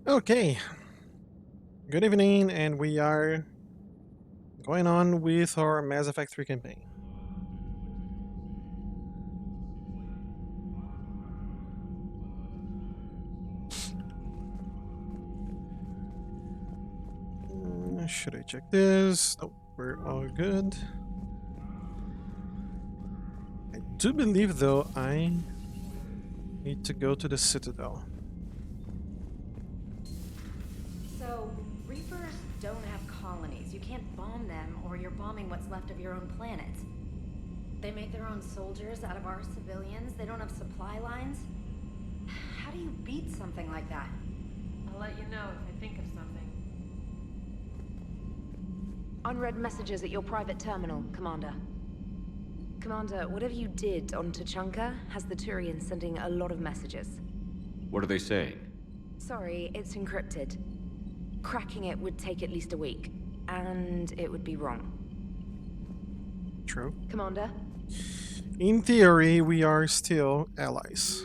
Okay, good evening, and we are going on with our Mass Effect 3 campaign. Should I check this? Nope, we're all good. I do believe, though, I need to go to the Citadel. So, Reapers don't have colonies. You can't bomb them, or you're bombing what's left of your own planet. They make their own soldiers out of our civilians. They don't have supply lines. How do you beat something like that? I'll let you know if I think of something. Unread messages at your private terminal, Commander. Commander, whatever you did on Tachanka has the Turians sending a lot of messages. What are they saying? Sorry, it's encrypted. Cracking it would take at least a week, and it would be wrong. True. Commander? In theory, we are still allies.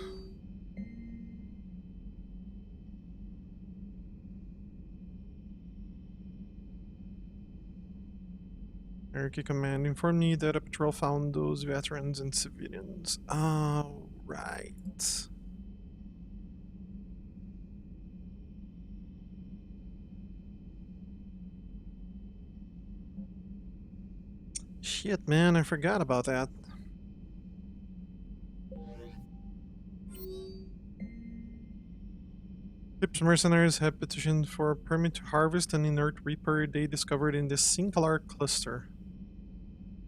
Hierarchy Command informed me that a patrol found those veterans and civilians. Oh, right. Shit, man, I forgot about that. Ship's mercenaries have petitioned for a permit to harvest an inert Reaper they discovered in the Sincalar cluster.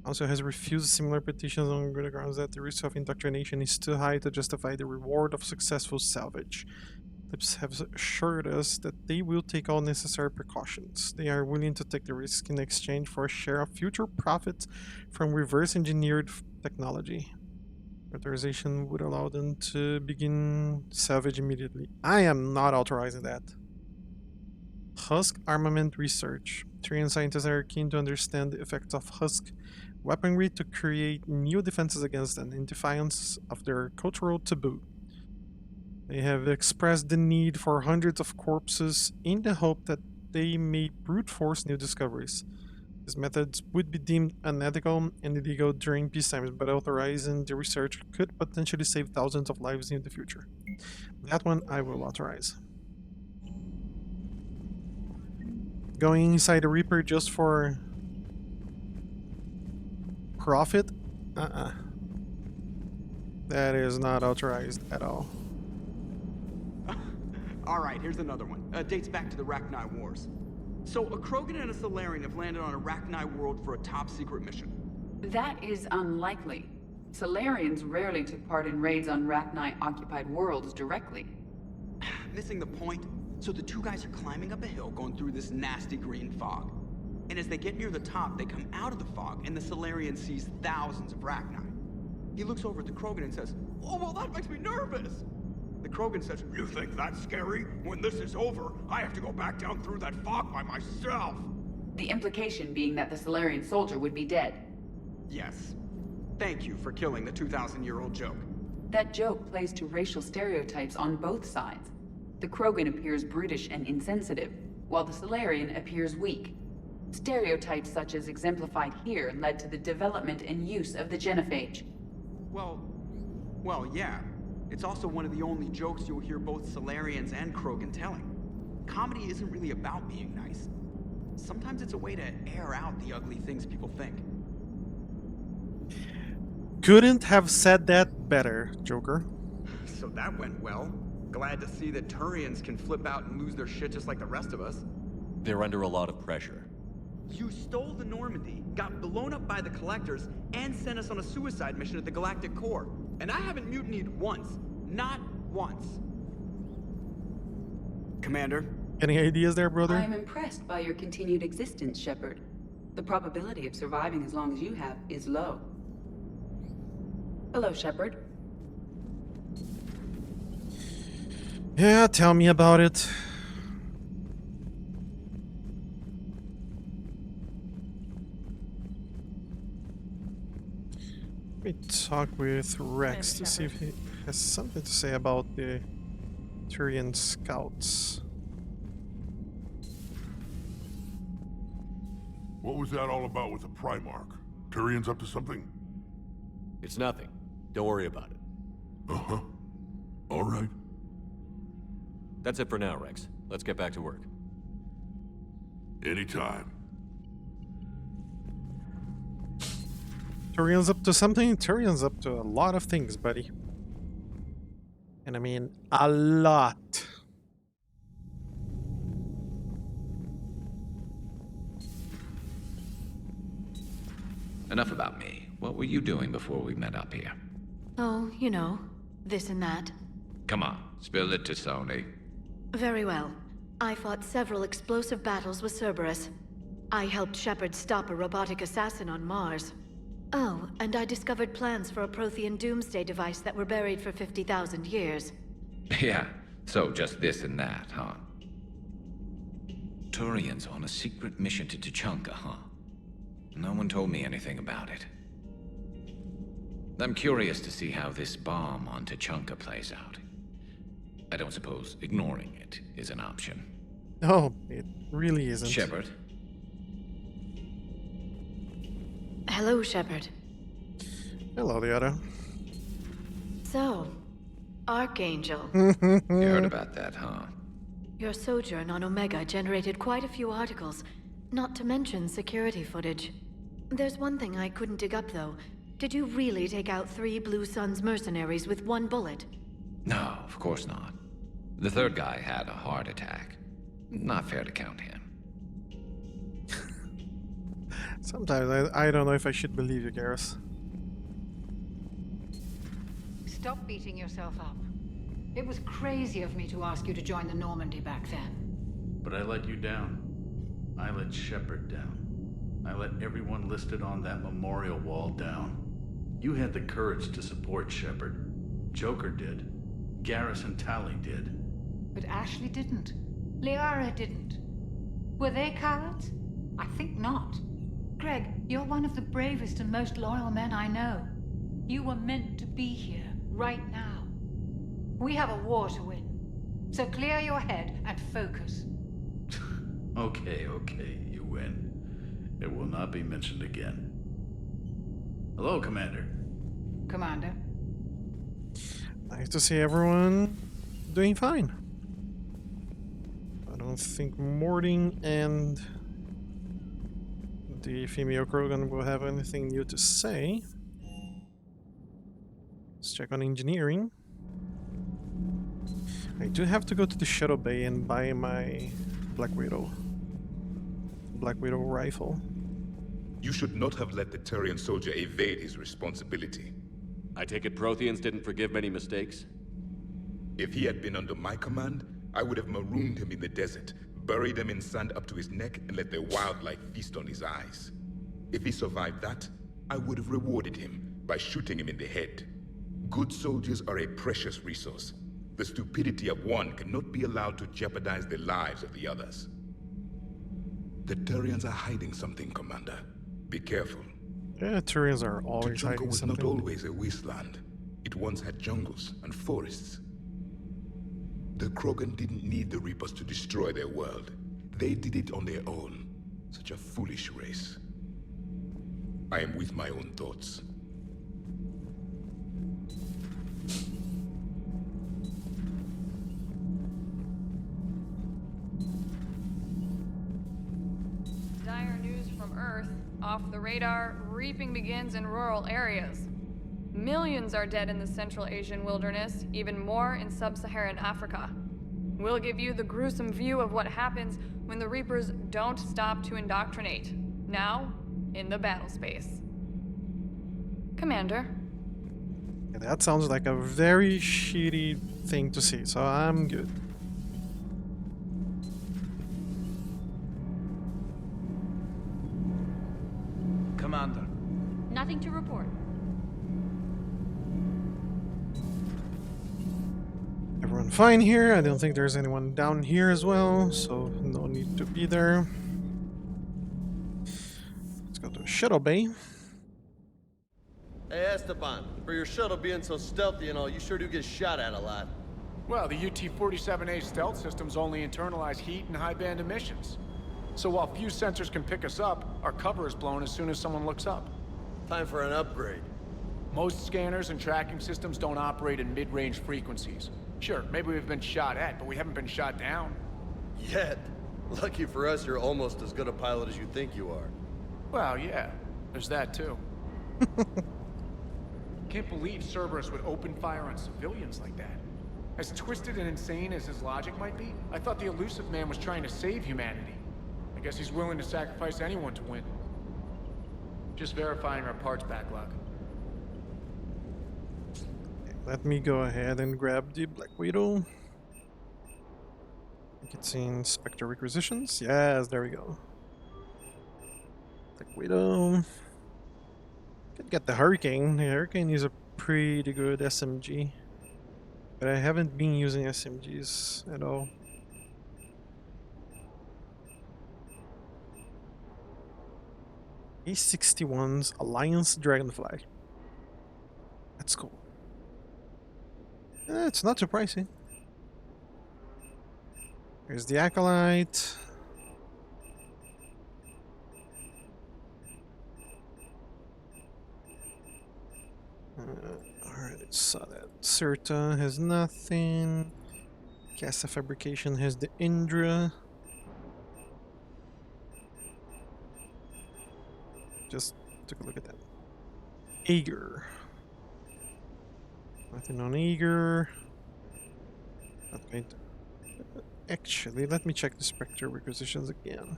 Also has refused similar petitions on the grounds that the risk of indoctrination is too high to justify the reward of successful salvage. Lips have assured us that they will take all necessary precautions. They are willing to take the risk in exchange for a share of future profits from reverse-engineered technology. Authorization would allow them to begin salvage immediately. I am not authorizing that. Husk armament research. Turian scientists are keen to understand the effects of Husk weaponry to create new defenses against them in defiance of their cultural taboo. They have expressed the need for hundreds of corpses in the hope that they may brute force new discoveries. These methods would be deemed unethical and illegal during peacetime, but authorizing the research could potentially save thousands of lives in the future. That one I will authorize. Going inside the Reaper just for profit? That is not authorized at all. Alright, here's another one. Dates back to the Rachni Wars. So, a Krogan and a Solarian have landed on a Rachni world for a top-secret mission. That is unlikely. Solarians rarely took part in raids on Rachni-occupied worlds directly. Missing the point? So the two guys are climbing up a hill going through this nasty green fog. And as they get near the top, they come out of the fog, and the Solarian sees thousands of Rachni. He looks over at the Krogan and says, "Oh, well, that makes me nervous!" The Krogan says, "You think that's scary? When this is over, I have to go back down through that fog by myself!" The implication being that the Solarian soldier would be dead. Yes. Thank you for killing the 2,000-year-old joke. That joke plays to racial stereotypes on both sides. The Krogan appears brutish and insensitive, while the Solarian appears weak. Stereotypes such as exemplified here led to the development and use of the genophage. Well, yeah. It's also one of the only jokes you'll hear both Solarians and Krogan telling. Comedy isn't really about being nice. Sometimes it's a way to air out the ugly things people think. Couldn't have said that better, Joker. So that went well. Glad to see that Turians can flip out and lose their shit just like the rest of us. They're under a lot of pressure. You stole the Normandy, got blown up by the Collectors, and sent us on a suicide mission at the Galactic Core. And I haven't mutinied once. Not once. Commander? Any ideas there, brother? I am impressed by your continued existence, Shepard. The probability of surviving as long as you have is low. Hello, Shepard. Yeah, tell me about it. Let me talk with Rex to see if he has something to say about the Turian scouts. What was that all about with the Primarch? Turian's up to something? It's nothing. Don't worry about it. Uh-huh. All right. That's it for now, Rex. Let's get back to work. Anytime. Turian's up to something? Turian's up to a lot of things, buddy. And I mean, a lot. Enough about me. What were you doing before we met up here? Oh, you know, this and that. Come on, spill it to Sony. Very well. I fought several explosive battles with Cerberus. I helped Shepard stop a robotic assassin on Mars. Oh, and I discovered plans for a Prothean doomsday device that were buried for 50,000 years. Yeah, so just this and that, huh? Turian's on a secret mission to Tuchanka, huh? No one told me anything about it. I'm curious to see how this bomb on Tuchanka plays out. I don't suppose ignoring it is an option. No, it really isn't. Shepard? Hello, Shepard. Hello, Leota. So, Archangel. You heard about that, huh? Your sojourn on Omega generated quite a few articles, not to mention security footage. There's one thing I couldn't dig up, though. Did you really take out 3 Blue Suns mercenaries with 1 bullet? No, of course not. The third guy had a heart attack. Not fair to count him. Sometimes I don't know if I should believe you, Garrus. Stop beating yourself up. It was crazy of me to ask you to join the Normandy back then. But I let you down. I let Shepard down. I let everyone listed on that memorial wall down. You had the courage to support Shepard. Joker did. Garrus and Tali did. But Ashley didn't. Liara didn't. Were they cowards? I think not. Greg, you're one of the bravest and most loyal men I know. You were meant to be here, right now. We have a war to win. So clear your head and focus. Okay, you win. It will not be mentioned again. Hello, Commander. Commander. Nice to see everyone doing fine. I don't think Morting and the female Krogan will have anything new to say. Let's check on engineering. I do have to go to the Shadow Bay and buy my Black Widow rifle. You should not have let the Turian soldier evade his responsibility. I take it Protheans didn't forgive many mistakes? If he had been under my command, I would have marooned him in the desert, buried him in sand up to his neck, and let the wildlife feast on his eyes. If he survived that, I would have rewarded him by shooting him in the head. Good soldiers are a precious resource. The stupidity of one cannot be allowed to jeopardize the lives of the others. The Turians are hiding something, Commander. Be careful. Yeah, Turians are always Tuchanka hiding was something. not always a wasteland. It once had jungles and forests. The Krogan didn't need the Reapers to destroy their world. They did it on their own. Such a foolish race. I am with my own thoughts. Dire news from Earth. Off the radar, reaping begins in rural areas. Millions are dead in the Central Asian wilderness, even more in sub-Saharan Africa. We'll give you the gruesome view of what happens when the Reapers don't stop to indoctrinate. Now, in the battle space. Commander. Yeah, that sounds like a very shitty thing to see, so I'm good. Commander. Nothing to report. Everyone fine here. I don't think there's anyone down here as well, so no need to be there. Let's go to Shadow Bay. Hey, Esteban, for your shuttle being so stealthy and all, you sure do get shot at a lot. Well, the UT-47A stealth systems only internalize heat and high-band emissions. So while few sensors can pick us up, our cover is blown as soon as someone looks up. Time for an upgrade. Most scanners and tracking systems don't operate in mid-range frequencies. Sure, maybe we've been shot at, but we haven't been shot down. Yet. Lucky for us, you're almost as good a pilot as you think you are. Well, yeah. There's that, too. Can't believe Cerberus would open fire on civilians like that. As twisted and insane as his logic might be, I thought the elusive man was trying to save humanity. I guess he's willing to sacrifice anyone to win. Just verifying our parts backlog. Let me go ahead and grab the Black Widow. I can see Inspector Requisitions. Yes, there we go. Black Widow. Could get the Hurricane. The Hurricane is a pretty good SMG. But I haven't been using SMGs at all. A61's Alliance Dragonfly. That's cool. It's not too pricey. Here's the Acolyte. Alright, saw that. Serta has nothing. Casa Fabrication has the Indra. Just took a look at that. Eager. Nothing on Eager. Not going to... Actually, let me check the Spectre requisitions again.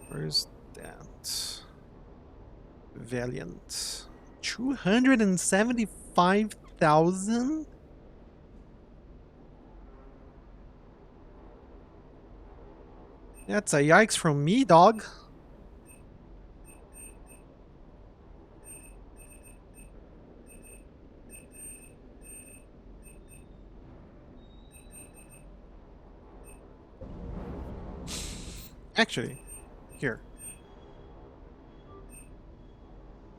Where's that? Valiant. 275,000? That's a yikes from me, dog. Actually, here.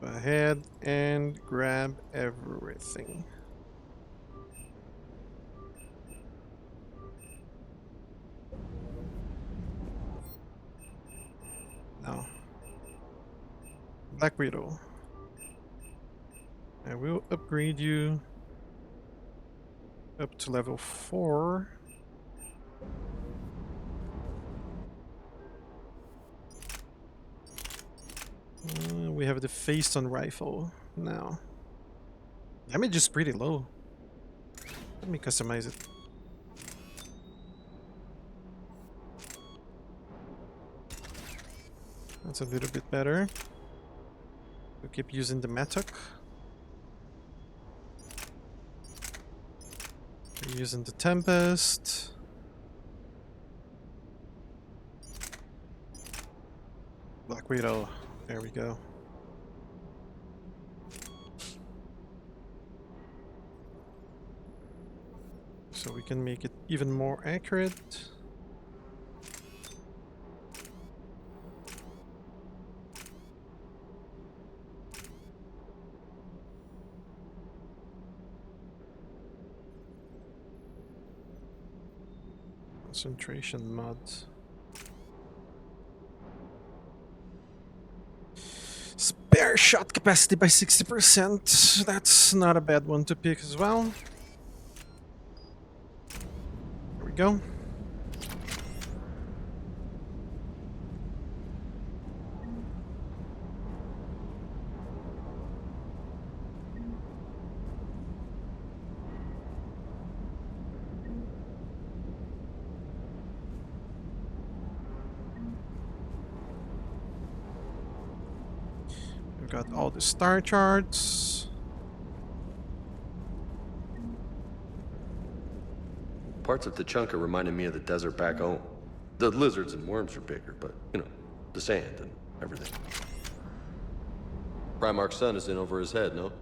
Go ahead and grab everything. Now, Black Widow. I will upgrade you up to level 4. We have the face-on rifle now. Damage is pretty low. Let me customize it. That's a little bit better. We'll keep using the Matok. We're using the Tempest. Black Widow. There we go. So we can make it even more accurate. Concentration mod. Spare shot capacity by 60%. That's not a bad one to pick as well. There we go. Got all the star charts. Parts of Tachanka reminded me of the desert back home. The lizards and worms are bigger, but, you know, the sand and everything. Primarch's son is in over his head, no?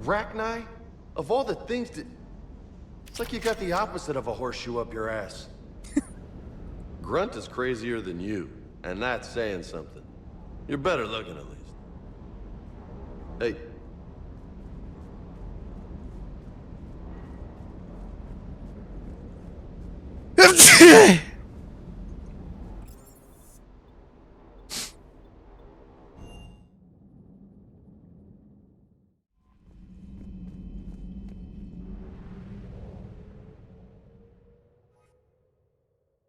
Rachni? Of all the things that... It's like you got the opposite of a horseshoe up your ass. Grunt is crazier than you, and that's saying something. You're better looking, at least. Hey.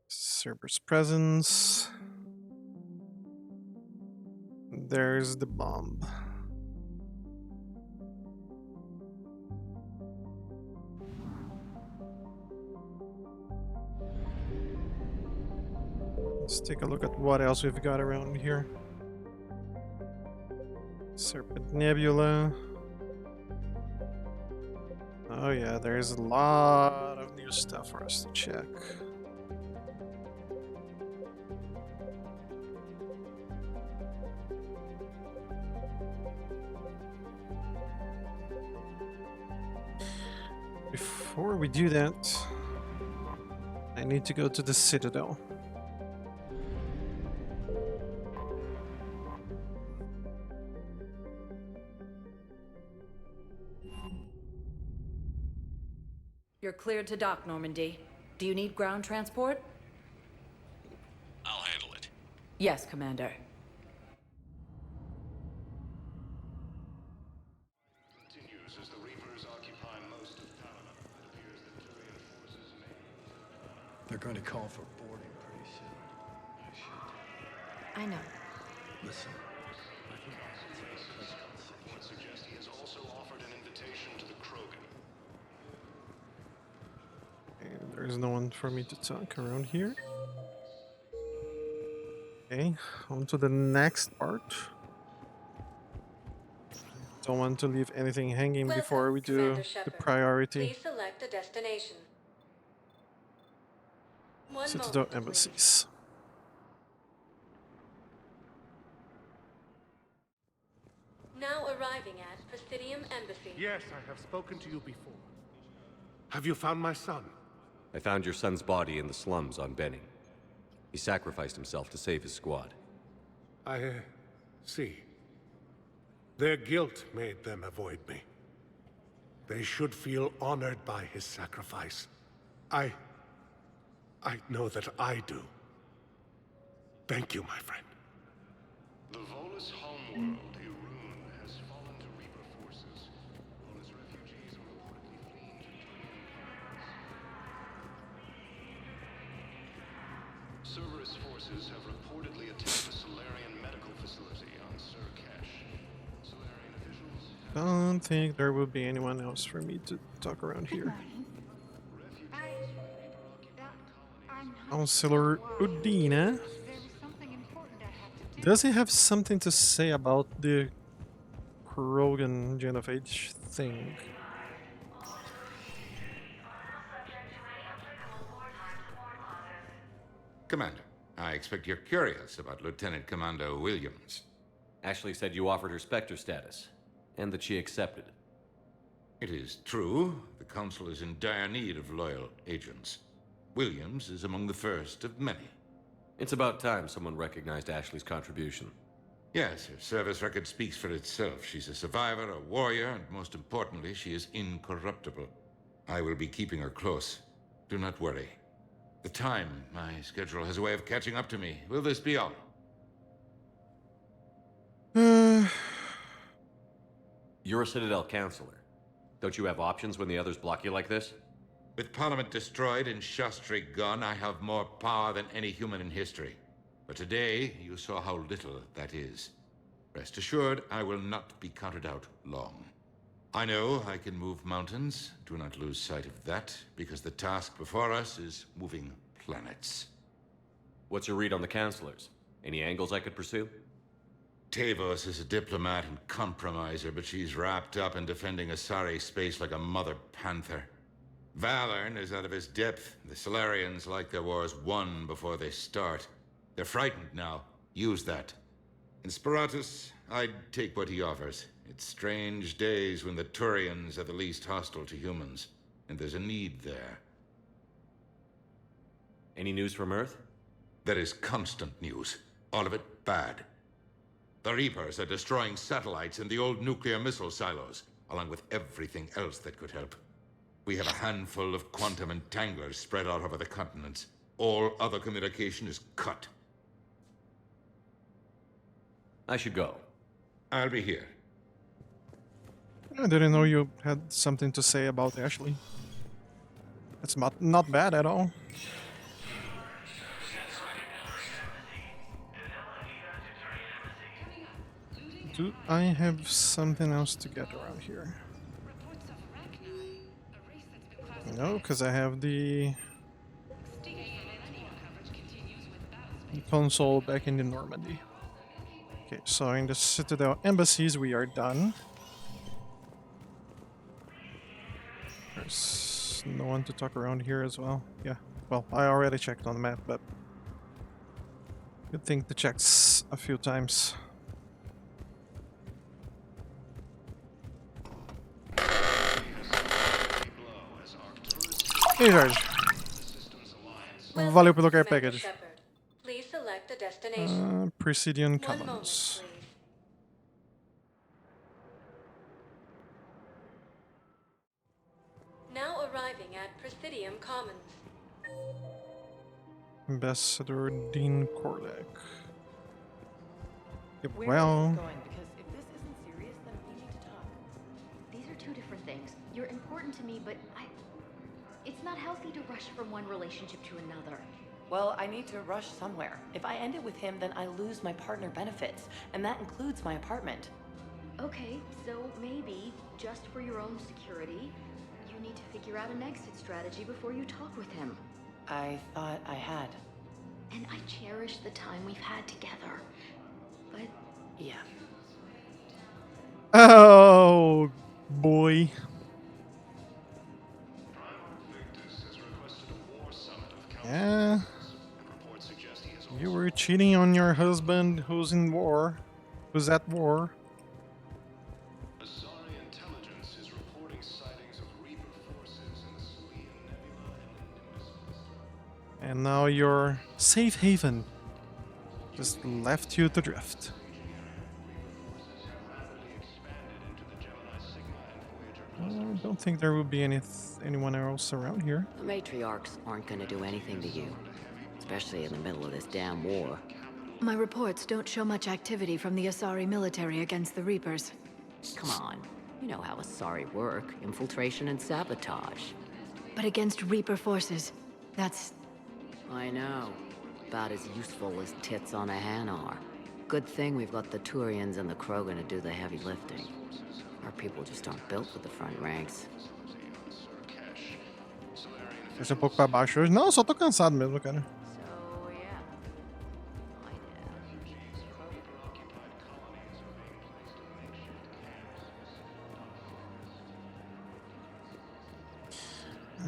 Cerberus presence. There's the bomb. Let's take a look at what else we've got around here. Serpent Nebula. Oh yeah, there's a lot of new stuff for us to check. Before we do that, I need to go to the Citadel. You're cleared to dock, Normandy. Do you need ground transport? I'll handle it. Yes, Commander. Continues as the Reapers occupy most of Panama. It appears that Turian forces may... They're going to call for boarding pretty soon. I know. Listen. Would suggest he has also offered an invitation to the Krogan. And there's no one for me to talk around here. Okay, on to the next part. Don't want to leave anything hanging before we do the priority. Please select a destination. Citadel embassies. Now arriving at Presidium Embassy. Yes, I have spoken to you before. Have you found my son? I found your son's body in the slums on Benning. He sacrificed himself to save his squad. I see. Their guilt made them avoid me. They should feel honored by his sacrifice. I know that I do. Thank you, my friend. The Volus homeworld, Irun, has fallen to Reaper forces. Volus refugees are reportedly fleeing to Turian lands. Cerberus forces have reportedly attacked a Solarian medical facility on Surcash. Solarian officials have... Don't think there will be anyone else for me to talk around here. Counselor Udina. Does he have something to say about the Krogan genophage thing? Commander, I expect you're curious about Lieutenant Commander Williams. Ashley said you offered her Spectre status, and that she accepted. It is true. The Council is in dire need of loyal agents. Williams is among the first of many. It's about time someone recognized Ashley's contribution. Yes, her service record speaks for itself. She's a survivor, a warrior, and most importantly, she is incorruptible. I will be keeping her close. Do not worry. The time, my schedule has a way of catching up to me. Will this be all? You're a Citadel counselor. Don't you have options when the others block you like this? With Parliament destroyed and Shastri gone, I have more power than any human in history. But today, you saw how little that is. Rest assured, I will not be counted out long. I know I can move mountains. Do not lose sight of that, because the task before us is moving planets. What's your read on the counselors? Any angles I could pursue? Tavos is a diplomat and compromiser, but she's wrapped up in defending Asari space like a mother panther. Valorn is out of his depth. The Solarians like their wars won before they start. They're frightened now. Use that. In Sparatus, I'd take what he offers. It's strange days when the Turians are the least hostile to humans, and there's a need there. Any news from Earth? There is constant news. All of it bad. The Reapers are destroying satellites in the old nuclear missile silos, along with everything else that could help. We have a handful of quantum entanglers spread out over the continents. All other communication is cut. I should go. I'll be here. I didn't know you had something to say about Ashley. That's not bad at all. Do I have something else to get around here? No, because I have the console back in the Normandy. Okay, so in the Citadel embassies we are done. There's no one to talk around here as well. Yeah, well, I already checked on the map, but good thing to check a few times. Hey, George. Valeu pelo care package. Please select a destination. Presidian Commons. Now arriving at Presidium Commons. Ambassador Dean Kordak. Yep, Where well, is this going? Because if this isn't serious, then we need to talk. These are two different things. You're important to me, but it's not healthy to rush from one relationship to another. Well, I need to rush somewhere. If I end it with him, then I lose my partner benefits, and that includes my apartment. Okay, so maybe, just for your own security, you need to figure out an exit strategy before you talk with him. I thought I had. And I cherish the time we've had together. But... yeah. oh boy. Yeah. You were cheating on your husband who's in war. Who's at war. And now your safe haven just left you to drift. I don't think there will be anyone else around here. The matriarchs aren't gonna do anything to you, especially in the middle of this damn war. My reports don't show much activity from the Asari military against the Reapers. Come on, you know how Asari work, infiltration and sabotage. But against Reaper forces, that's... I know. About as useful as tits on a hen are. Good thing we've got the Turians and the Krogan to do the heavy lifting. Our people just aren't built for the front ranks. Deixa um pouco pra baixo hoje. Não, só tô cansado mesmo, cara.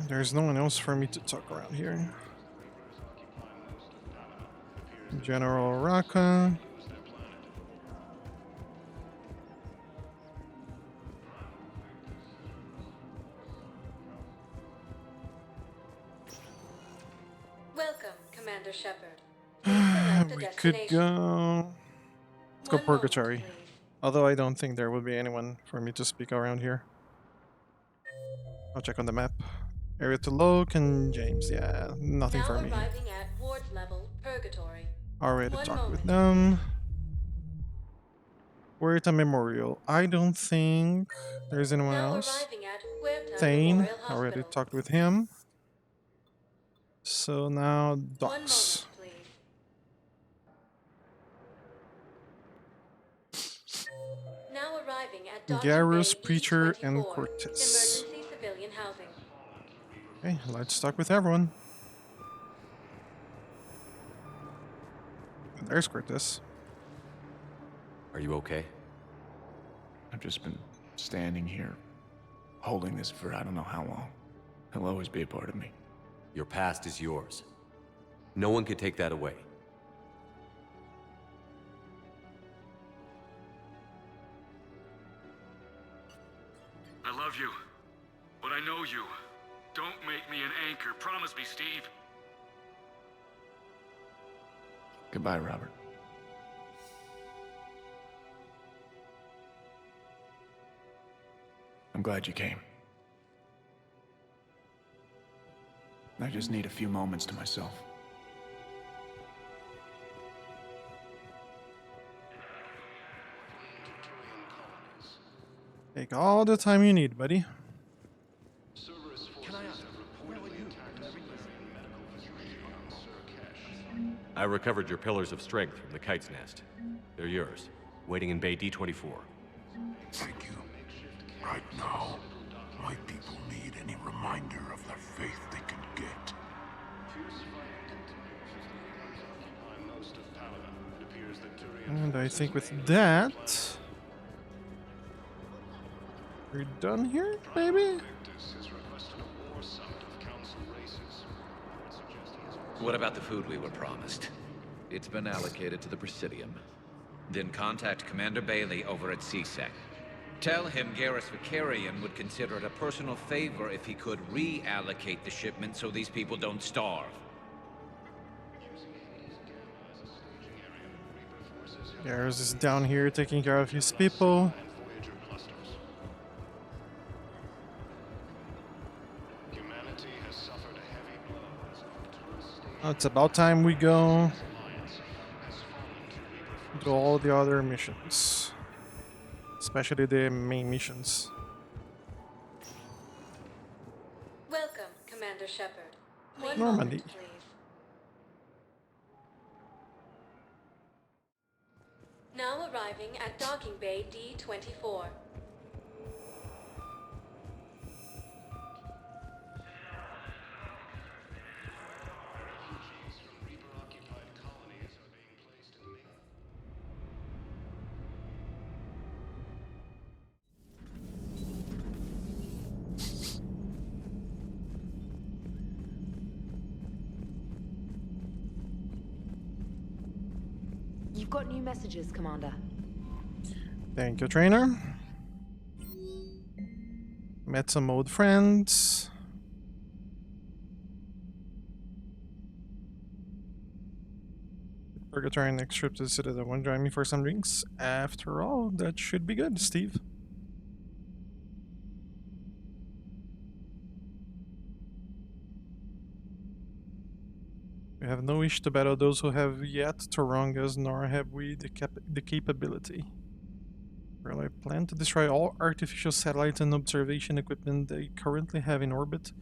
There's no one else for me to talk around here. General Raka. Welcome, Commander Shepard. We could go... Let's go Purgatory. Although I don't think there will be anyone for me to speak around here. I'll check on the map. Area to Loke and James. Yeah, nothing for me. Arriving at ward level, Purgatory. Already talked with them. Huerta Memorial. I don't think there's anyone else. Thane. Already talked with him. So now docks. Now arriving at Garrus, Preacher, and Cortez. Emergency civilian housing. Okay, let's talk with everyone. There's Cortez. Are you okay? I've just been standing here, holding this for I don't know how long. He'll always be a part of me. Your past is yours. No one can take that away. I love you, but I know you. Don't make me an anchor. Promise me, Steve. Goodbye, Robert. I'm glad you came. I just need a few moments to myself. Take all the time you need, buddy. I recovered your pillars of strength from the kite's nest. They're yours, waiting in Bay D-24. Thank you. Right now, my people need any reminder of their faith they can get. And I think with that, we're done here, baby? What about the food we were promised? It's been allocated to the Presidium. Then contact Commander Bailey over at CSEC. Tell him Garrus Vicarian would consider it a personal favor if he could reallocate the shipment so these people don't starve. Garrus is down here taking care of his people. It's about time we go do all the other missions, especially the main missions. Welcome, Commander Shepard. One Normandy. moment, please. Now arriving at Docking Bay D-24. You've got new messages, Commander. Thank you, trainer. Met some old friends. Purgatory next trip to the Citadel. Want to join me for some drinks? After all, that should be good, Steve. We have no wish to battle those who have yet to wrong us, nor have we the capability. Well, I plan to destroy all artificial satellites and observation equipment they currently have in orbit.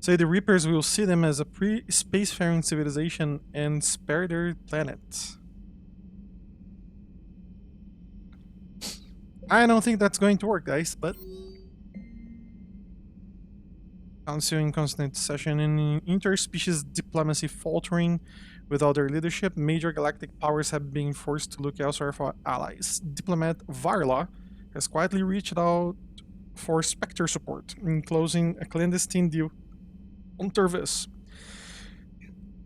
Say the Reapers will see them as a pre-spacefaring civilization and spare their planet. I don't think that's going to work, guys, but... Council in constant session and interspecies diplomacy faltering without their leadership, major galactic powers have been forced to look elsewhere for allies. Diplomat Varla has quietly reached out for Spectre support in closing a clandestine deal on Tervis.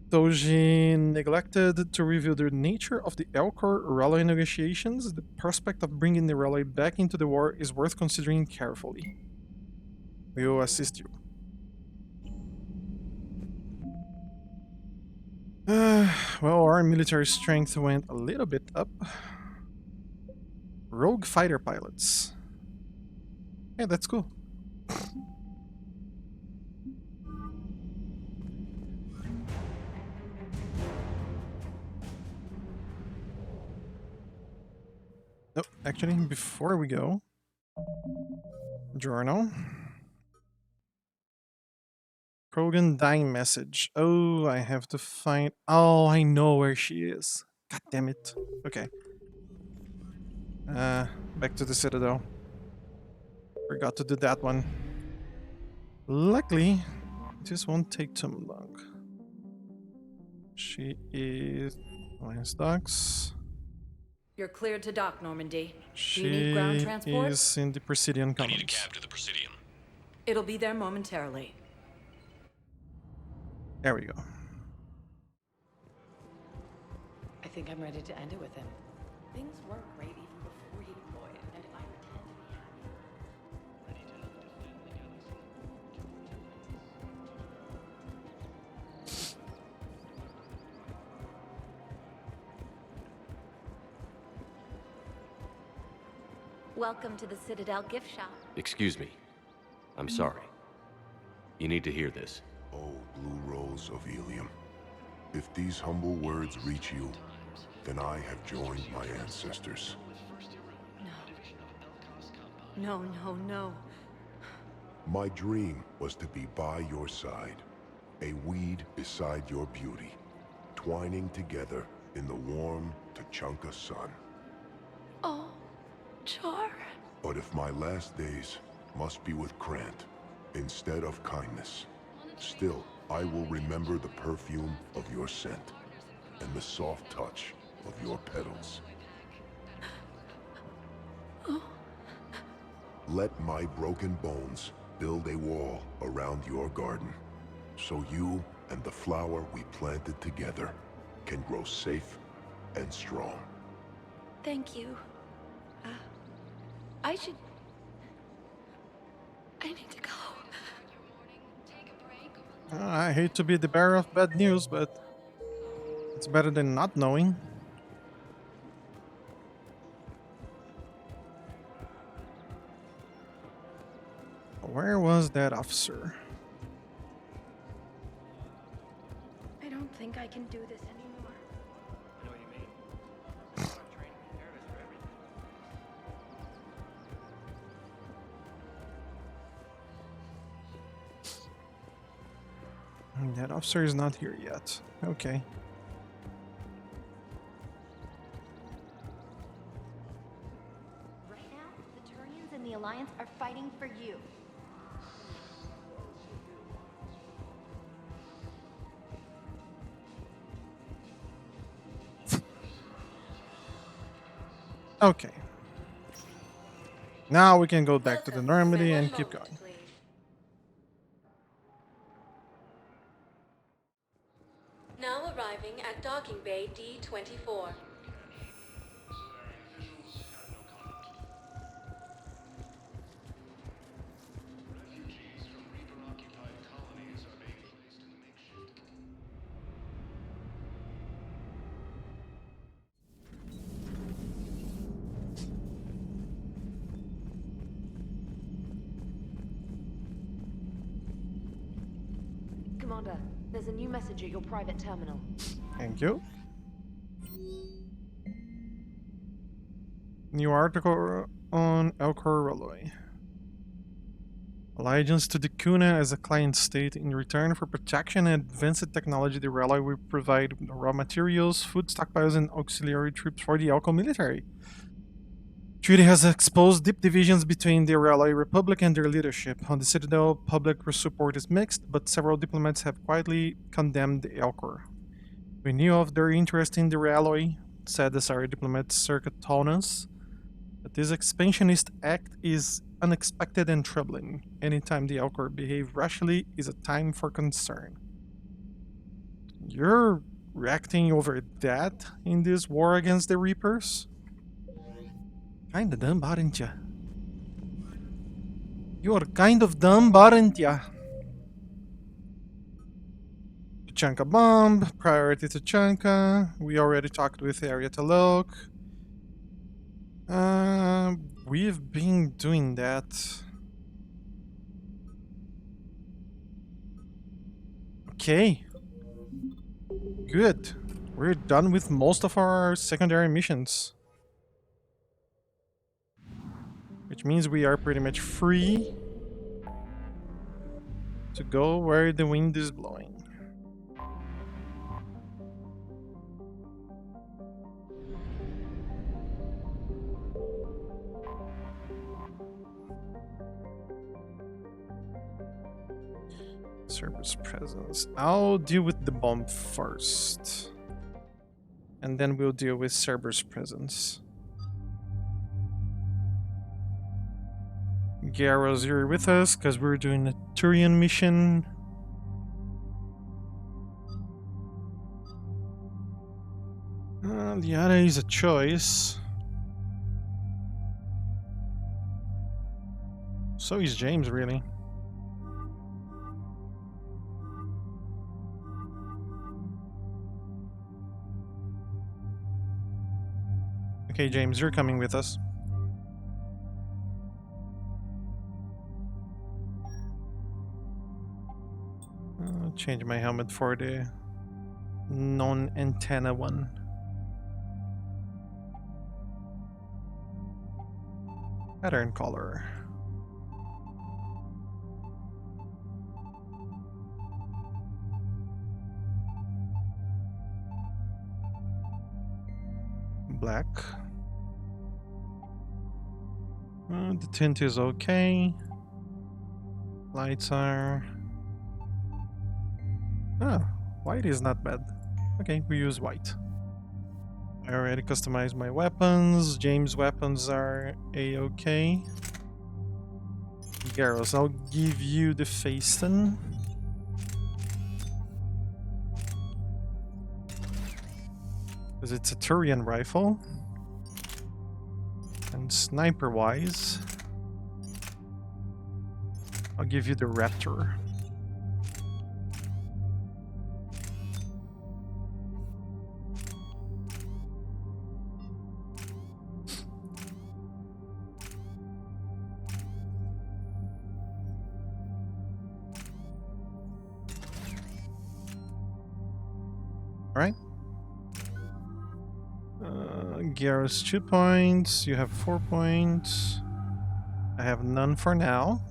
Though she neglected to reveal the nature of the Elcor Rally negotiations, the prospect of bringing the Rally back into the war is worth considering carefully. We will assist you. Well, our military strength went a little bit up. Rogue fighter pilots. Yeah, that's cool. Oh, actually, before we go, journal. Krogan dying message. Oh, I have to find... Oh, I know where she is. God damn it. Okay. Back to the Citadel. Forgot to do that one. Luckily, this won't take too long. She is... Alliance docks. You're cleared to dock, Normandy. She Do you need ground transport? is in the Presidian Commons. I need a cab to the Presidium. It'll be there momentarily. There we go. I think I'm ready to end it with him. Things weren't great even before he deployed, and if I pretend to be happy... Welcome to the Citadel gift shop. Excuse me. I'm sorry. You need to hear this. Oh, Blue Rose of Ilium. If these humble words reach you, then I have joined my ancestors. No, no, no. My dream was to be by your side, a weed beside your beauty, twining together in the warm Tachanka sun. Oh, Char. But if my last days must be with Grant instead of kindness, still I will remember the perfume of your scent and the soft touch of your petals. Oh. Let my broken bones build a wall around your garden, so you and the flower we planted together can grow safe and strong. Thank you. I need to go. I hate to be the bearer of bad news, but it's better than not knowing. Where was that officer? I don't think I can do this anymore. I know what you mean. Training prepared us for everything. That officer is not here yet. Okay. Right now, the Turians and the Alliance are fighting for you. Okay. Now we can go back to the Normandy and keep going. Now arriving at docking bay D-24. Commander, there's a new message at your private terminal. Thank you. New article on Elcor Railway. Allegiance to the Kuna as a client state. In return for protection and advanced technology, the railway will provide raw materials, food stockpiles, and auxiliary troops for the Elco military. Treaty has exposed deep divisions between the Railway Republic and their leadership. On the Citadel, public support is mixed, but several diplomats have quietly condemned the Elcor. We knew of their interest in the railway, said the Sari diplomat Circatonus, but this expansionist act is unexpected and troubling. Anytime the Elcor behave rashly is a time for concern. You're reacting over that in this war against the Reapers? Kinda dumb, aren't ya? You're kind of dumb, aren't ya? Tachanka bomb, priority Tachanka. We already talked with Area Talok. We've been doing that. Okay. Good. We're done with most of our secondary missions. Which means we are pretty much free to go where the wind is blowing. Cerberus presence. I'll deal with the bomb first. And then we'll deal with Cerberus presence. Garro's here with us because we're doing a Turian mission. Liana is a choice. So is James, really. Okay, James, you're coming with us. I'll change my helmet for the non-antenna one. Pattern color. Black. The tint is okay. Lights are... Ah, white is not bad. Okay, we use white. I already customized my weapons. James' weapons are a-okay. Garros, I'll give you the Faceton. Because it's a Turian rifle. And sniper-wise, I'll give you the Raptor. Alright. Garros 2 points, you have 4 points. I have none for now.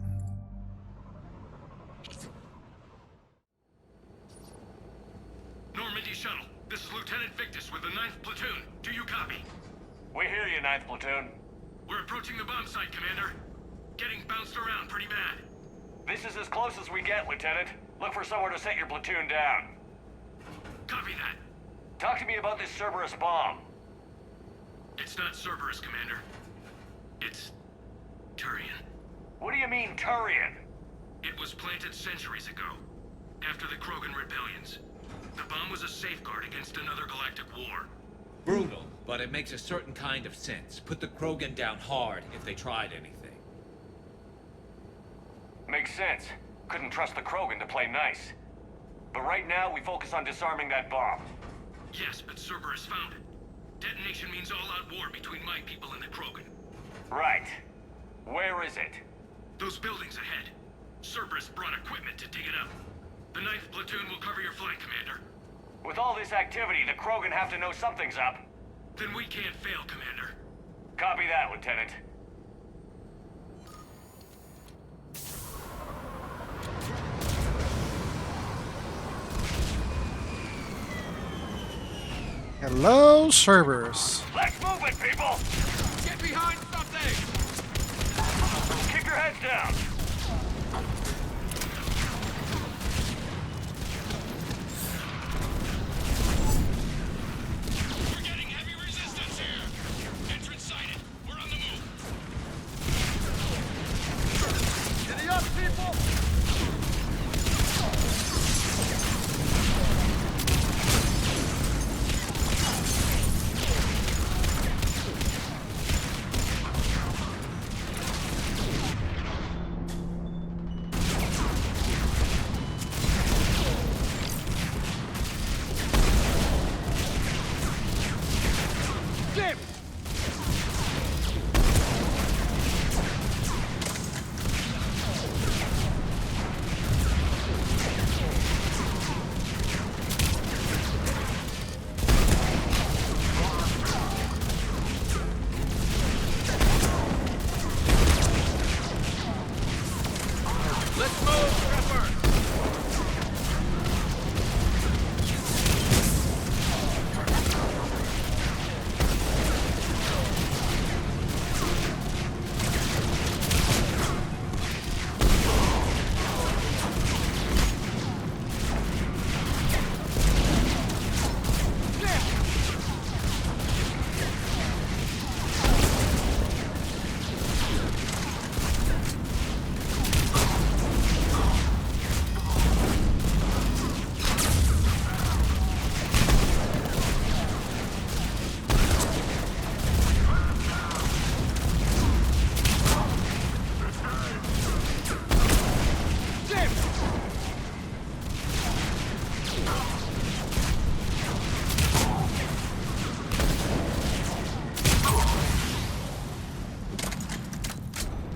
Normandy Shuttle, this is Lieutenant Victus with the 9th Platoon. Do you copy? We hear you, 9th Platoon. We're approaching the bomb site, Commander. Getting bounced around pretty bad. This is as close as we get, Lieutenant. Look for somewhere to set your platoon down. Copy that. Talk to me about this Cerberus bomb. It's not Cerberus, Commander. It's... Turian. What do you mean, Turian? It was planted centuries ago, after the Krogan rebellions. The bomb was a safeguard against another galactic war. Brutal, but it makes a certain kind of sense. Put the Krogan down hard if they tried anything. Makes sense. Couldn't trust the Krogan to play nice. But right now, we focus on disarming that bomb. Yes, but Cerberus found it. Detonation means all-out war between my people and the Krogan. Right. Where is it? Those buildings ahead. Cerberus brought equipment to dig it up. The 9th Platoon will cover your flank, Commander. With all this activity, the Krogan have to know something's up. Then we can't fail, Commander. Copy that, Lieutenant. Hello, Cerberus. Let's move it, people! Get behind something! Keep your heads down! We're getting heavy resistance here! Entrance sighted. We're on the move. Giddy up, people!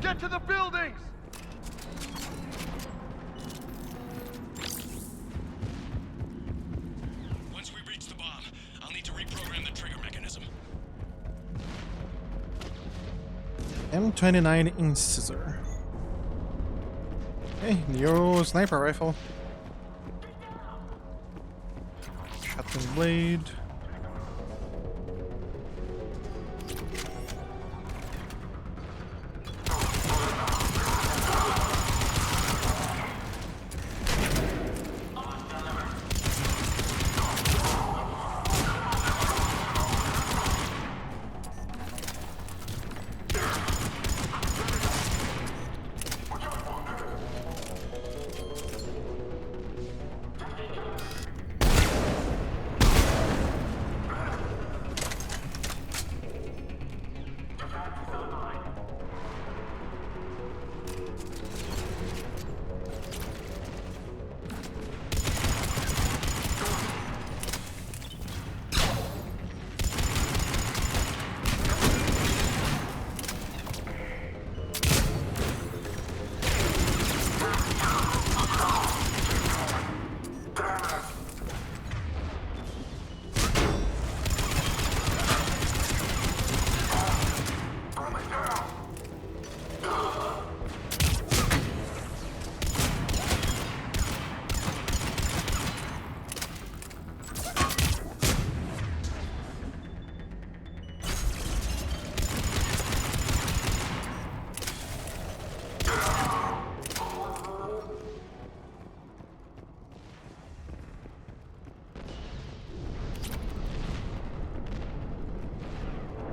Get to the buildings! Once we reach the bomb, I'll need to reprogram the trigger mechanism. M29 Incisor. Okay, Neo sniper rifle. Shotgun blade.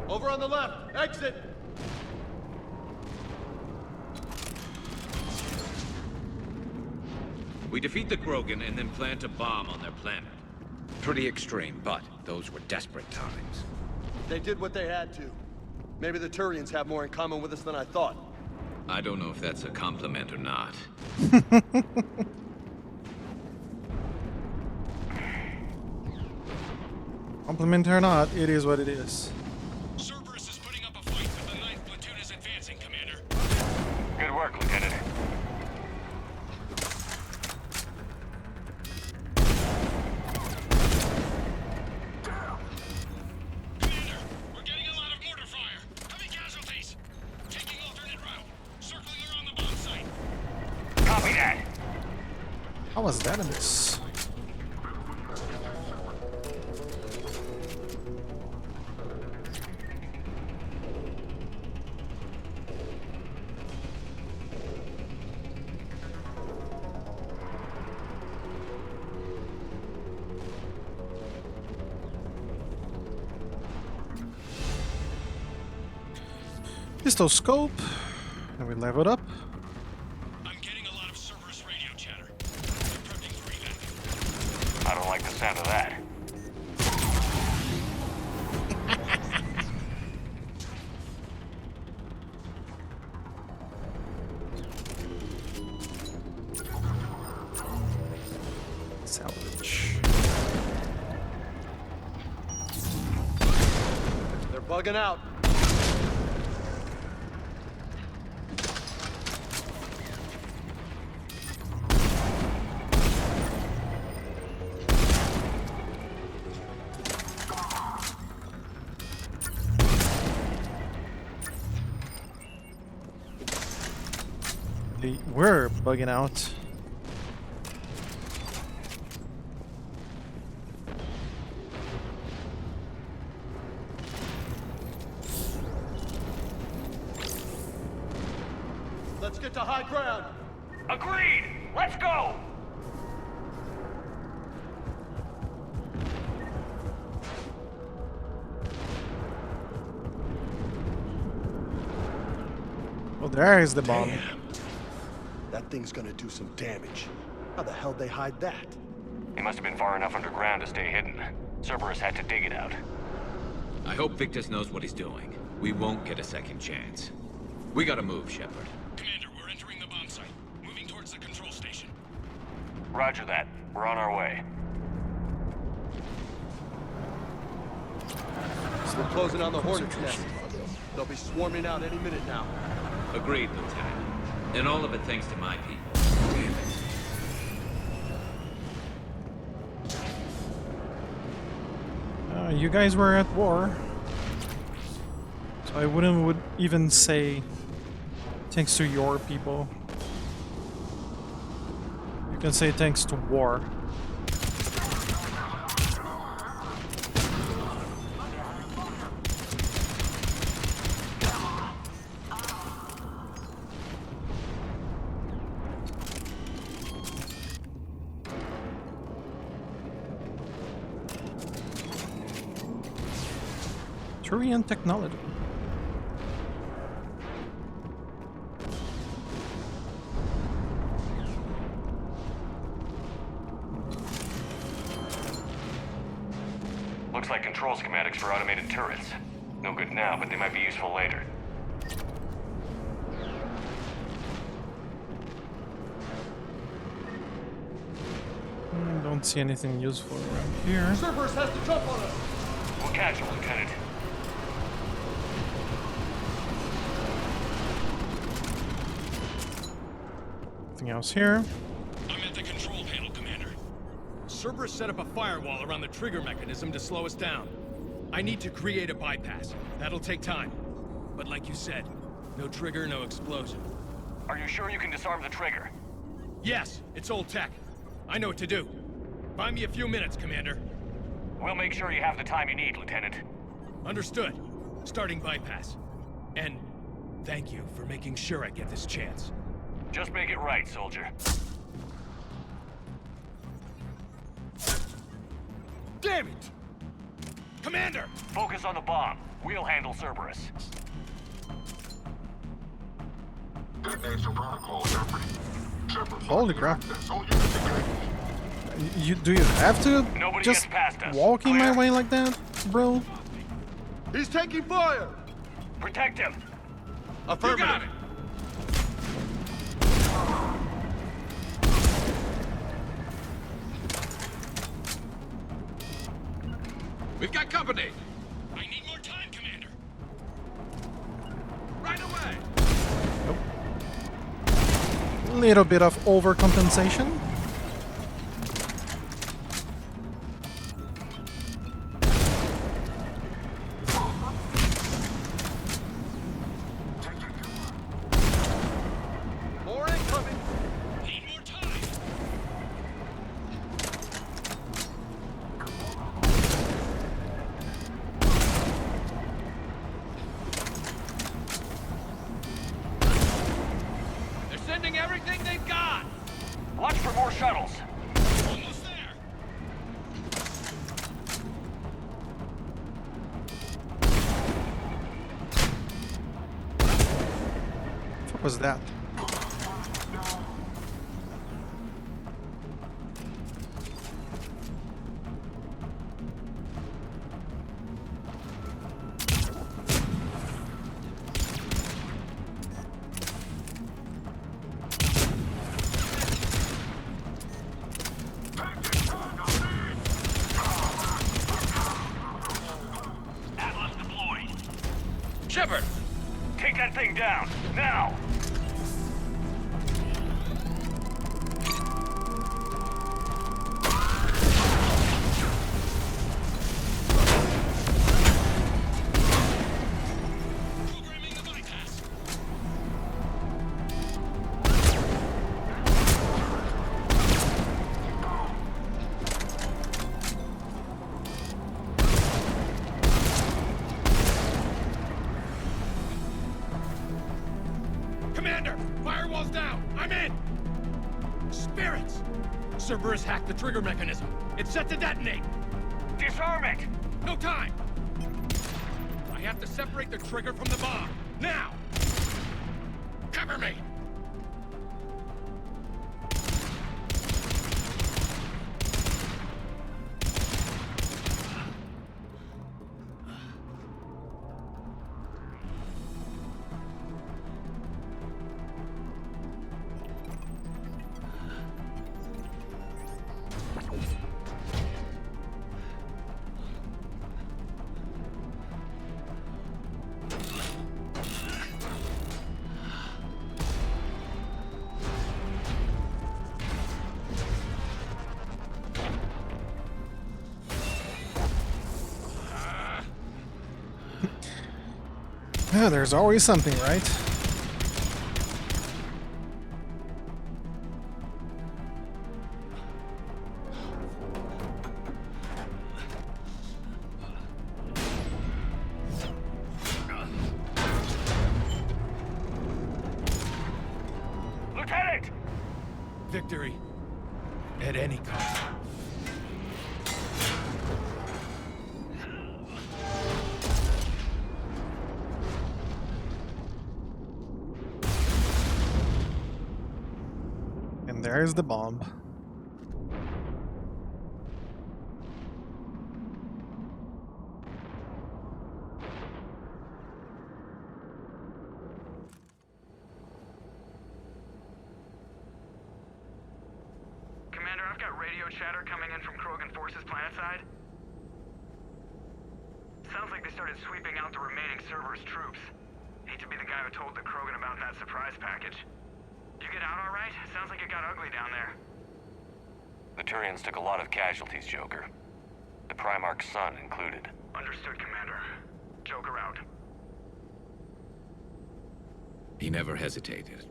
Over on the left! Exit! We defeat the Krogan and then plant a bomb on their planet. Pretty extreme, but those were desperate times. They did what they had to. Maybe the Turians have more in common with us than I thought. I don't know if that's a compliment or not. Compliment or not, it is what it is. Cerberus is putting up a fight, but the 9th platoon is advancing, Commander. Good work, Lieutenant. Commander, we're getting a lot of mortar fire. Heavy casualties. Taking alternate route. Circling around the bomb site. Copy that. How was that a miss? Pistol scope, and we level it up. I'm getting a lot of Cerberus radio chatter. They're prepping for evac. I don't like the sound of that. Salvage. They're bugging out. They were bugging out. Let's get to high ground. Agreed! Let's go! Well, there is the bomb. Damn. That thing's gonna do some damage. How the hell they hide that? He must have been far enough underground to stay hidden. Cerberus had to dig it out. I hope Victus knows what he's doing. We won't get a second chance. We gotta move, Shepard. Commander, we're entering the bomb site. Moving towards the control station. Roger that. We're on our way. So we're closing on the Hornet's nest. They'll be swarming out any minute now. Agreed, Lieutenant. And all of it thanks to my people. Damn it. You guys were at war. So I wouldn't even say Thanks to your people. You can say thanks to war. Turian technology. Looks like control schematics for automated turrets. No good now, but they might be useful later. Don't see anything useful around here. Cerberus has to jump on us! We'll catch him, Lieutenant. Anything else here? I'm at the control panel, Commander. Cerberus set up a firewall around the trigger mechanism to slow us down. I need to create a bypass. That'll take time. But like you said, no trigger, no explosion. Are you sure you can disarm the trigger? Yes, it's old tech. I know what to do. Buy me a few minutes, Commander. We'll make sure you have the time you need, Lieutenant. Understood. Starting bypass. And thank you for making sure I get this chance. Just make it right, soldier. Damn it! Commander! Focus on the bomb. We'll handle Cerberus. Holy crap. Do you have to Nobody just gets past us. walking my way like that, bro? He's taking fire! Protect him! Affirmative. You got it! We've got company! I need more time, Commander! Right away! Little bit of overcompensation. More incoming! Need more time! They're sending everything they've got! Watch for more shuttles. Almost there! What was that? Atlas deployed. Shepard! Take that thing down, now! Programming the bypass! Commander! Firewall's down! I'm in! Spirits! Cerberus hacked the trigger mechanism. It's set to detonate! Disarm it! No time! I have to separate the trigger from the bomb. Now! Cover me! Yeah, there's always something, right? victory. At any cost. And there's the bomb. Commander, I've got radio chatter coming in from Krogan forces planetside. Sounds like they started sweeping out the remaining Cerberus troops. Hate to be the guy who told the Krogan about that surprise package. You get out all right? Sounds like it got ugly down there. The Turians took a lot of casualties, Joker. The Primarch's son included. Understood, Commander. Joker out. He never hesitated.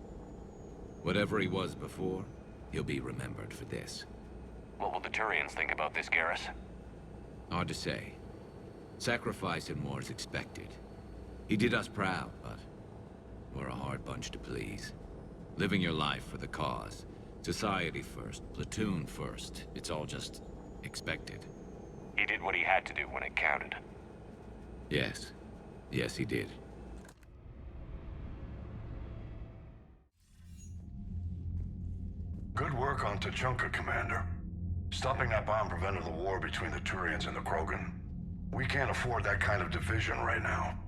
Whatever he was before, he'll be remembered for this. What will the Turians think about this, Garrus? Hard to say. Sacrifice in war is expected. He did us proud, but we're a hard bunch to please. Living your life for the cause. Society first, platoon first. It's all just expected. He did what he had to do when it counted. Yes. Yes, he did. Good work on Tuchanka, Commander. Stopping that bomb prevented the war between the Turians and the Krogan. We can't afford that kind of division right now.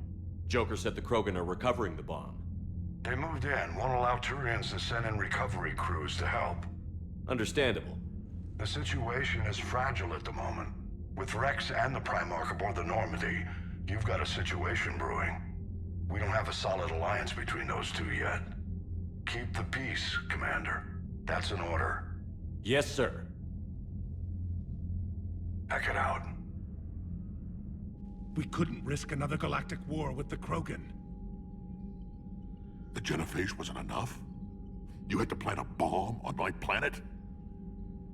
Joker said the Krogan are recovering the bomb. They moved in, won't allow Turians to send in recovery crews to help. Understandable. The situation is fragile at the moment. With Rex and the Primarch aboard the Normandy, you've got a situation brewing. We don't have a solid alliance between those two yet. Keep the peace, Commander. That's an order. Yes, sir. Heck it out. We couldn't risk another galactic war with the Krogan. The genophage wasn't enough? You had to plant a bomb on my planet?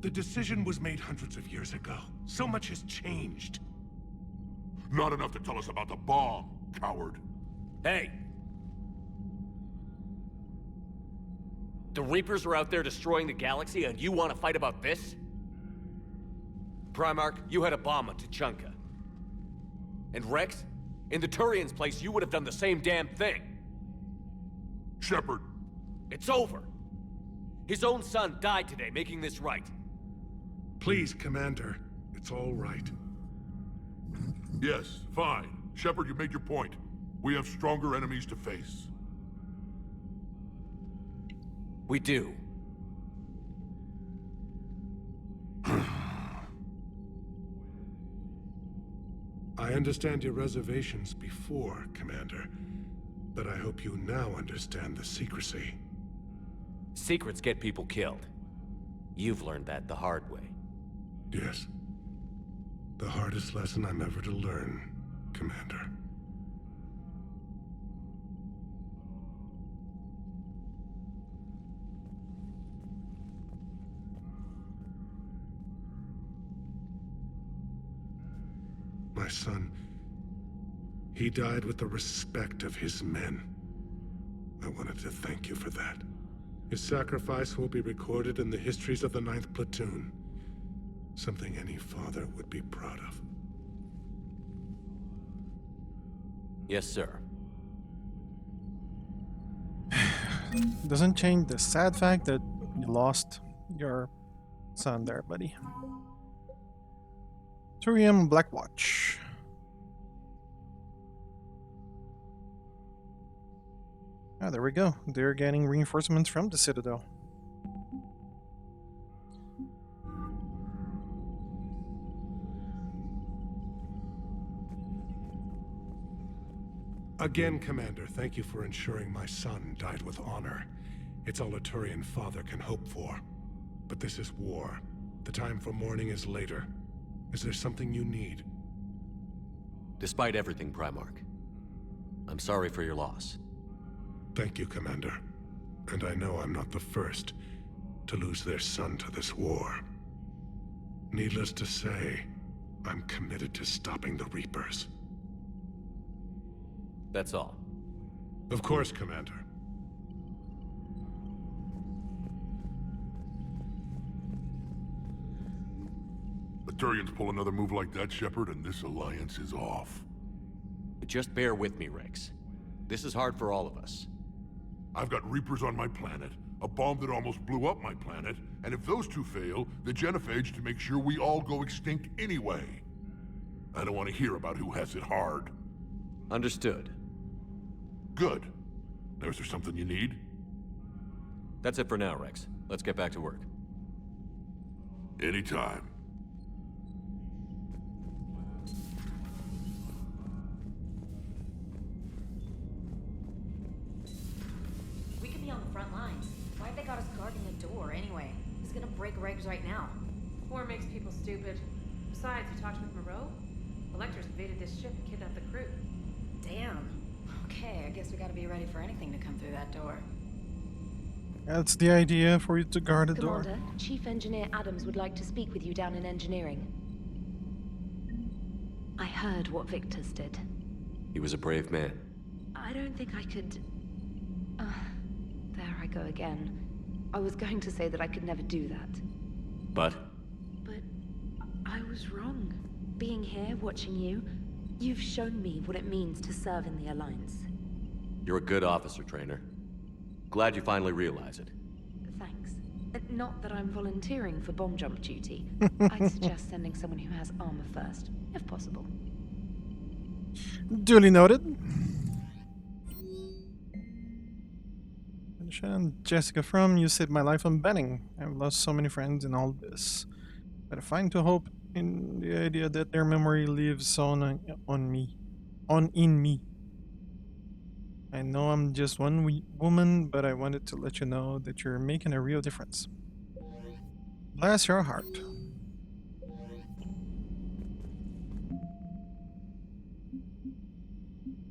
The decision was made hundreds of years ago. So much has changed. Not enough to tell us about the bomb, coward. Hey! The Reapers are out there destroying the galaxy, and you want to fight about this? Primarch, you had a bomb on Tuchanka. And Rex, in the Turians' place, you would have done the same damn thing. Shepard. It's over. His own son died today, making this right. Please, Commander. It's all right. Yes, fine. Shepard, you made your point. We have stronger enemies to face. We do. I understand your reservations before, Commander. But I hope you now understand the secrecy. Secrets get people killed. You've learned that the hard way. Yes. The hardest lesson I'm ever to learn, Commander. My son, he died with the respect of his men. I wanted to thank you for that. His sacrifice will be recorded in the histories of the 9th Platoon. Something any father would be proud of. Yes, sir. Doesn't change the sad fact that you lost your son there, buddy. Turian Blackwatch. Ah, there we go. They're getting reinforcements from the Citadel. Again, Commander, thank you for ensuring my son died with honor. It's all a Turian father can hope for. But this is war. The time for mourning is later. Is there something you need? Despite everything, Primarch, I'm sorry for your loss. Thank you, Commander. And I know I'm not the first to lose their son to this war. Needless to say, I'm committed to stopping the Reapers. That's all. Of course, Commander. The Turians pull another move like that, Shepard, and this alliance is off. Just bear with me, Rex. This is hard for all of us. I've got Reapers on my planet, a bomb that almost blew up my planet, and if those two fail, the genophage to make sure we all go extinct anyway. I don't want to hear about who has it hard. Understood. Good. Now, is there something you need? That's it for now, Rex. Let's get back to work. Anytime. We could be on the front lines. Why've they got us guarding the door anyway? Who's gonna break regs right now? War makes people stupid. Besides, you talked with Moreau? Electors invaded this ship and kidnapped the crew. Damn. Okay, I guess we gotta be ready for anything to come through that door. That's the idea, for you to guard the door. Commander, Chief Engineer Adams would like to speak with you down in engineering. I heard what Victor's did. He was a brave man. I don't think I could... there I go again. I was going to say that I could never do that. But? But I was wrong. Being here, watching you, you've shown me what it means to serve in the Alliance. You're a good officer, Trainer. Glad you finally realize it. Thanks. Not that I'm volunteering for bomb jump duty. I'd suggest sending someone who has armor first, if possible. Duly noted. And Jessica from, you saved my life on Benning. I've lost so many friends in all this. But I find to hope in the idea that their memory lives on in me. I know I'm just one woman, but I wanted to let you know that you're making a real difference. Bless your heart.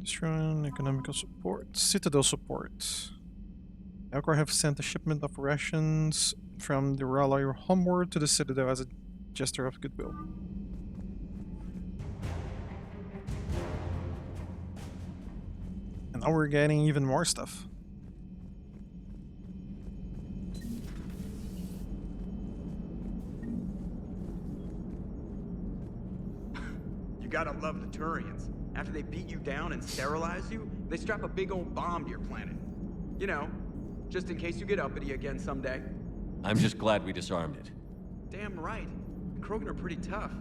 Destroying economical support. Citadel support. Elcor have sent a shipment of rations from the R'hllor homeward to the Citadel as a gesture of goodwill. And now we're getting even more stuff. You gotta love the Turians. After they beat you down and sterilize you, they strap a big old bomb to your planet. You know, just in case you get uppity again someday. I'm just glad we disarmed it. Damn right. The Krogan are pretty tough.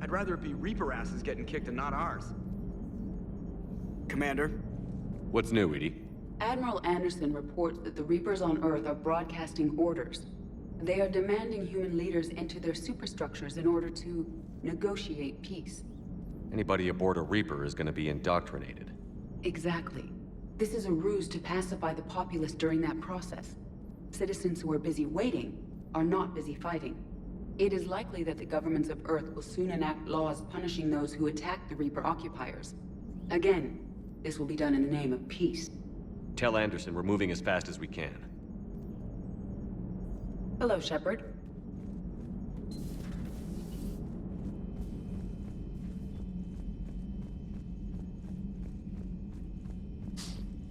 I'd rather it be Reaper asses getting kicked and not ours. Commander? What's new, Edie? Admiral Anderson reports that the Reapers on Earth are broadcasting orders. They are demanding human leaders into their superstructures in order to negotiate peace. Anybody aboard a Reaper is going to be indoctrinated. Exactly. This is a ruse to pacify the populace during that process. Citizens who are busy waiting are not busy fighting. It is likely that the governments of Earth will soon enact laws punishing those who attack the Reaper occupiers. Again, this will be done in the name of peace. Tell Anderson we're moving as fast as we can. Hello, Shepard.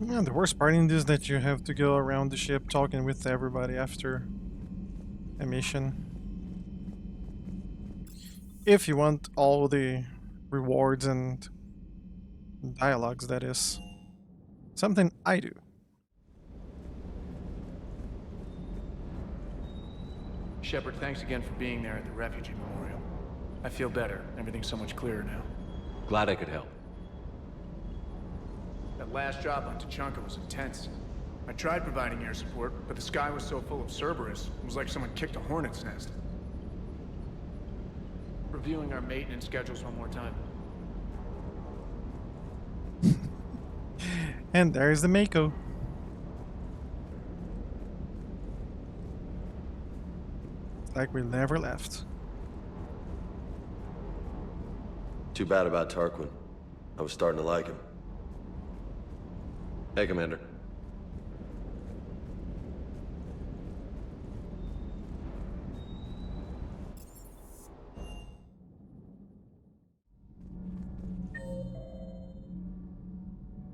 Yeah, the worst part in this is that you have to go around the ship talking with everybody after a mission. If you want all the rewards and dialogues, that is. Something I do. Shepard, thanks again for being there at the Refugee Memorial. I feel better. Everything's so much clearer now. Glad I could help. That last job on Tuchanka was intense. I tried providing air support, but the sky was so full of Cerberus, it was like someone kicked a hornet's nest. Reviewing our maintenance schedules one more time. And there's the Mako. It's like we never left. Too bad about Tarquin. I was starting to like him. Hey, Commander.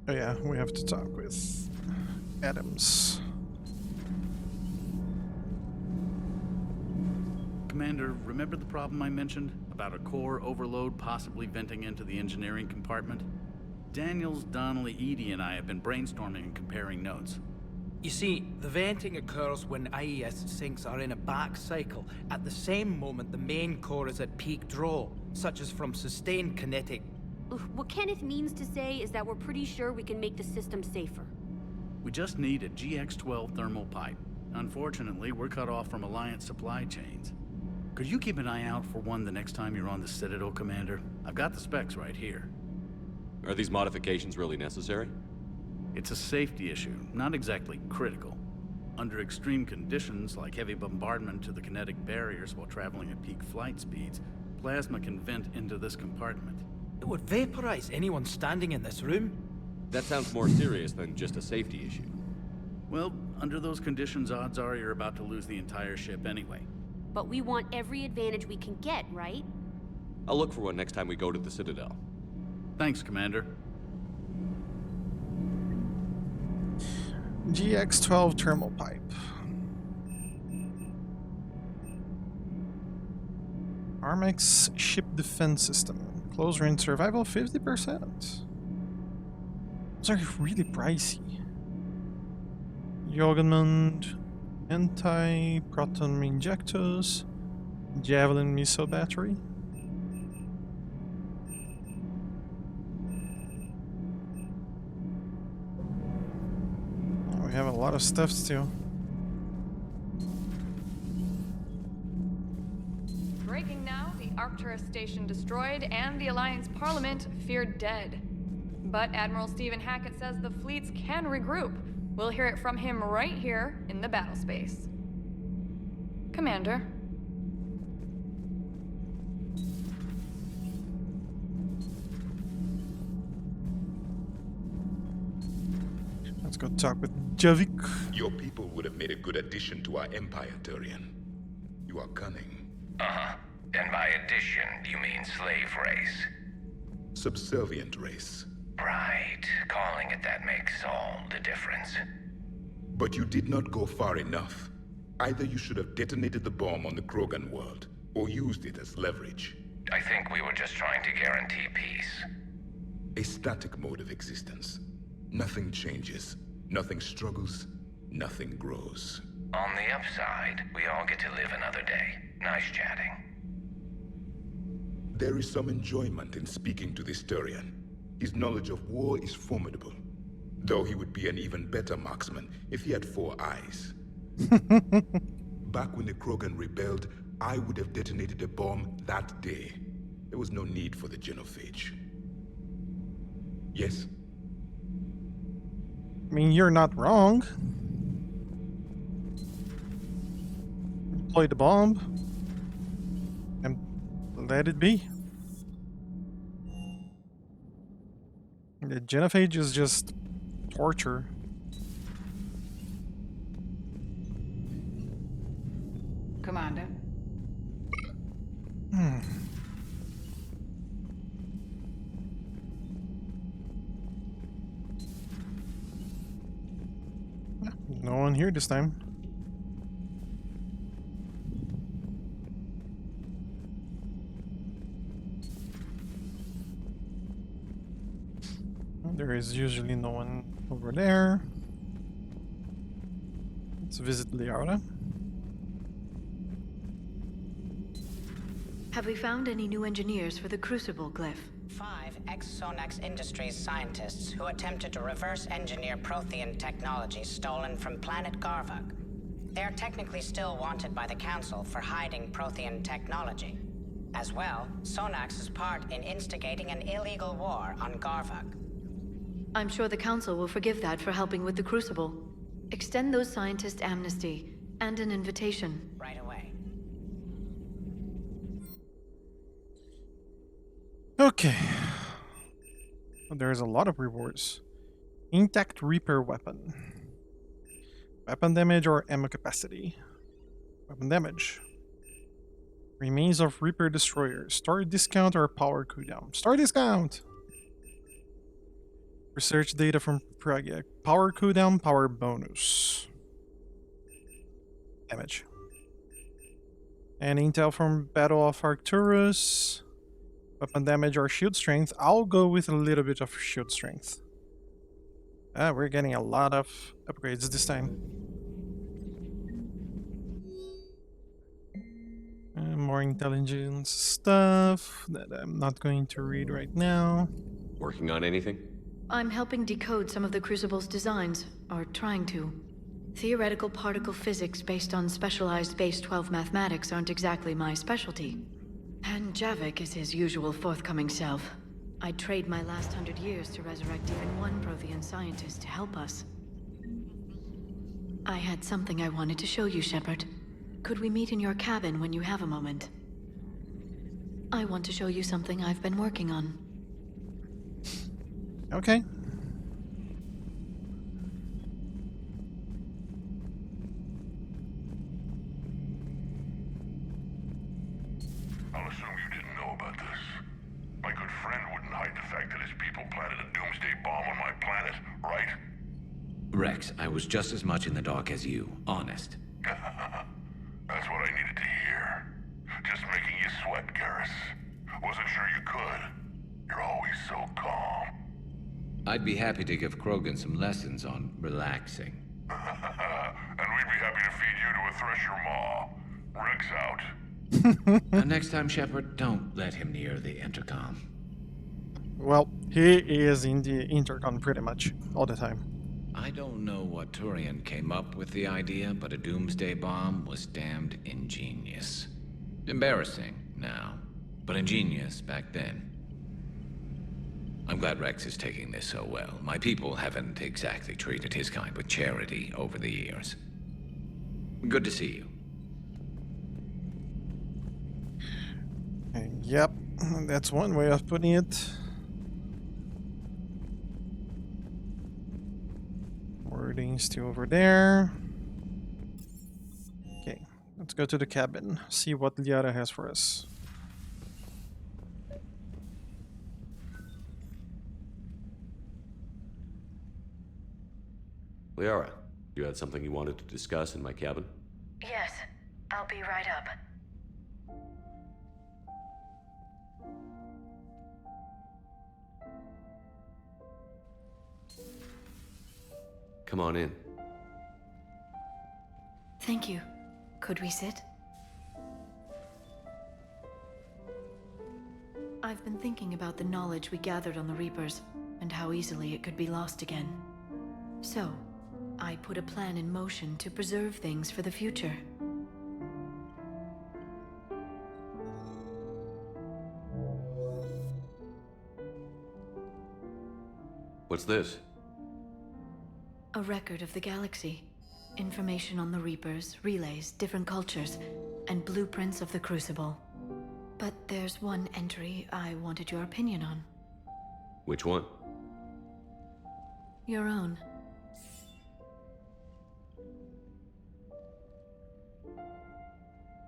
Oh yeah, we have to talk with Adams. Commander, remember the problem I mentioned? About a core overload possibly venting into the engineering compartment? Daniels, Donnelly, Edie, and I have been brainstorming and comparing notes. You see, the venting occurs when IES sinks are in a back cycle, at the same moment the main core is at peak draw, such as from sustained kinetic. What Kenneth means to say is that we're pretty sure we can make the system safer. We just need a GX-12 thermal pipe. Unfortunately, we're cut off from Alliance supply chains. Could you keep an eye out for one the next time you're on the Citadel, Commander? I've got the specs right here. Are these modifications really necessary? It's a safety issue, not exactly critical. Under extreme conditions, like heavy bombardment to the kinetic barriers while traveling at peak flight speeds, plasma can vent into this compartment. It would vaporize anyone standing in this room. That sounds more serious than just a safety issue. Well, under those conditions, odds are you're about to lose the entire ship anyway. But we want every advantage we can get, right? I'll look for one next time we go to the Citadel. Thanks, Commander. GX-12 thermal pipe. Armex ship defense system. Close range survival 50%. Those are really pricey. Jorgenmund, anti-proton injectors, Javelin missile battery. We have a lot of stuff still. Breaking now, the Arcturus station destroyed and the Alliance Parliament feared dead. But Admiral Stephen Hackett says the fleets can regroup. We'll hear it from him right here in the battle space. Commander. Let's go talk with Javik. Your people would have made a good addition to our empire, Turian. You are cunning. Uh-huh. And by addition, you mean slave race? Subservient race. Right. Calling it that makes all the difference. But you did not go far enough. Either you should have detonated the bomb on the Krogan world, or used it as leverage. I think we were just trying to guarantee peace. A static mode of existence. Nothing changes, nothing struggles, nothing grows. On the upside, we all get to live another day. Nice chatting. There is some enjoyment in speaking to this Turian. His knowledge of war is formidable. Though he would be an even better marksman if he had 4 eyes. Back when the Krogan rebelled, I would have detonated a bomb that day. There was no need for the genophage. Yes? I mean, you're not wrong. Deploy the bomb and let it be. The genophage is just torture. Commander. No one here this time. There is usually no one over there. Let's visit Liara. Have we found any new engineers for the Crucible glyph? 5 ex-Sonax Industries scientists who attempted to reverse engineer Prothean technology stolen from planet Garvug. They're technically still wanted by the Council for hiding Prothean technology. As well, Sonax's part in instigating an illegal war on Garvug. I'm sure the Council will forgive that for helping with the Crucible. Extend those scientists amnesty and an invitation. Right away. Okay. There's a lot of rewards. Intact Reaper weapon. Weapon damage or ammo capacity. Weapon damage. Remains of Reaper Destroyer. Story discount or power cooldown. Story discount! Research data from Prague. Power cooldown, power bonus. Damage. And intel from Battle of Arcturus. Weapon damage or shield strength. I'll go with a little bit of shield strength. We're getting a lot of upgrades this time. More intelligence stuff that I'm not going to read right now. Working on anything? I'm helping decode some of the Crucible's designs, or trying to. Theoretical particle physics based on specialized base 12 mathematics aren't exactly my specialty. And Javik is his usual forthcoming self. I'd trade my last 100 years to resurrect even one Prothean scientist to help us. I had something I wanted to show you, Shepard. Could we meet in your cabin when you have a moment? I want to show you something I've been working on. Okay. I'll assume you didn't know about this. My good friend wouldn't hide the fact that his people planted a doomsday bomb on my planet, right? Rex, I was just as much in the dark as you, honest. That's what I needed to hear. Just making you sweat, Garrus. Wasn't sure you could. You're always so calm. I'd be happy to give Krogan some lessons on relaxing. And we'd be happy to feed you to a thresher maw. Rex out. Next time, Shepard, don't let him near the intercom. Well, he is in the intercom pretty much all the time. I don't know what Turian came up with the idea, but a doomsday bomb was damned ingenious. Embarrassing now, but ingenious back then. I'm glad Rex is taking this so well. My people haven't exactly treated his kind with charity over the years. Good to see you. Yep, that's one way of putting it. Wording still over there. Okay, let's go to the cabin, see what Liara has for us. Liara, you had something you wanted to discuss in my cabin? Yes, I'll be right up. Come on in. Thank you. Could we sit? I've been thinking about the knowledge we gathered on the Reapers, and how easily it could be lost again. So, I put a plan in motion to preserve things for the future. What's this? A record of the galaxy. Information on the Reapers, relays, different cultures, and blueprints of the Crucible. But there's one entry I wanted your opinion on. Which one? Your own.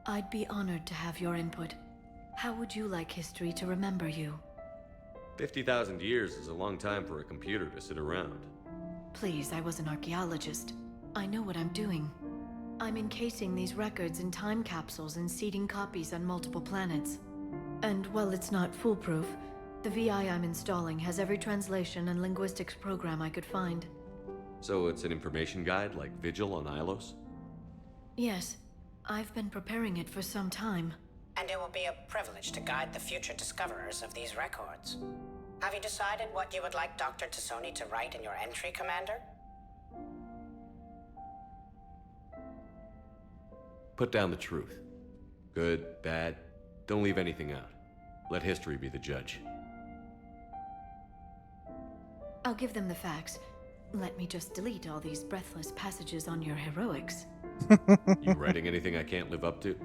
I'd be honored to have your input. How would you like history to remember you? 50,000 years is a long time for a computer to sit around. Please, I was an archaeologist. I know what I'm doing. I'm encasing these records in time capsules and seeding copies on multiple planets. And while it's not foolproof, the VI I'm installing has every translation and linguistics program I could find. So it's an information guide like Vigil on Ilos? Yes, I've been preparing it for some time. And it will be a privilege to guide the future discoverers of these records. Have you decided what you would like Dr. Tassoni to write in your entry, Commander? Put down the truth. Good, bad, don't leave anything out. Let history be the judge. I'll give them the facts. Let me just delete all these breathless passages on your heroics. You writing anything I can't live up to?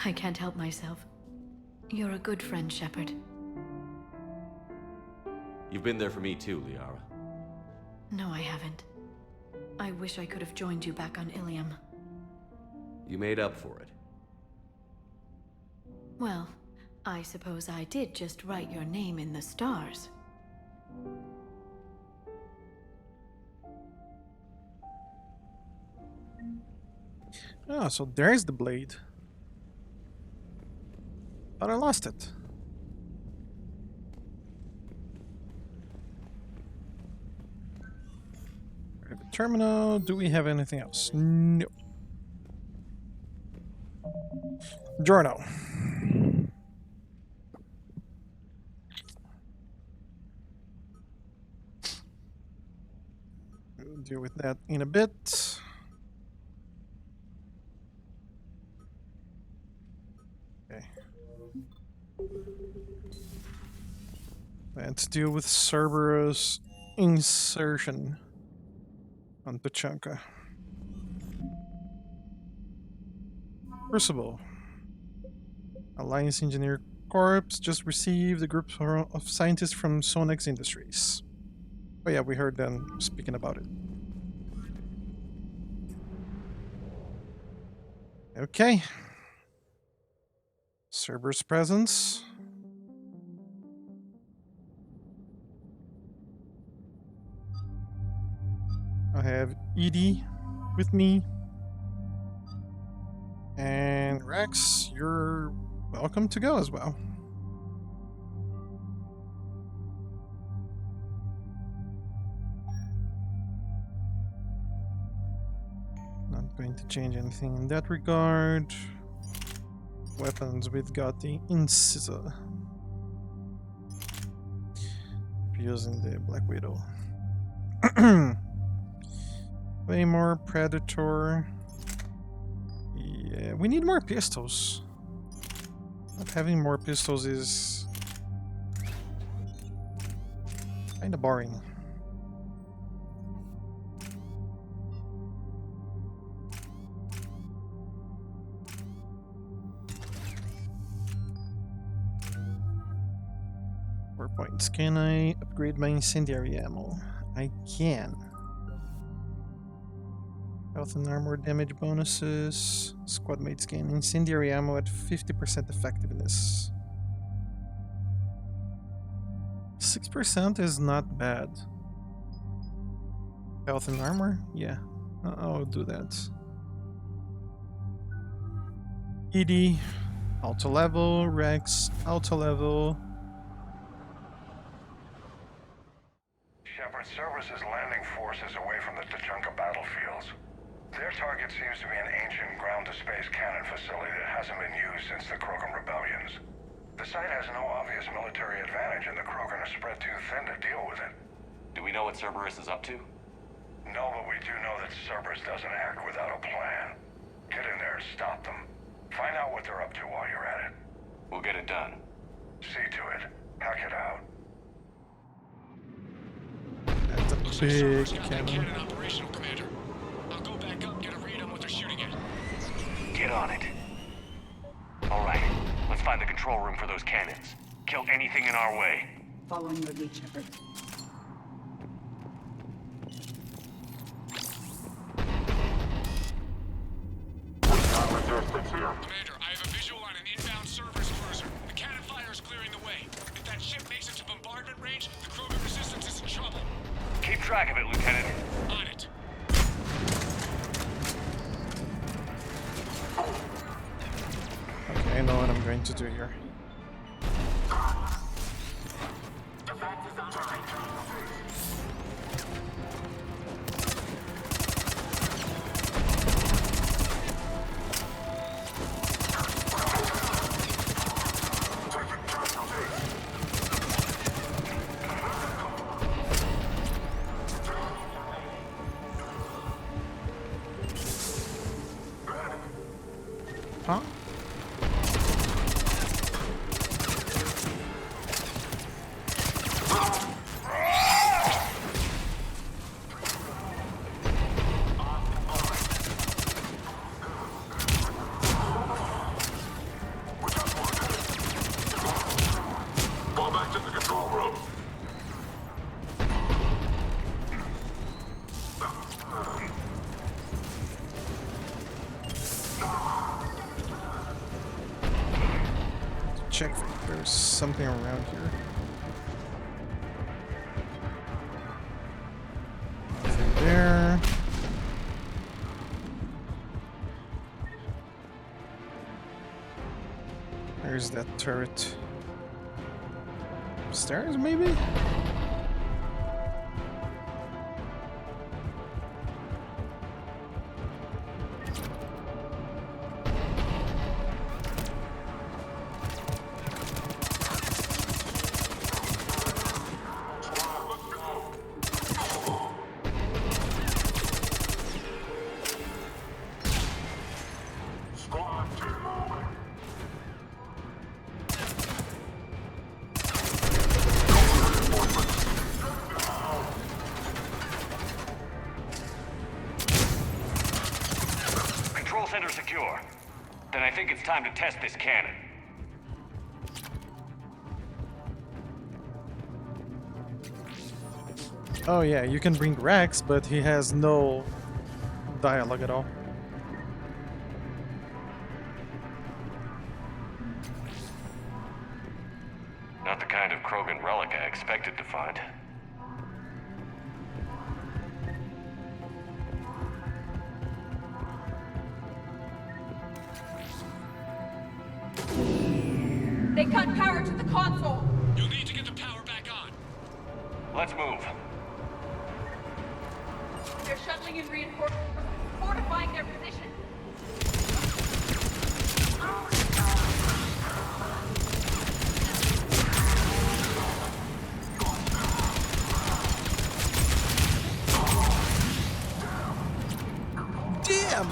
I can't help myself. You're a good friend, Shepard. You've been there for me too, Liara. No, I haven't. I wish I could have joined you back on Ilium. You made up for it. Well, I suppose I did just write your name in the stars. Oh, so there's the blade. But I lost it. Private terminal. Do we have anything else? No. Journal. We'll deal with that in a bit. Okay. Let's deal with Cerberus insertion on Pachanka. Crucible. Alliance Engineer Corps just received a group of scientists from Sonex Industries. Oh yeah, we heard them speaking about it. Okay. Cerberus presence. I have Edie with me. And Rex, you're welcome to go as well. Not going to change anything in that regard. Weapons, we've got the Incisor. Using the Black Widow. Way more Predator. Yeah, we need more pistols. Not having more pistols is kind of boring. Points. Can I upgrade my incendiary ammo? I can. Health and armor damage bonuses. Squad mates gain incendiary ammo at 50% effectiveness. 6% is not bad. Health and armor? Yeah. I'll do that. ED, auto level. Rex, auto level. Cerberus' landing forces away from the Tachanka battlefields. Their target seems to be an ancient ground-to-space cannon facility that hasn't been used since the Krogan rebellions. The site has no obvious military advantage, and the Krogan are spread too thin to deal with it. Do we know what Cerberus is up to? No, but we do know that Cerberus doesn't act without a plan. Get in there and stop them. Find out what they're up to while you're at it. We'll get it done. See to it. Hack it out. That's a big cannon. Operational, Commander. I'll go back up, get a read on what they're shooting at. Get on it. All right, let's find the control room for those cannons. Kill anything in our way. Following your lead, Shepard. Commander, I have a visual on an inbound Cerberus cruiser. The cannon fire is clearing the way. If that ship makes it to bombardment range, the Krogan resistance is in trouble. Keep track of it, Lieutenant. On it. Okay, I know what I'm going to do here. Huh? Fall back to the control room. Check if there's something around here. Nothing there. Where's that turret? Upstairs, maybe? Center secure. Then I think it's time to test this cannon. Oh yeah, you can bring Rex, but he has no dialogue at all. Not the kind of Krogan relic I expected to find. They cut power to the console. You'll need to get the power back on. Let's move. They're shuttling in reinforcements, fortifying their position. Damn!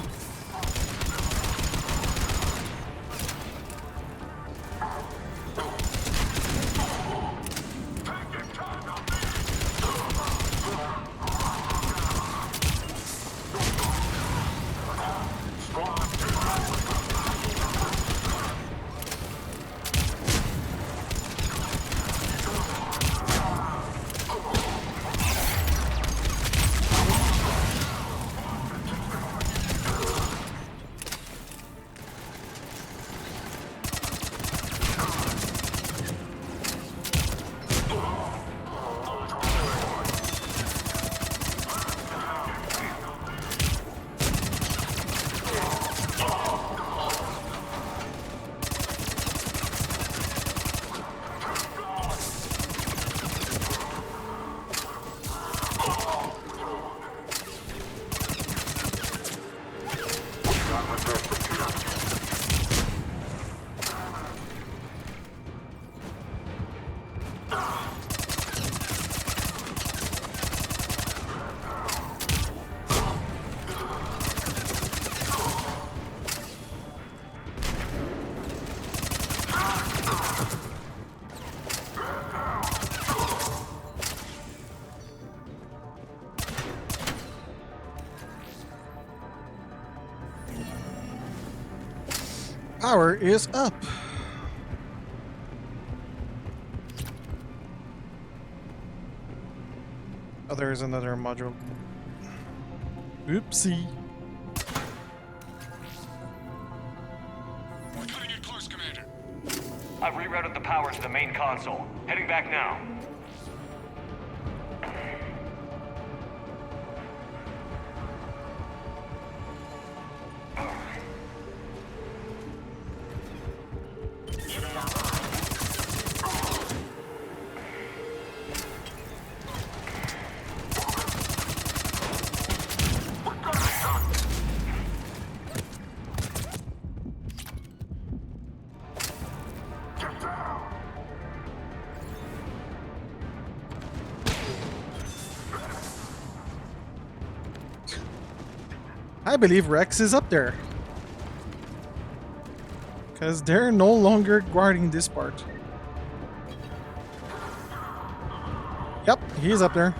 Power is up. Oh, there's another module. Oopsie. We're cutting it close, Commander. I've rerouted the power to the main console. Heading back now. I believe Rex is up there. Because they're no longer guarding this part. Yep, he's up there.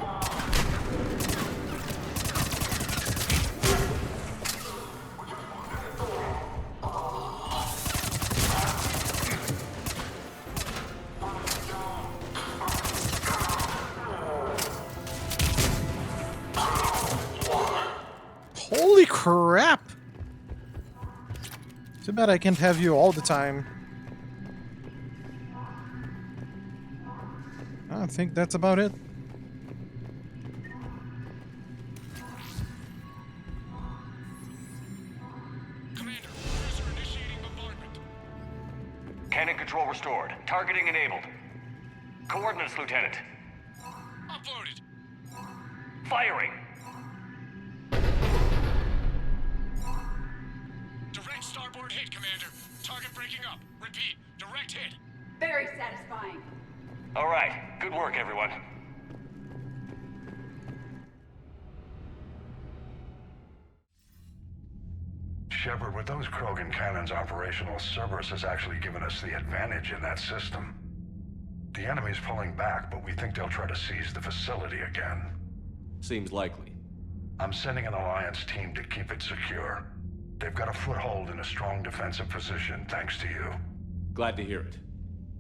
Holy crap! Too bad I can't have you all the time. I think that's about it. Cannon control restored. Targeting enabled. Coordinates, Lieutenant. Uploaded. Firing. Direct starboard hit, Commander. Target breaking up. Repeat, direct hit. Very satisfying. All right. Good work, everyone. Shepard, with those Krogan cannons operational, Cerberus has actually given us the advantage in that system. The enemy's pulling back, but we think they'll try to seize the facility again. Seems likely. I'm sending an Alliance team to keep it secure. They've got a foothold in a strong defensive position, thanks to you. Glad to hear it.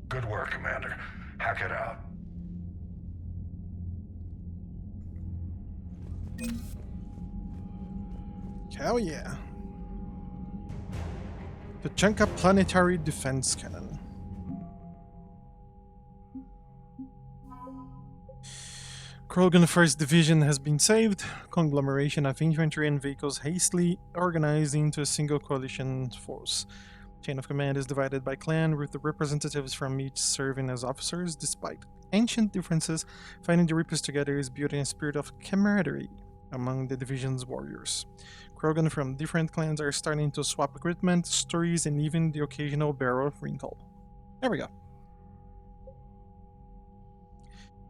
Good work, Commander. Hack it out. Hell yeah. The Tachanka Planetary Defense Cannon. Krogan 1st Division has been saved. Conglomeration of infantry and vehicles hastily organized into a single coalition force. Chain of command is divided by clan, with the representatives from each serving as officers. Despite ancient differences, fighting the Reapers together is building a spirit of camaraderie among the division's warriors. Krogan from different clans are starting to swap equipment, stories, and even the occasional barrel of wrinkle. There we go.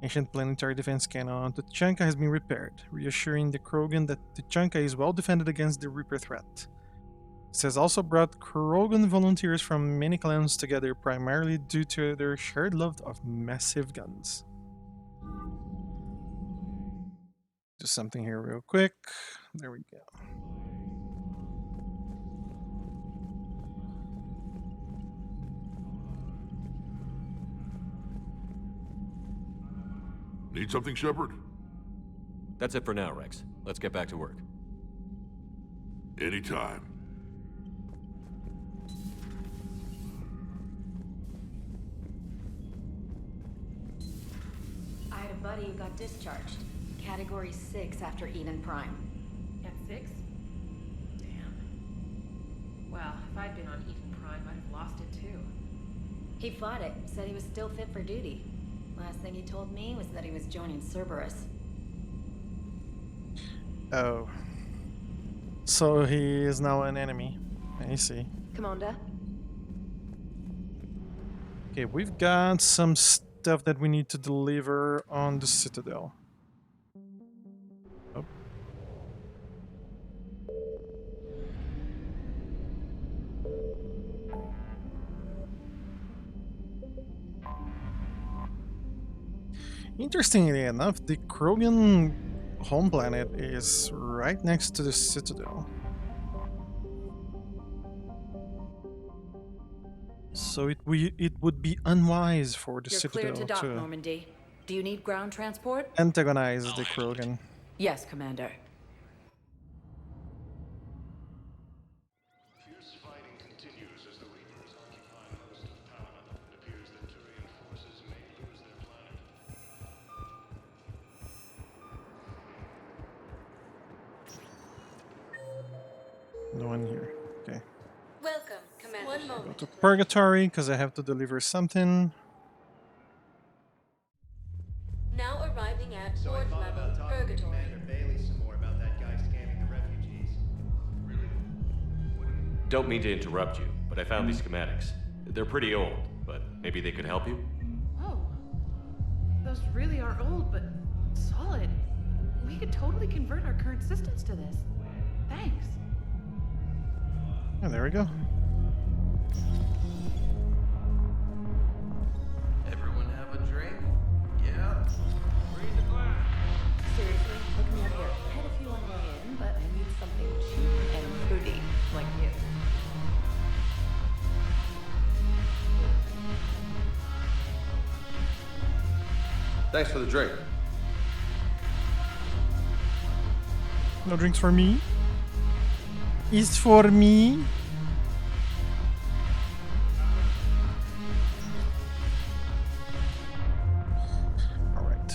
Ancient planetary defense cannon on Tachanka has been repaired, reassuring the Krogan that Tachanka is well defended against the Reaper threat. This has also brought Krogan volunteers from many clans together, primarily due to their shared love of massive guns. Do something here real quick. There we go. Need something, Shepard? That's it for now, Rex. Let's get back to work. Anytime. I had a buddy who got discharged. Category 6 after Eden Prime. At 6? Damn. Well, if I'd been on Eden Prime, I'd have lost it too. He fought it, said he was still fit for duty. Last thing he told me was that he was joining Cerberus. Oh. So he is now an enemy. I see. Commander? Okay, we've got some stuff that we need to deliver on the Citadel. Oh. Interestingly enough, the Krogan home planet is right next to the Citadel. So it would be unwise for the You're Citadel cleared to dock, Normandy. Do you need ground transport? antagonize the Krogan. Yes, Commander. No one here. Okay. Welcome, Commander. One Go moment. to Purgatory because I have to deliver something. Now arriving at Port Level Purgatory. Commander Bailey some more about that guy scamming the refugees. Don't mean to interrupt you, but I found these schematics. They're pretty old, but maybe they could help you? Oh. Those really are old, but solid. We could totally convert our current systems to this. Thanks. Oh, there we go. Everyone have a drink? Yeah. Seriously, look me up here. I had a few on the way in, but I need something cheap and fruity, like you. Thanks for the drink. No drinks for me. Is for me. Alright.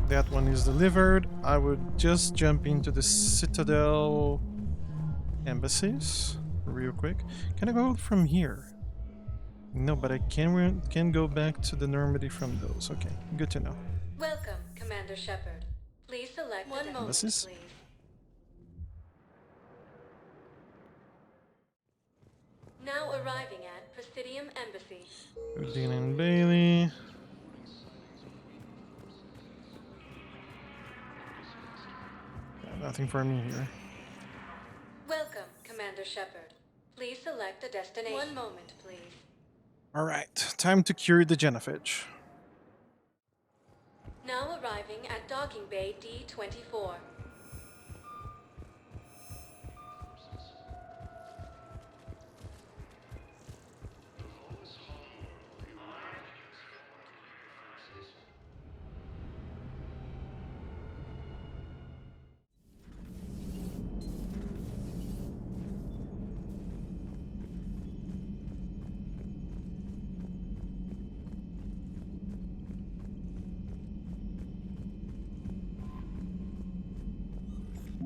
That one is delivered. I would just jump into the Citadel embassies real quick. Can I go from here? No, but I can go back to the Normandy from those. Okay, good to know. Welcome, Commander Shepard. Please select one moment, Embassies? please. Now arriving at Presidium Embassy. Dean and Bailey. Yeah, nothing for me here. Welcome, Commander Shepard. Please select a destination. One moment, please. Alright, time to cure the genophage. Now arriving at Docking Bay D-24.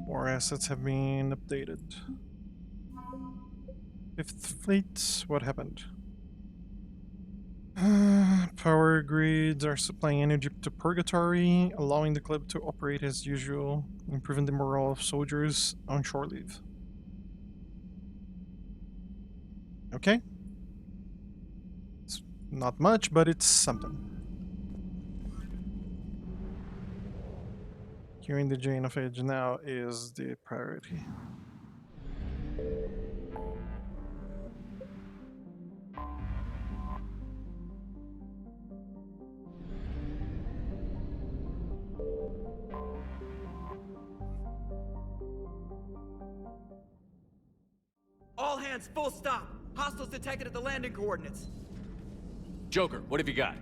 More assets have been updated. Fifth Fleet, what happened? Power grids are supplying energy to Purgatory, allowing the club to operate as usual, improving the morale of soldiers on shore leave. Okay. It's not much, but it's something. Curing the genophage now is the priority. All hands, full stop! Hostiles detected at the landing coordinates. Joker, what have you got?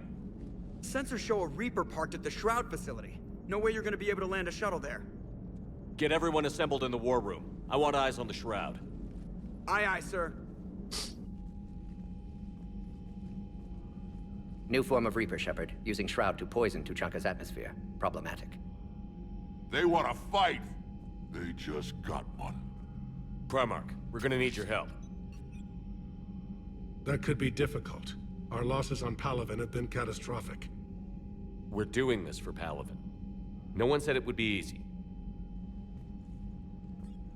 Sensors show a Reaper parked at the Shroud facility. No way you're gonna be able to land a shuttle there. Get everyone assembled in the war room. I want eyes on the Shroud. Aye, aye, sir. New form of Reaper, Shepard, using Shroud to poison Tuchanka's atmosphere. Problematic. They want to fight. They just got one. Primarch, we're gonna need your help. That could be difficult. Our losses on Palaven have been catastrophic. We're doing this for Palaven. No one said it would be easy.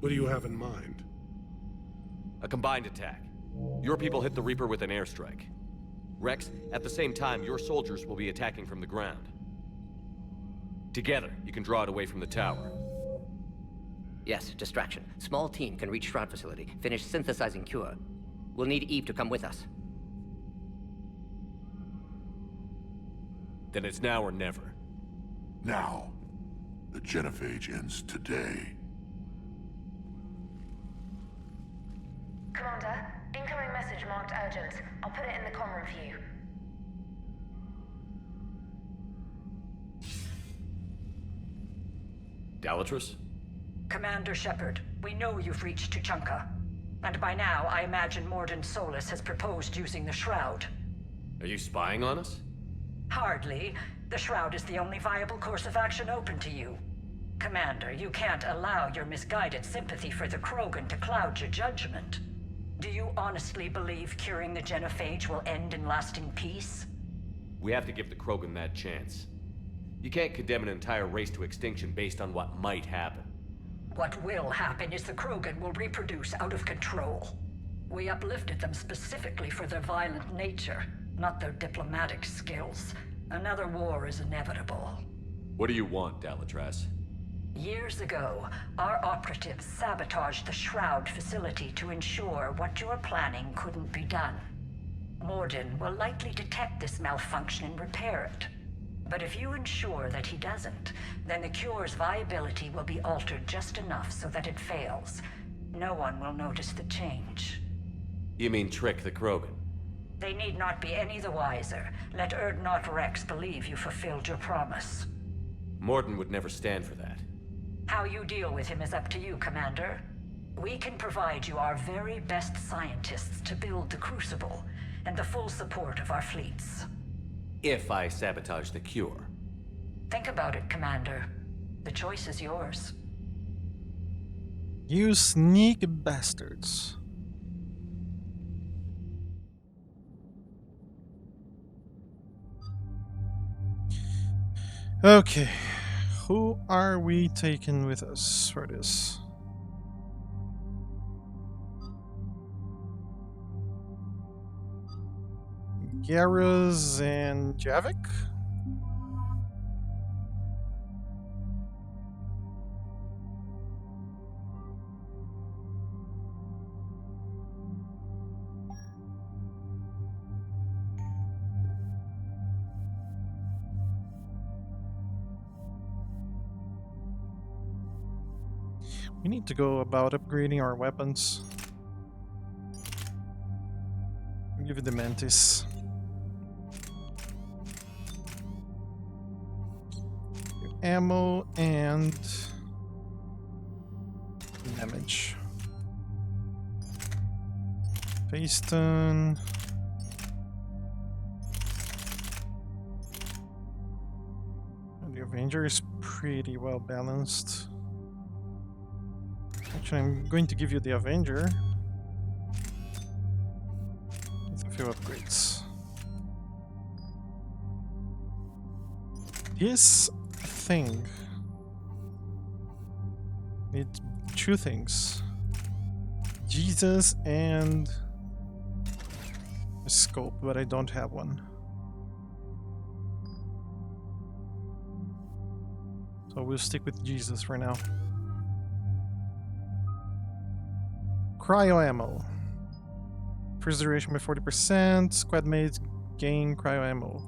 What do you have in mind? A combined attack. Your people hit the Reaper with an airstrike. Rex, at the same time, your soldiers will be attacking from the ground. Together, you can draw it away from the tower. Yes, distraction. Small team can reach Shroud facility, finish synthesizing cure. We'll need Eve to come with us. Then it's now or never. Now. The genophage ends today. Commander, incoming message marked urgent. I'll put it in the comm room for you. Dalatrus? Commander Shepard, we know you've reached Tuchanka. And by now, I imagine Morden Solus has proposed using the Shroud. Are you spying on us? Hardly. The Shroud is the only viable course of action open to you. Commander, you can't allow your misguided sympathy for the Krogan to cloud your judgment. Do you honestly believe curing the genophage will end in lasting peace? We have to give the Krogan that chance. You can't condemn an entire race to extinction based on what might happen. What will happen is the Krogan will reproduce out of control. We uplifted them specifically for their violent nature, not their diplomatic skills. Another war is inevitable. What do you want, Dalatrus? Years ago, our operatives sabotaged the Shroud facility to ensure what you were planning couldn't be done. Morden will likely detect this malfunction and repair it. But if you ensure that he doesn't, then the cure's viability will be altered just enough so that it fails. No one will notice the change. You mean trick the Krogan? They need not be any the wiser. Let Urdnot Rex believe you fulfilled your promise. Morden would never stand for that. How you deal with him is up to you, Commander. We can provide you our very best scientists to build the Crucible, and the full support of our fleets. If I sabotage the cure. Think about it, Commander. The choice is yours. You sneaky bastards. Okay, who are we taking with us for this? Garrus and Javik? We need to go about upgrading our weapons. I'll give you the Mantis. Ammo and damage. Faceton. The Avenger is pretty well balanced. Actually, I'm going to give you the Avenger with a few upgrades. This thing needs two things: Jesus and a scope, but I don't have one. So we'll stick with Jesus for now. Cryo ammo. First duration by 40%. Squad mates gain cryo ammo.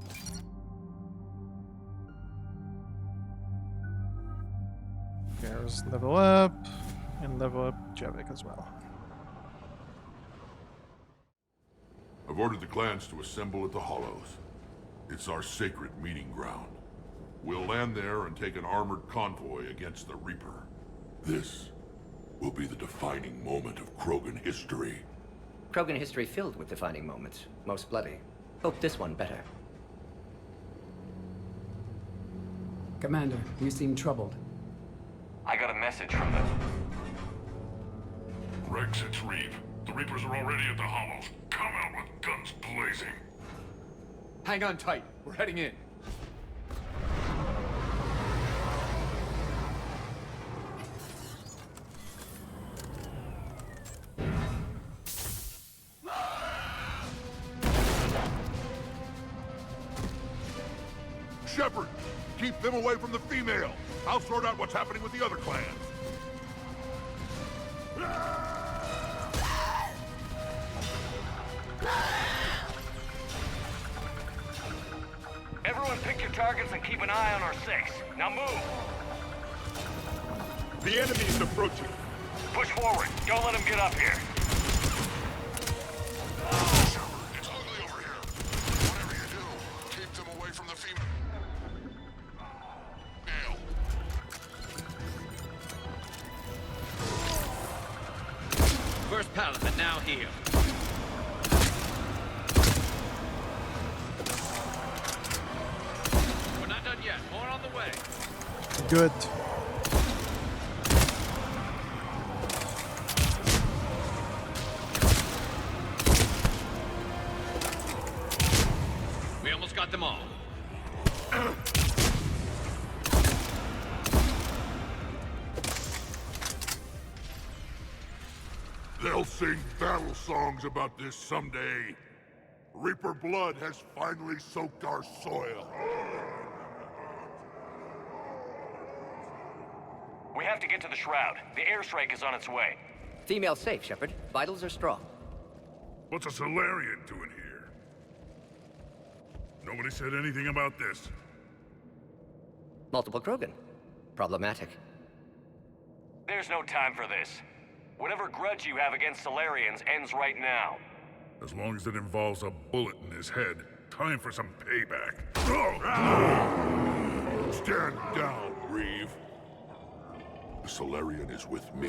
Garrus level up, and level up Javik as well. I've ordered the clans to assemble at the Hollows. It's our sacred meeting ground. We'll land there and take an armored convoy against the Reaper. This will be the defining moment of Krogan history. Krogan history filled with defining moments, most bloody. Hope this one better. Commander, you seem troubled. I got a message from them. Rex, it's Reeve. The Reapers are already at the Hollows. Come out with guns blazing. Hang on tight. We're heading in. Shepard, keep them away from the female. I'll sort out what's happening with the other clans. Everyone pick your targets and keep an eye on our six. Now move! The enemy's approaching. Push forward. Don't let them get up here. It's ugly over here. Whatever you do, keep them away from the female. First pallet, now here. We're not done yet. More on the way. Good. We almost got them all. They'll sing battle songs about this someday. Reaper blood has finally soaked our soil. We have to get to the Shroud. The airstrike is on its way. Female safe, Shepard. Vitals are strong. What's a Solarian doing here? Nobody said anything about this. Multiple Krogan. Problematic. There's no time for this. Whatever grudge you have against Solarians ends right now. As long as it involves a bullet in his head. Time for some payback. Stand down, Reeve. The Solarian is with me.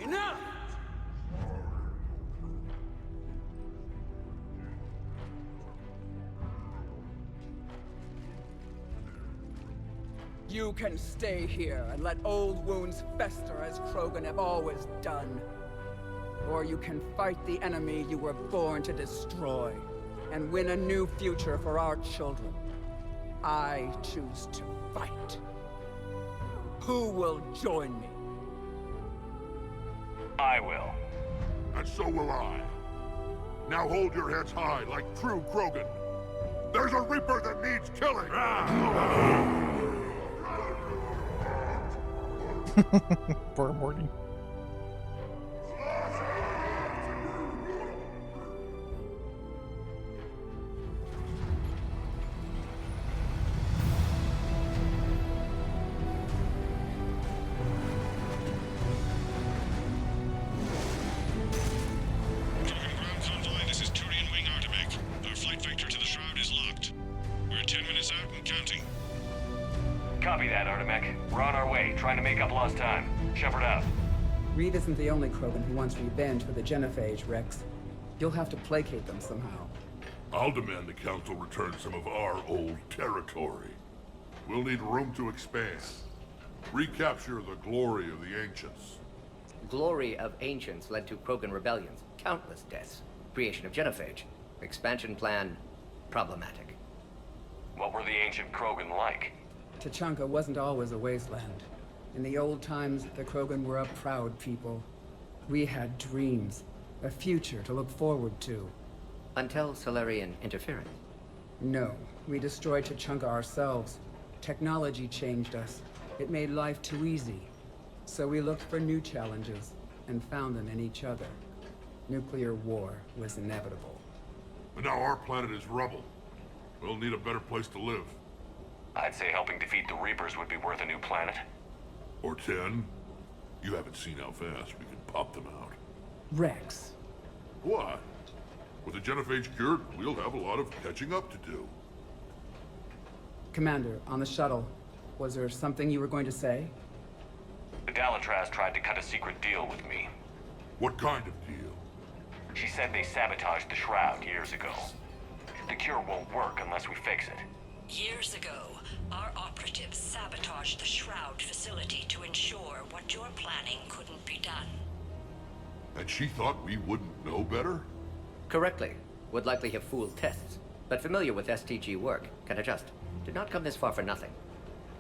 Enough! You can stay here and let old wounds fester as Krogan have always done. Or you can fight the enemy you were born to destroy, and win a new future for our children. I choose to fight. Who will join me? I will. And so will I. Now hold your heads high like true Krogan. There's a Reaper that needs killing! Poor Morty. This is Turian Wing Artemec. Our flight vector to the Shroud is locked. We're 10 minutes out and counting. Copy that, Artemec. We're on our way, trying to make up lost time. Shepard out. Reed isn't the only Krogan who wants revenge for the Genophage, Rex. You'll have to placate them somehow. I'll demand the Council return some of our old territory. We'll need room to expand. Recapture the glory of the Ancients. Glory of Ancients led to Krogan rebellions, countless deaths, creation of Genophage. Expansion plan, problematic. What were the ancient Krogan like? Tachanka wasn't always a wasteland. In the old times, the Krogan were a proud people. We had dreams, a future to look forward to. Until Solarian interference. No, we destroyed Tachanka ourselves. Technology changed us. It made life too easy. So we looked for new challenges, and found them in each other. Nuclear war was inevitable. But now our planet is rubble. We'll need a better place to live. I'd say helping defeat the Reapers would be worth a new planet. Or 10. You haven't seen how fast we can pop them out. Rex. What? With the Genophage cured, we'll have a lot of catching up to do. Commander, on the shuttle, was there something you were going to say? The Dalatraz tried to cut a secret deal with me. What kind of deal? She said they sabotaged the Shroud years ago. The cure won't work unless we fix it. Years ago, our operatives sabotaged the Shroud facility to ensure what you're planning couldn't be done. And she thought we wouldn't know better? Correctly. Would likely have fooled tests. But familiar with STG work, can adjust. Did not come this far for nothing.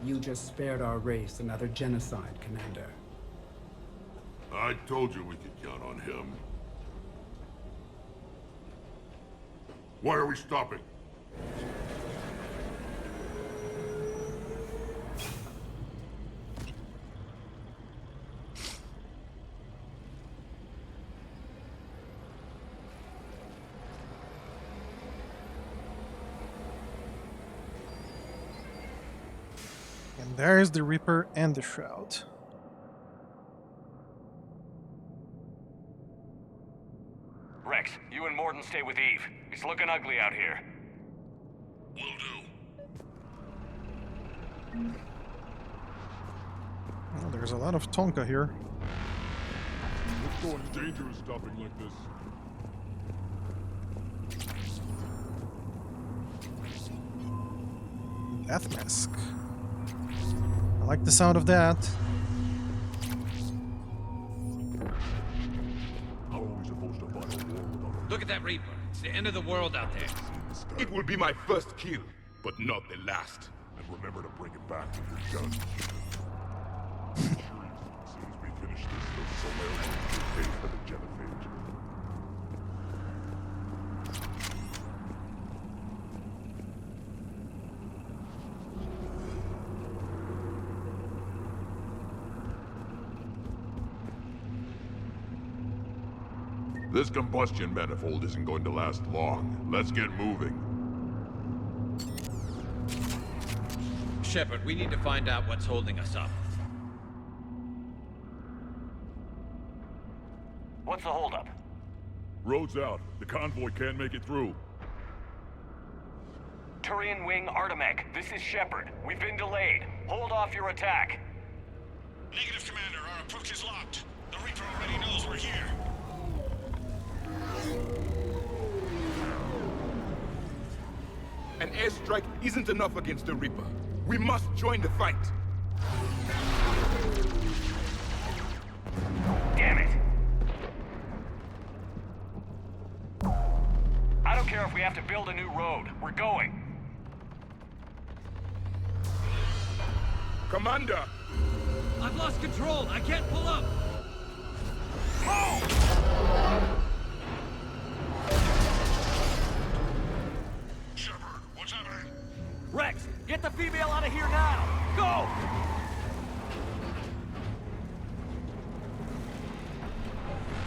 You just spared our race another genocide, Commander. I told you we could count on him. Why are we stopping? And there's the Reaper and the Shroud. Rex, you and Morden stay with Eve. It's looking ugly out here. Will do. Well, there's a lot of Tonka here. It's going dangerous stopping like this. Death Mask. I like the sound of that. Look at that Reaper. It's the end of the world out there. It will be my first kill, but not the last. And remember to bring it back when you're done. As soon as we finish this, those Solarians will pay for the Genophage. This combustion manifold isn't going to last long. Let's get moving. Shepard, we need to find out what's holding us up. What's the holdup? Road's out. The convoy can't make it through. Turian Wing Artemec, this is Shepard. We've been delayed. Hold off your attack. Negative, Commander. Our approach is locked. The Reaper already knows we're here. An airstrike isn't enough against the Reaper. We must join the fight. Damn it. care if we have to build a new road. We're going. Commander! I've lost control. I can't pull up. Shepard, what's happening? Rex, get the female out of here now! Go!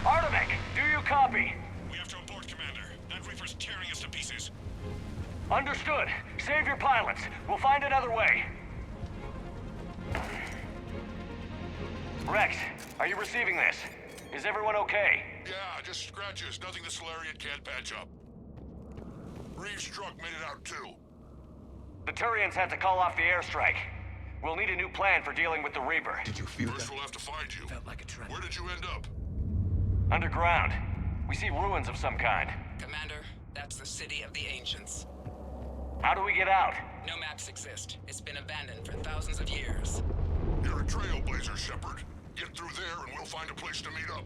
Artemek, do you copy? We have to abort, Commander. That Reaper's tearing us to pieces. Understood. Save your pilots. We'll find another way. Rex, are you receiving this? Is everyone okay? Yeah, just scratches. Nothing the Solarian can't patch up. Reeves' truck made it out too. The Turians had to call off the airstrike. We'll need a new plan for dealing with the Reaper. Did you feel First that? we'll have to find you. Felt like a tremor. Where did you end up? Underground. We see ruins of some kind. Commander, that's the city of the ancients. How do we get out? No maps exist. It's been abandoned for thousands of years. You're a trailblazer, Shepard. Get through there and we'll find a place to meet up.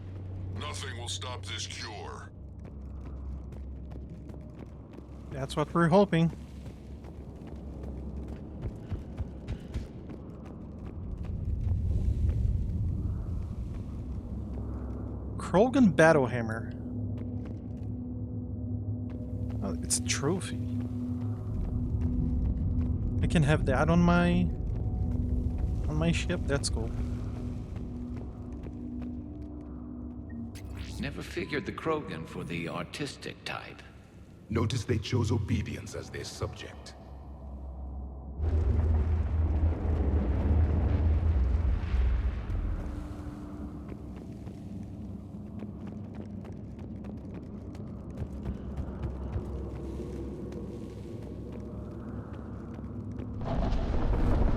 Nothing will stop this cure. That's what we're hoping. Krogan battle hammer. Oh, it's a trophy. I can have that on my ship. That's cool. Never figured the Krogan for the artistic type. Notice they chose obedience as their subject.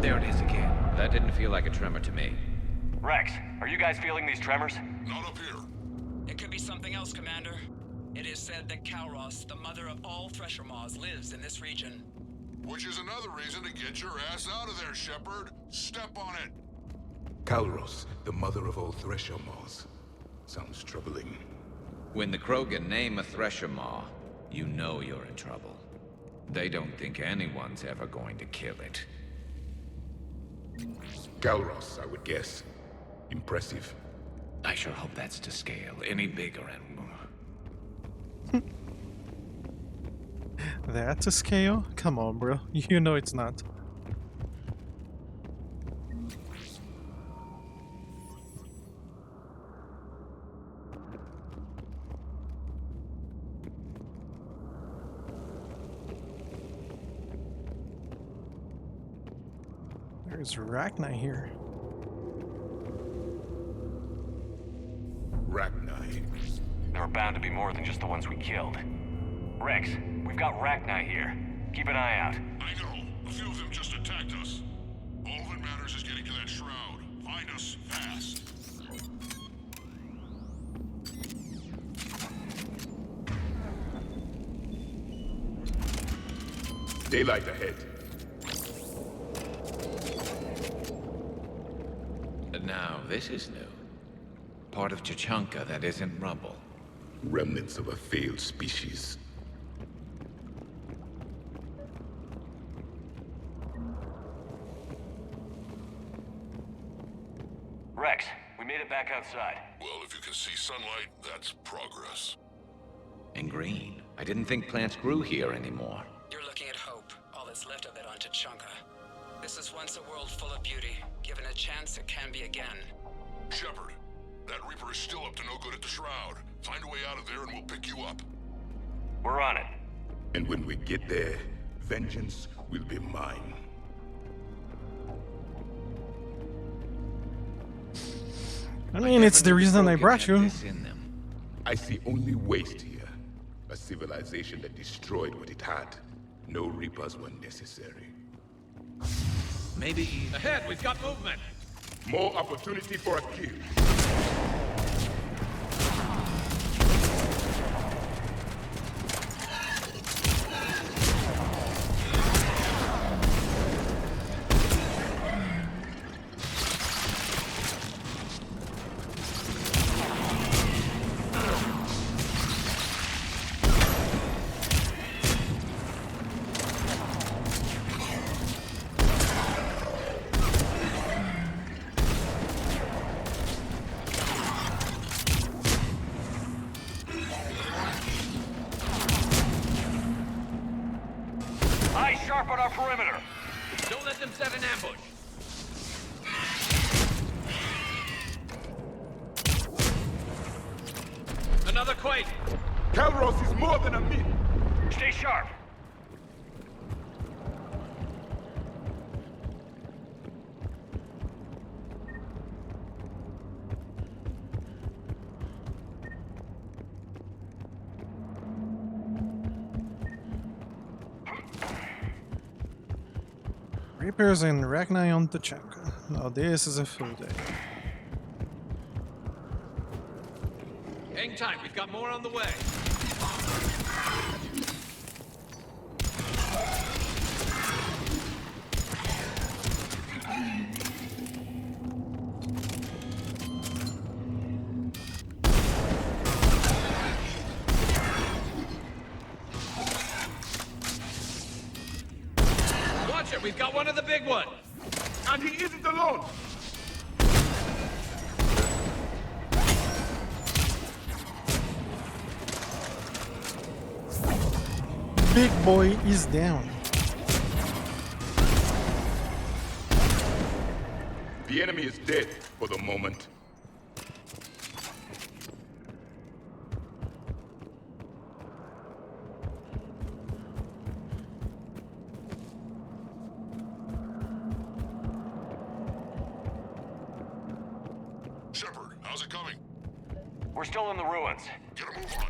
There it is again. That didn't feel like a tremor to me. Rex, are you guys feeling these tremors? Not up here. It could be something else, Commander. It is said that Kalros, the mother of all Thresher Maws, lives in this region. Which is another reason to get your ass out of there, Shepard. Step on it. Kalros, the mother of all Thresher Maws. Sounds troubling. When the Krogan name a Thresher Maw, you know you're in trouble. They don't think anyone's ever going to kill it. Kalros, I would guess. Impressive. I sure hope that's to scale. Any bigger and... That's a scale? Come on, bro. You know it's not. There's Rachni here. Rachni. There are bound to be more than just the ones we killed. Rex, we've got Rachni here. Keep an eye out. I know. A few of them just attacked us. All that matters is getting to that shroud. Find us fast. Daylight ahead. Now, this is new. Part of Chichanka that isn't rubble. Remnants of a failed species. Rex, we made it back outside. Well, if you can see sunlight, that's progress. And green. I didn't think plants grew here anymore. You're looking at hope, all that's left of it on Chichanka. This is once a world full of beauty. Given a chance, it can be again. Shepard, that Reaper is still up to no good at the Shroud. Find a way out of there and we'll pick you up. We're on it. And when we get there, vengeance will be mine. I mean, it's the reason I brought you. I see only waste here. A civilization that destroyed what it had. No Reapers were necessary. Maybe... Ahead, we've got movement! More opportunity for a kill. Calros is more than a myth. Stay sharp. Reapers and Ragnar on the check. Now this is a full day. Hang tight, we've got more on the way. Watch it, we've got one of the big ones. And he isn't alone. Big boy is down. The enemy is dead for the moment. Shepard, how's it coming? We're still in the ruins. Get a move on.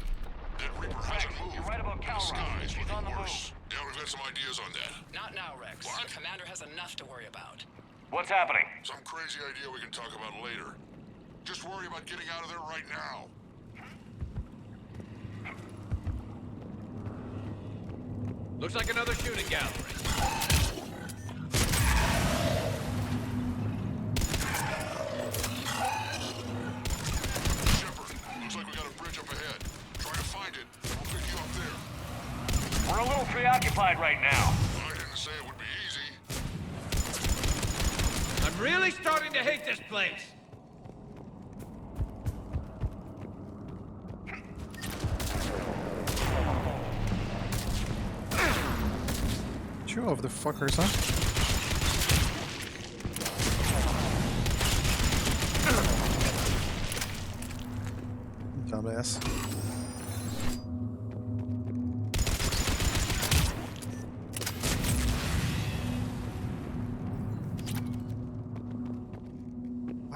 That Reaper hasn't moved. You're right about The Calros. sky's She's looking on the worse. Yeah, we've got some ideas on that. Not now, Rex. What? The commander has enough to worry about. What's happening? Some crazy idea we can talk about later. Just worry about getting out of there right now. Looks like another shooting gallery. Shepard, looks like we got a bridge up ahead. Try to find it, and we'll pick you up there. We're a little preoccupied right now. I didn't say it would be easy. I'm really starting to hate this place. Two of the fuckers, huh? Dumbass.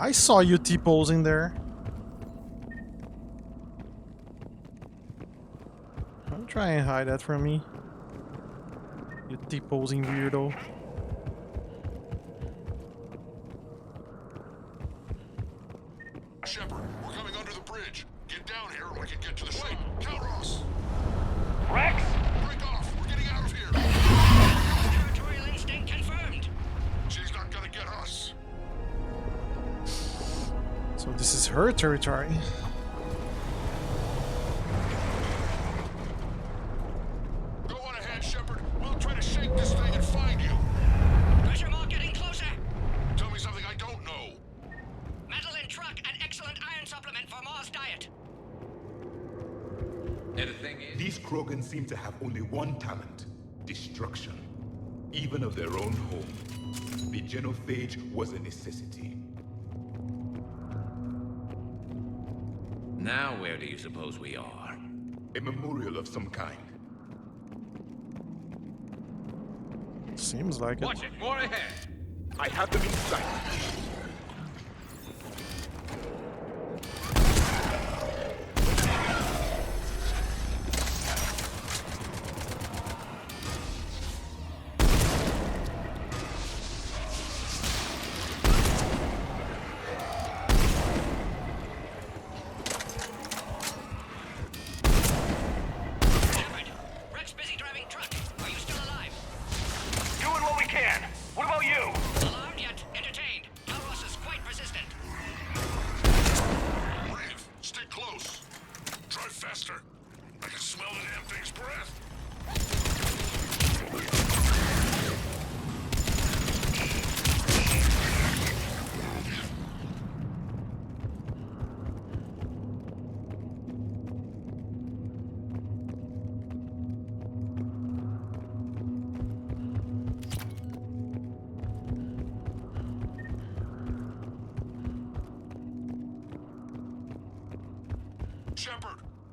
I saw you T-posing there. Don't try and hide that from me. You T-posing weirdo. Shepard, we're coming under the bridge. Get down here and we can get to the ship. Calros! Rex? Break off! We're getting out of here! Territorial instinct confirmed. She's not gonna get us. So this is her territory. Go on ahead, Shepard. We'll try to shake this thing and find you. Pressure mark getting closer. Tell me something I don't know. Metal in truck, an excellent iron supplement for Mars diet. And the thing is, These Krogan seem to have only one talent: destruction. Even of their own home. The genophage was a necessity. now where do you suppose we are? A memorial of some kind. Seems like it. Watch it, more ahead. I have them in sight.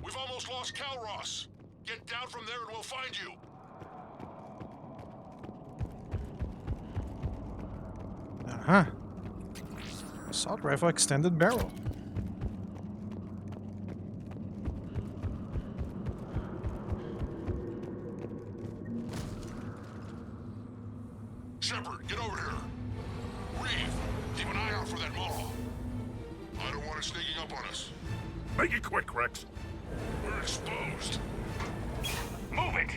We've almost lost Calros. Get down from there and we'll find you. Uh-huh. Assault rifle extended barrel. Shepard, get over here. Reeve, keep an eye out for that Maw. I don't want it sneaking up on us. Make it quick, Rex. We're exposed. Move it!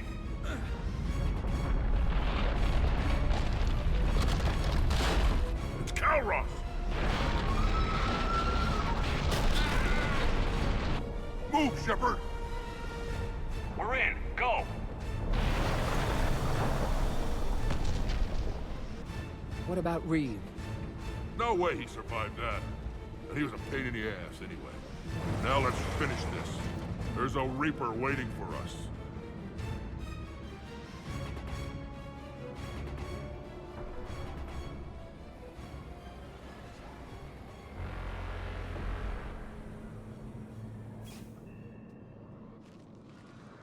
It's Calros! Move, Shepard! We're in. Go! What about Reeve? No way he survived that. And he was a pain in the ass anyway. Now let's finish this. There's a Reaper waiting for us.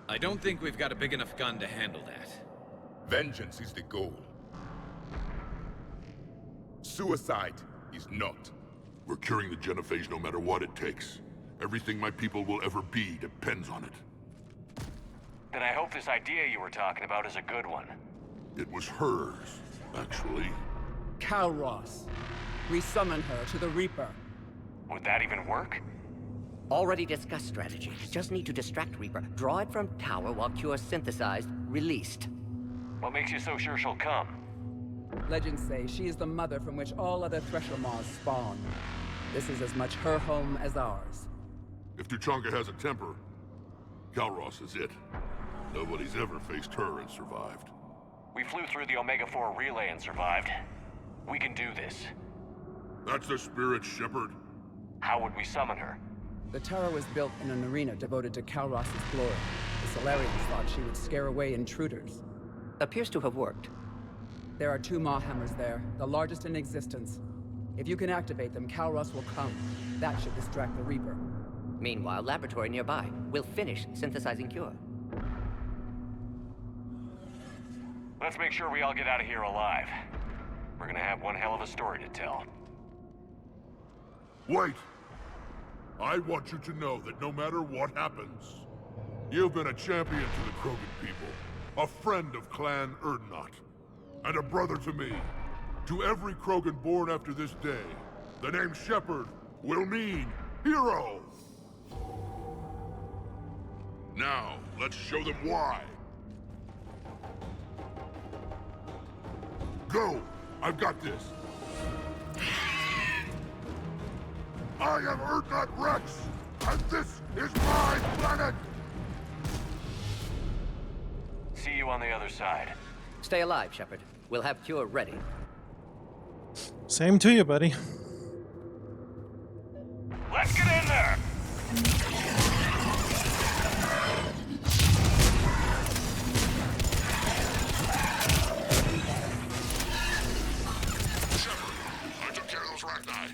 I don't think we've got a big enough gun to handle that. Vengeance is the goal. Suicide is not. We're curing the genophage no matter what it takes. Everything my people will ever be depends on it. Then I hope this idea you were talking about is a good one. It was hers, actually. Calros. We summon her to the Reaper. Would that even work? Already discussed strategy. Just need to distract Reaper. Draw it from tower while Cure synthesized, released. What makes you so sure she'll come? Legends say she is the mother from which all other Thresher Maws spawn. This is as much her home as ours. If Tuchanka has a temper, Calros is it. Nobody's ever faced her and survived. We flew through the Omega-4 relay and survived. We can do this. That's the spirit, Shepard. How would we summon her? The tower was built in an arena devoted to Calros' glory. The Solarians thought she would scare away intruders. Appears to have worked. There are 2 Maw hammers there, the largest in existence. If you can activate them, Calros will come. That should distract the Reaper. Meanwhile, laboratory nearby. We'll finish synthesizing Cure. Let's make sure we all get out of here alive. We're gonna have one hell of a story to tell. Wait! I want you to know that no matter what happens, you've been a champion to the Krogan people, a friend of Clan Erdnot, and a brother to me. To every Krogan born after this day, the name Shepard will mean hero! Now, let's show them why. Go! I've got this. I am Erdnot Rex, and this is my planet! See you on the other side. Stay alive, Shepard. We'll have Cure ready. Same to you, buddy. Let's get in there! Shepard, I took care of those Rachni.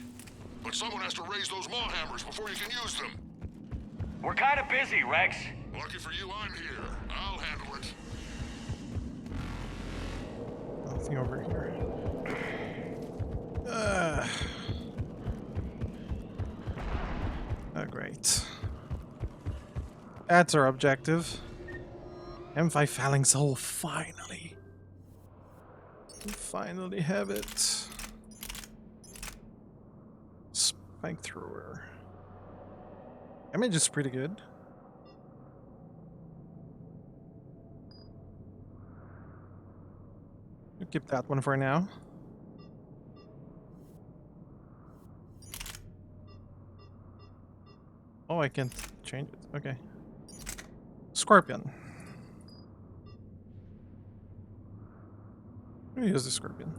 But someone has to raise those Maw hammers before you can use them. We're kind of busy, Rex. Lucky for you, I'm here. I'll handle it. Nothing over here. Oh, great. That's our objective. M5 Phalanx Hole, finally. We finally have it. Spike thrower. Damage is pretty good. We'll keep that one for now. Oh, I can't change it. Okay. Scorpion. Let me use the Scorpion.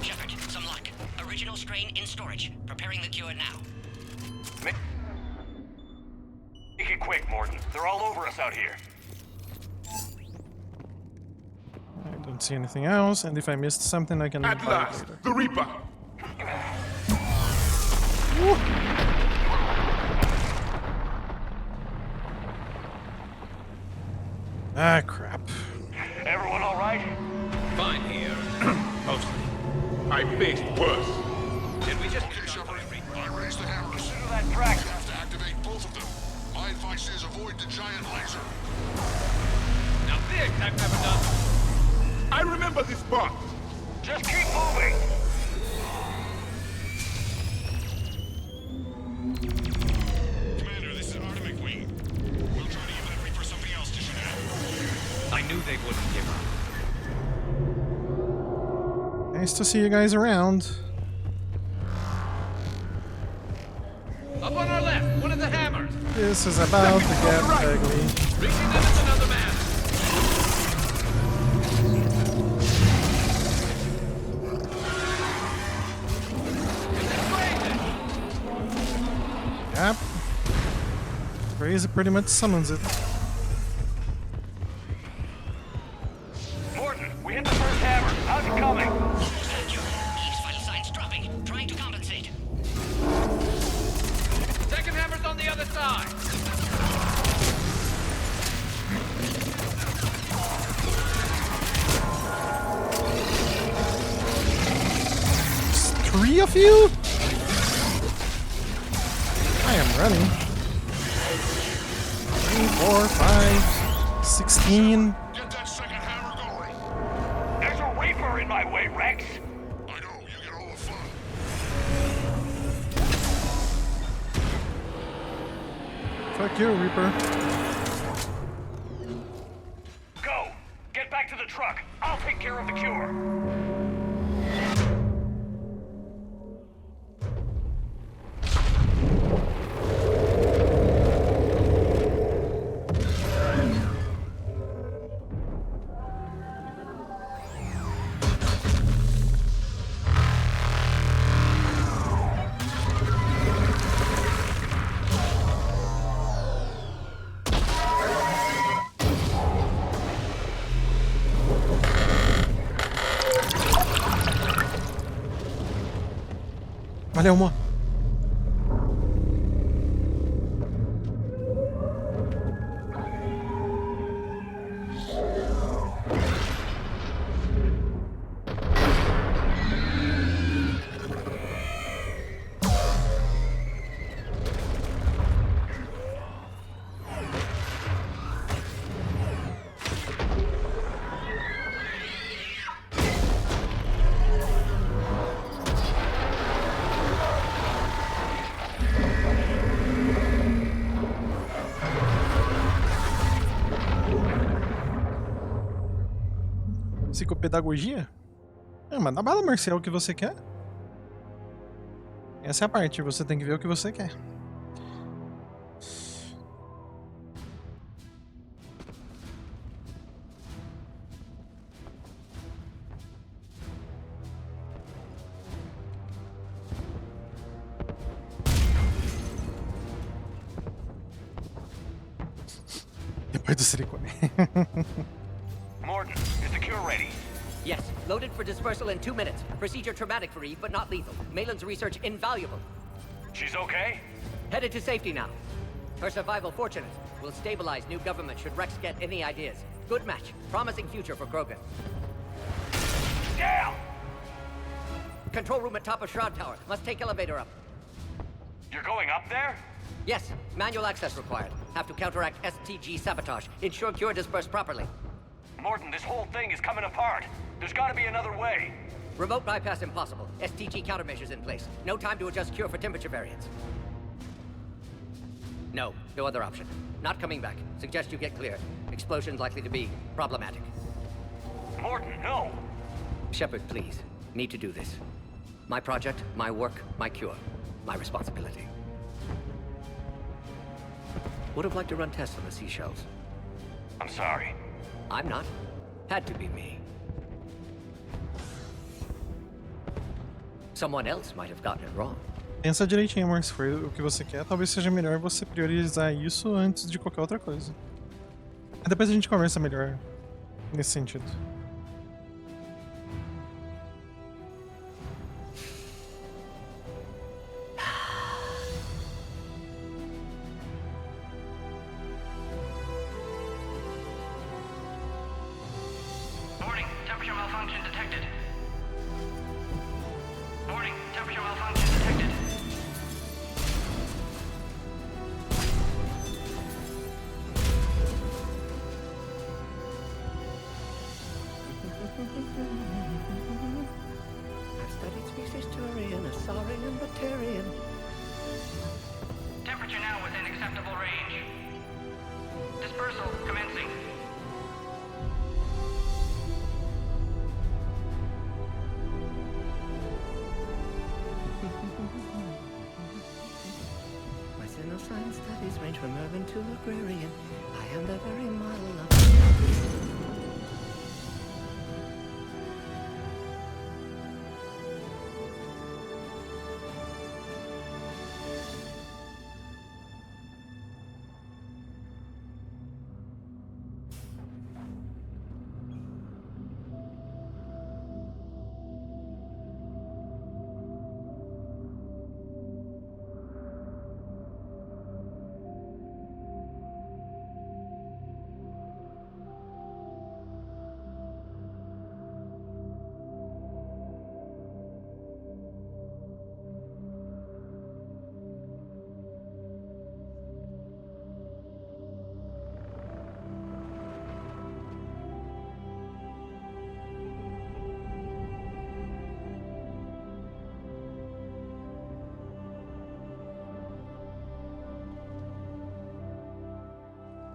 Shepard, some luck. Original strain in storage. Preparing the cure now. Make it quick, Morton. They're all over us out here. I don't don't see anything else, and if I missed something, I can At reply last, later. the Reaper! Ah, crap. Everyone all right? Fine here. Mostly. I faced worse. Did we just... Okay, Shepard. I raised the hammers. Consider that practice. You have to activate both of them. My advice is avoid the giant laser. Now this I've never done. I remember this part. Just keep moving. Commander, this is Artemic Wing. We'll try to give that Reaper something else to shoot at. I knew they wouldn't give up. Nice to see you guys around. Up on our left, one of the hammers. This is about to get ugly. Reaching them is another man. Yep. Crazy pretty much summons it. Morton, we hit the first hammer. How's it coming? Eve's vital signs dropping. Trying to compensate. Second hammer's on the other side. Three of you? I am running. 3, 4, 5, 16. Get that second hammer going. There's a Reaper in my way, Rex. I know, you get all the fun. Fuck you, Reaper. Go. Get back to the truck. I'll take care of the cure. Valeu, moi. Psicopedagogia? É, manda bala, Marcelo, o que você quer. Essa é a parte, você tem que ver o que você quer. Depois do silicone. Morton, is the cure ready? Yes, loaded for dispersal in 2 minutes. Procedure traumatic for Eve, but not lethal. Malin's research invaluable. She's okay? Headed to safety now. Her survival fortunate. Will stabilize new government should Rex get any ideas. Good match. Promising future for Krogan. Down! Control room at top of Shroud Tower. Must take elevator up. You're going up there? Yes, manual access required. Have to counteract STG sabotage. Ensure cure dispersed properly. Morton, this whole thing is coming apart. There's gotta be another way. Remote bypass impossible. STG countermeasures in place. No time to adjust cure for temperature variance. No other option. Not coming back. Suggest you get clear. Explosion's likely to be problematic. Morton, no! Shepard, please. Need to do this. My project, my work, my cure. My responsibility. Would have liked to run tests on the seashells. I'm sorry. I'm not. Had to be me. Someone else might have gotten it wrong. Pensa direitinho, amor, se for o que você quer, talvez seja melhor você priorizar isso antes de qualquer outra coisa. Depois a gente conversa melhor nesse sentido. malfunction detected. Warning, temperature malfunction detected. I've studied species Turian, Asarian, and Batarian. Temperature now within acceptable range. Dispersal commencing. My Sinocine studies range from urban to agrarian. I am the very model of...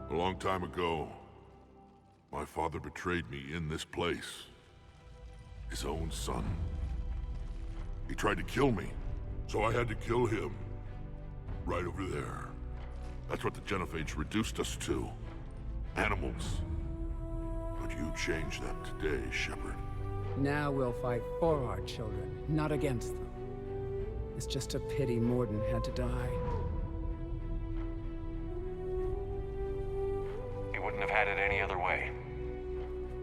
A long time ago, my father betrayed me in this place. His own son. He tried to kill me, so I had to kill him. Right over there. That's what the Genophage reduced us to. Animals. But you changed that today, Shepard. Now we'll fight for our children, not against them. It's just a pity Morden had to die. He wouldn't have had it any other way.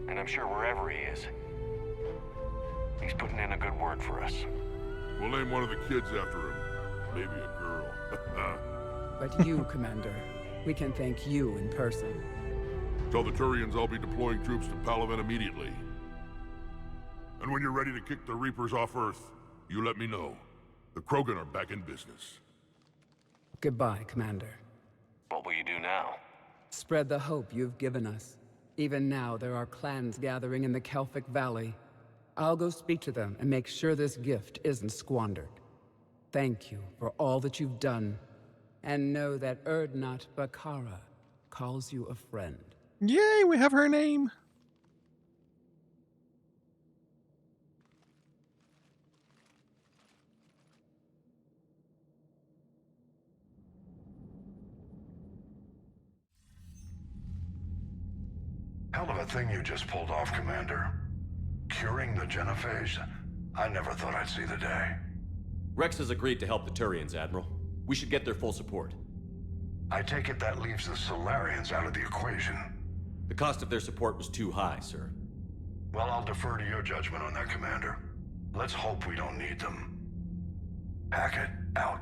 And I'm sure wherever he is, he's putting in a good word for us. We'll name one of the kids after him. Maybe a girl. But you, Commander, we can thank you in person. Tell the Turians I'll be deploying troops to Palaven immediately. And when you're ready to kick the Reapers off Earth, you let me know. The Krogan are back in business. Goodbye, Commander. What will you do now? Spread the hope you've given us. Even now, there are clans gathering in the Kelphic Valley. I'll go speak to them and make sure this gift isn't squandered. Thank you for all that you've done. And know that Erdnot Bakara calls you a friend. Yay, we have her name! Hell of a thing you just pulled off, Commander. Curing the Genophage? I never thought I'd see the day. Rex has agreed to help the Turians, Admiral. We should get their full support. I take it that leaves the Solarians out of the equation. The cost of their support was too high, sir. Well, I'll defer to your judgment on that, Commander. Let's hope we don't need them. Hackett, out.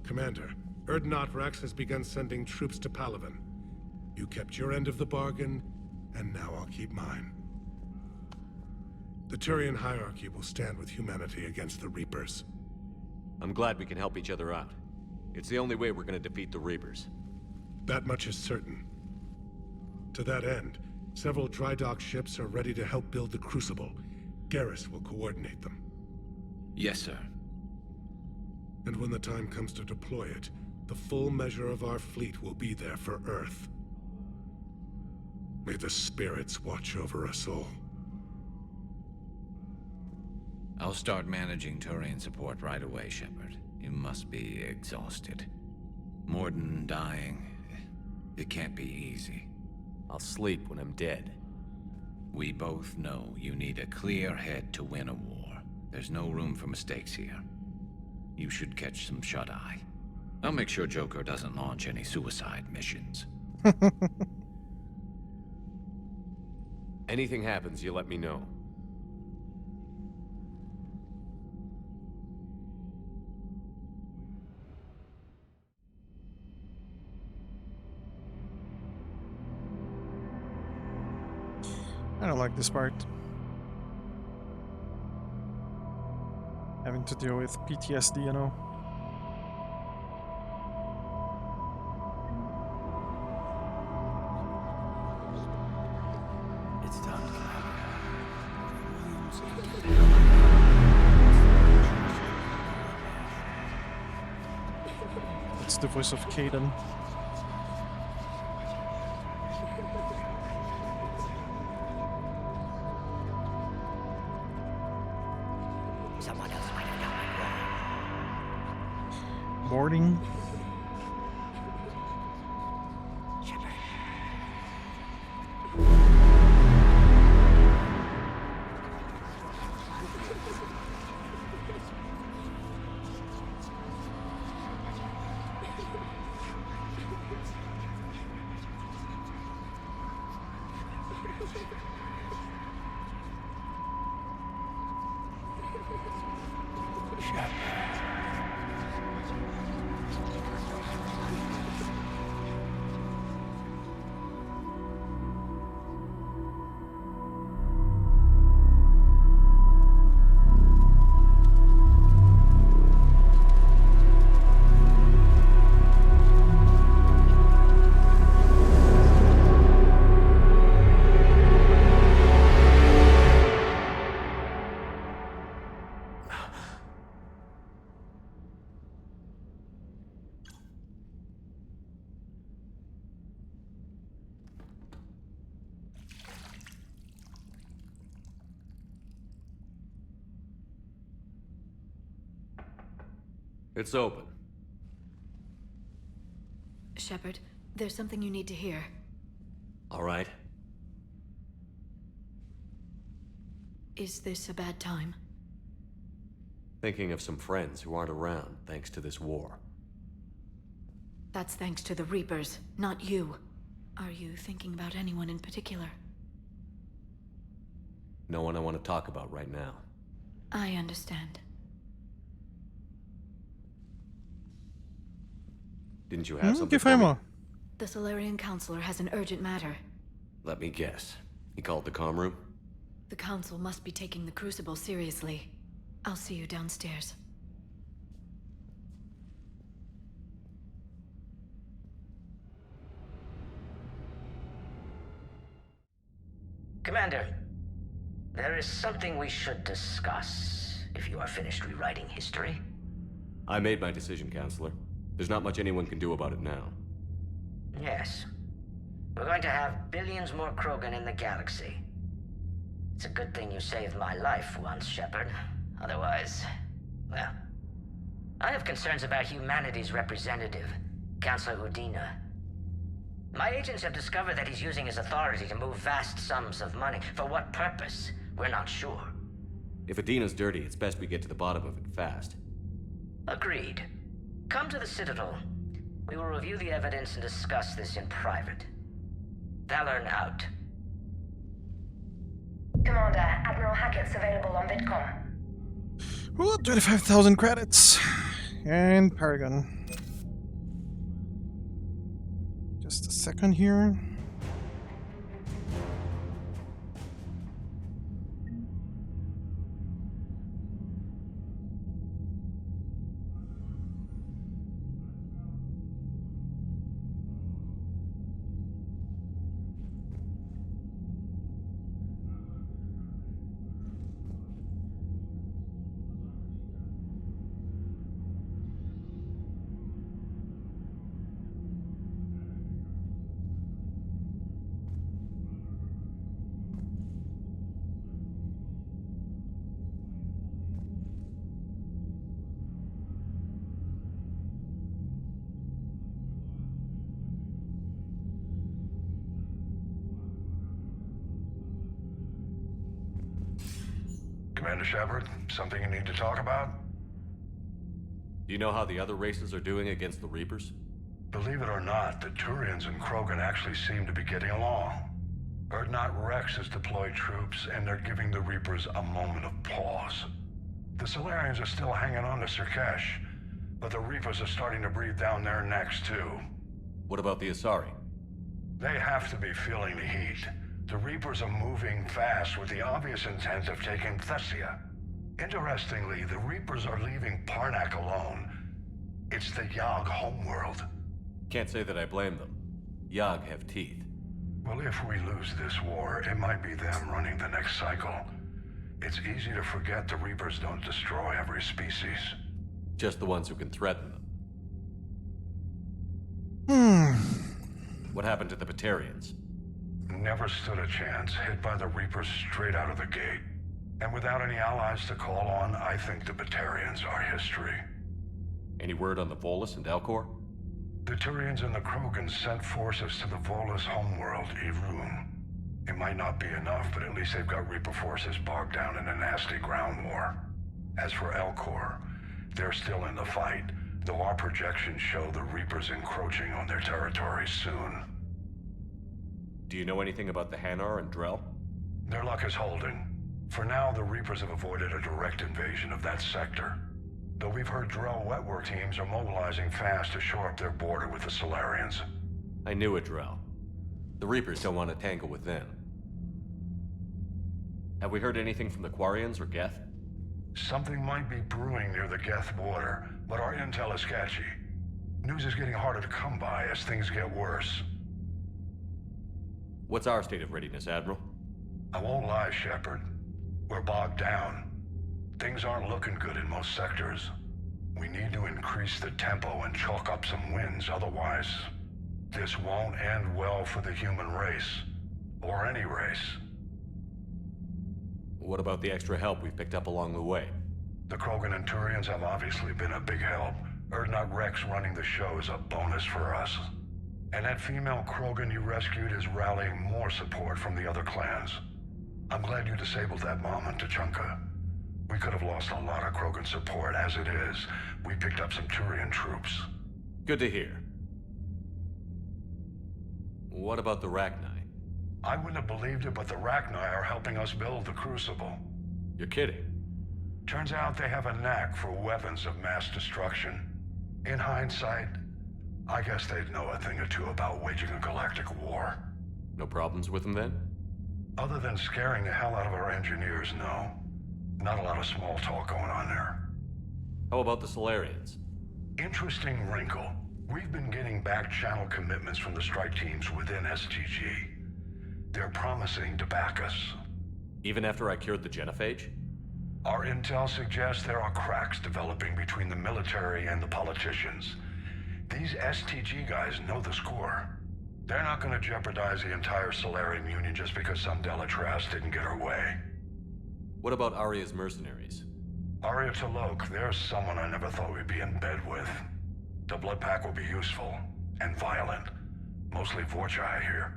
Commander, Erdnot Rex has begun sending troops to Palaven. You kept your end of the bargain, and now I'll keep mine. The Turian hierarchy will stand with humanity against the Reapers. I'm glad we can help each other out. It's the only way we're gonna defeat the Reapers. That much is certain. To that end, several dry dock ships are ready to help build the Crucible. Garrus will coordinate them. Yes, sir. And when the time comes to deploy it, the full measure of our fleet will be there for Earth. May the spirits watch over us all. I'll start managing Turian support right away, Shepard. You must be exhausted. Morden dying. It can't be easy. I'll sleep when I'm dead. We both know you need a clear head to win a war. There's no room for mistakes here. You should catch some shut-eye. I'll make sure Joker doesn't launch any suicide missions. Anything happens, you let me know. I don't like this part. Having to deal with PTSD, you know. It's done. It's the voice of Caden. Someone else might have gotten it wrong. Morning. It's open. Shepard, there's something you need to hear. All right. Is this a bad time? Thinking of some friends who aren't around thanks to this war. That's thanks to the Reapers, not you. Are you thinking about anyone in particular? No one I want to talk about right now. I understand. Didn't you have something Give for him me? a... The Solarian Counselor has an urgent matter. Let me guess. He called the comm room? The Council must be taking the Crucible seriously. I'll see you downstairs. Commander, there is something we should discuss, if you are finished rewriting history. I made my decision, Counselor. There's not much anyone can do about it now. Yes. We're going to have billions more Krogan in the galaxy. It's a good thing you saved my life once, Shepard. Otherwise, well... I have concerns about humanity's representative, Councilor Udina. My agents have discovered that he's using his authority to move vast sums of money. For what purpose? We're not sure. If Adina's dirty, it's best we get to the bottom of it fast. Agreed. Come to the Citadel. We will review the evidence and discuss this in private. Valorn out. Commander, Admiral Hackett's available on VidCom. Ooh, 25,000 credits. And Paragon. Just a second here. Commander Shepard, something you need to talk about? Do you know how the other races are doing against the Reapers? Believe it or not, the Turians and Krogan actually seem to be getting along. Urdnot Rex has deployed troops, and they're giving the Reapers a moment of pause. The Solarians are still hanging on to Sirkesh, but the Reapers are starting to breathe down their necks, too. What about the Asari? They have to be feeling the heat. The Reapers are moving fast with the obvious intent of taking Thessia. Interestingly, the Reapers are leaving Parnak alone. It's the Yogg homeworld. Can't say that I blame them. Yogg have teeth. Well, if we lose this war, it might be them running the next cycle. It's easy to forget the Reapers don't destroy every species. Just the ones who can threaten them. What happened to the Batarians? Never stood a chance, hit by the Reapers straight out of the gate. And without any allies to call on, I think the Batarians are history. Any word on the Volus and Elcor? The Turians and the Krogan sent forces to the Volus homeworld, Irun. It might not be enough, but at least they've got Reaper forces bogged down in a nasty ground war. As for Elcor, they're still in the fight, though our projections show the Reapers encroaching on their territory soon. Do you know anything about the Hanar and Drell? Their luck is holding. For now, the Reapers have avoided a direct invasion of that sector. Though we've heard Drell wetwork teams are mobilizing fast to shore up their border with the Solarians. I knew it, Drell. The Reapers don't want to tangle with them. Have we heard anything from the Quarians or Geth? Something might be brewing near the Geth border, but our intel is sketchy. News is getting harder to come by as things get worse. What's our state of readiness, Admiral? I won't lie, Shepard. We're bogged down. Things aren't looking good in most sectors. We need to increase the tempo and chalk up some wins, otherwise this won't end well for the human race. Or any race. What about the extra help we've picked up along the way? The Krogan and Turians have obviously been a big help. Urdnot Rex running the show is a bonus for us. And that female Krogan you rescued is rallying more support from the other clans. I'm glad you disabled that bomb on Tuchanka. We could have lost a lot of Krogan support. As it is, we picked up some Turian troops. Good to hear. What about the Rachni? I wouldn't have believed it, but the Rachni are helping us build the Crucible. You're kidding. Turns out they have a knack for weapons of mass destruction. In hindsight, I guess they'd know a thing or two about waging a galactic war. No problems with them then? Other than scaring the hell out of our engineers, no. Not a lot of small talk going on there. How about the Solarians? Interesting wrinkle. We've been getting back-channel commitments from the strike teams within STG. They're promising to back us. Even after I cured the genophage? Our intel suggests there are cracks developing between the military and the politicians. These STG guys know the score. They're not going to jeopardize the entire Solarian Union just because some Delatras didn't get her way. What about Arya's mercenaries? Arya T'Loak, there's someone I never thought we'd be in bed with. The Blood Pack will be useful, and violent. Mostly Vorcha, I hear.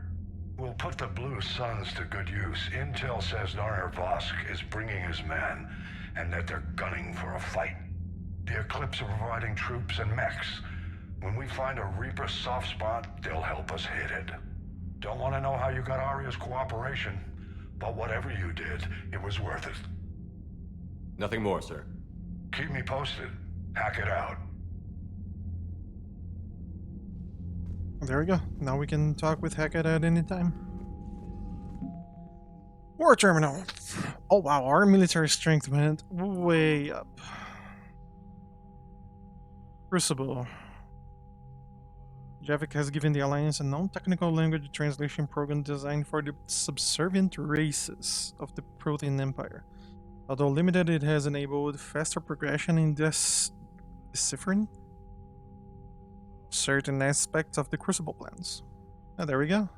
We'll put the Blue Suns to good use. Intel says Narner Vosk is bringing his men, and that they're gunning for a fight. The Eclipse are providing troops and mechs. When we find a Reaper soft spot, they'll help us hit it. Don't want to know how you got Arya's cooperation, but whatever you did, it was worth it. Nothing more, sir. Keep me posted. Hack it out. There we go. Now we can talk with Hackett at any time. War terminal. Oh wow, our military strength went way up. Crucible. Javik has given the Alliance a non-technical language translation program designed for the subservient races of the Protean Empire. Although limited, it has enabled faster progression in deciphering certain aspects of the Crucible plans. Oh, there we go.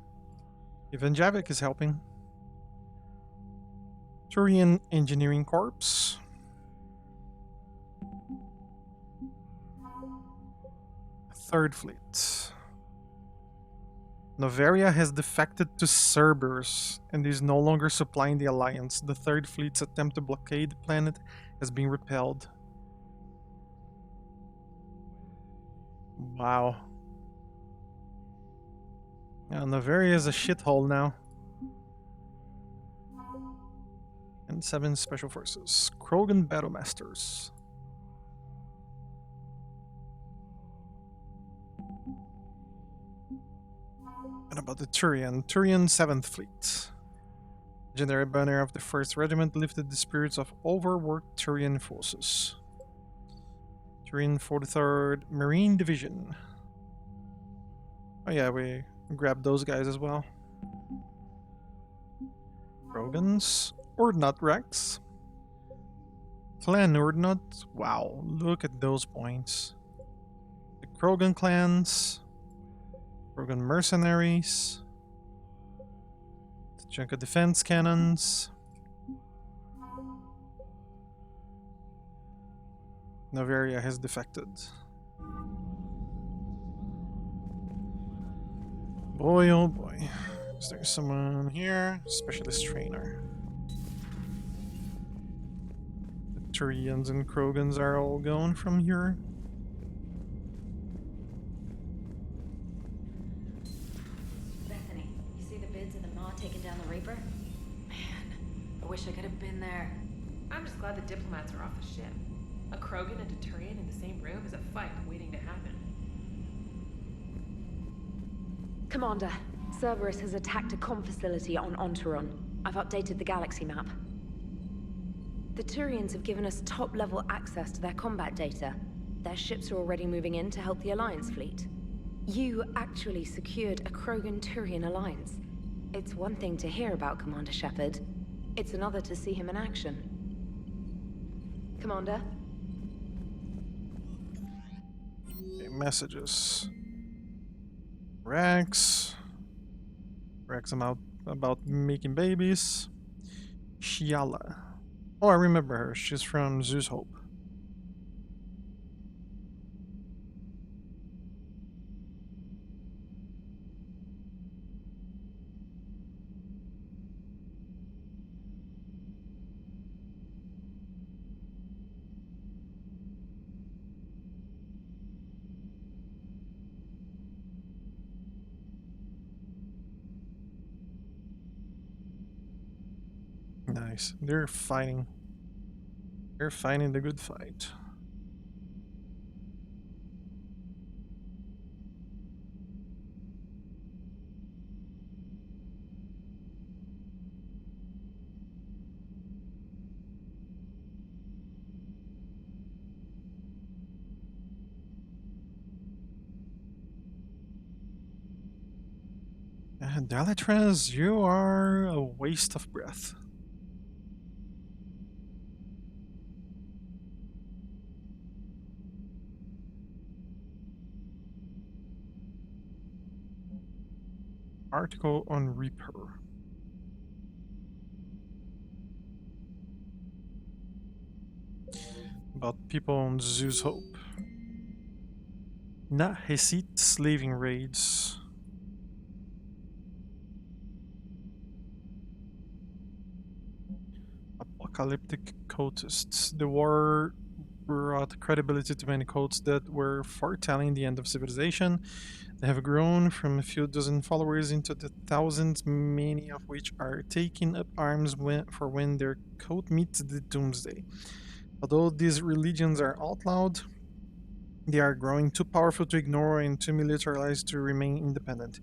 Even Javik is helping. Turian Engineering Corps. Third Fleet. Noveria has defected to Cerberus and is no longer supplying the Alliance. The Third Fleet's attempt to blockade the planet has been repelled. Wow. Yeah, Noveria is a shithole now. And 7 Special Forces. Krogan Battlemasters. What about the Turian? Turian 7th Fleet. Legendary banner of the 1st Regiment lifted the spirits of overworked Turian forces. Turian 43rd Marine Division. Oh yeah, we grabbed those guys as well. Krogans. Ordnot Rex. Clan Ordnot. Wow, look at those points. The Krogan clans. Krogan mercenaries. The chunk of defense cannons. Novaria has defected. Boy, oh boy. Is there someone here? Specialist trainer. The Turians and Krogans are all going from here. Bethany, you see the bids of the Maw taking down the Reaper? Man, I wish I could have been there. I'm just glad the diplomats are off the ship. A Krogan and a Turian in the same room is a fight waiting to happen. Commander, Cerberus has attacked a comm facility on Ontaron. I've updated the galaxy map. The Turians have given us top-level access to their combat data. Their ships are already moving in to help the Alliance fleet. You actually secured a Krogan-Turian alliance. It's one thing to hear about Commander Shepard. It's another to see him in action. Commander? Okay, messages. Rex. Rex about making babies. Shiala. Oh, I remember her. She's from Zeus Hope. Nice. They're fighting. They're fighting the good fight. Dalatrez, you are a waste of breath. Article on Reaper. About people on Zeus Hope. Nahesit slaving raids. Apocalyptic cultists. The war brought credibility to many cults that were foretelling the end of civilization. They have grown from a few dozen followers into the thousands, many of which are taking up arms for when their cult meets the doomsday. Although these religions are outlawed, they are growing too powerful to ignore and too militarized to remain independent.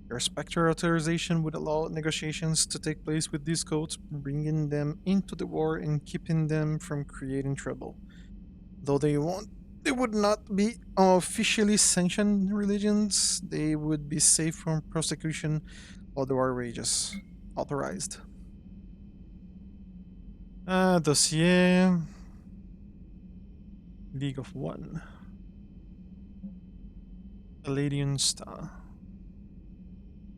Your Spectre authorization would allow negotiations to take place with these cults, bringing them into the war and keeping them from creating trouble. Though they would not be officially sanctioned religions, they would be safe from prosecution while the war rages. Authorized. Dossier. League of One. Palladian Star.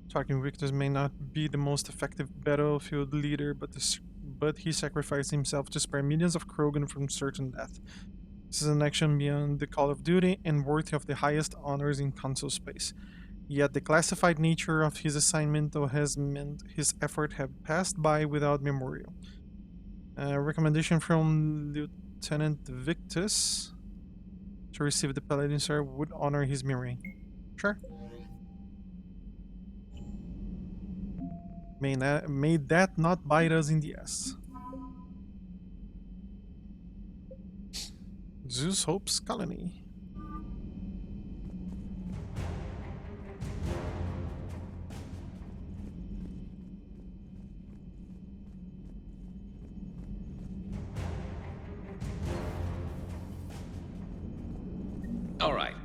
Tarkin Victus may not be the most effective battlefield leader, but he sacrificed himself to spare millions of Krogan from certain death. This is an action beyond the call of duty and worthy of the highest honors in console space. Yet the classified nature of his assignment has meant his effort have passed by without memorial. A recommendation from Lieutenant Victus to receive the Paladin Star would honor his memory. Sure. May that not bite us in the ass. Zeus Hope's colony.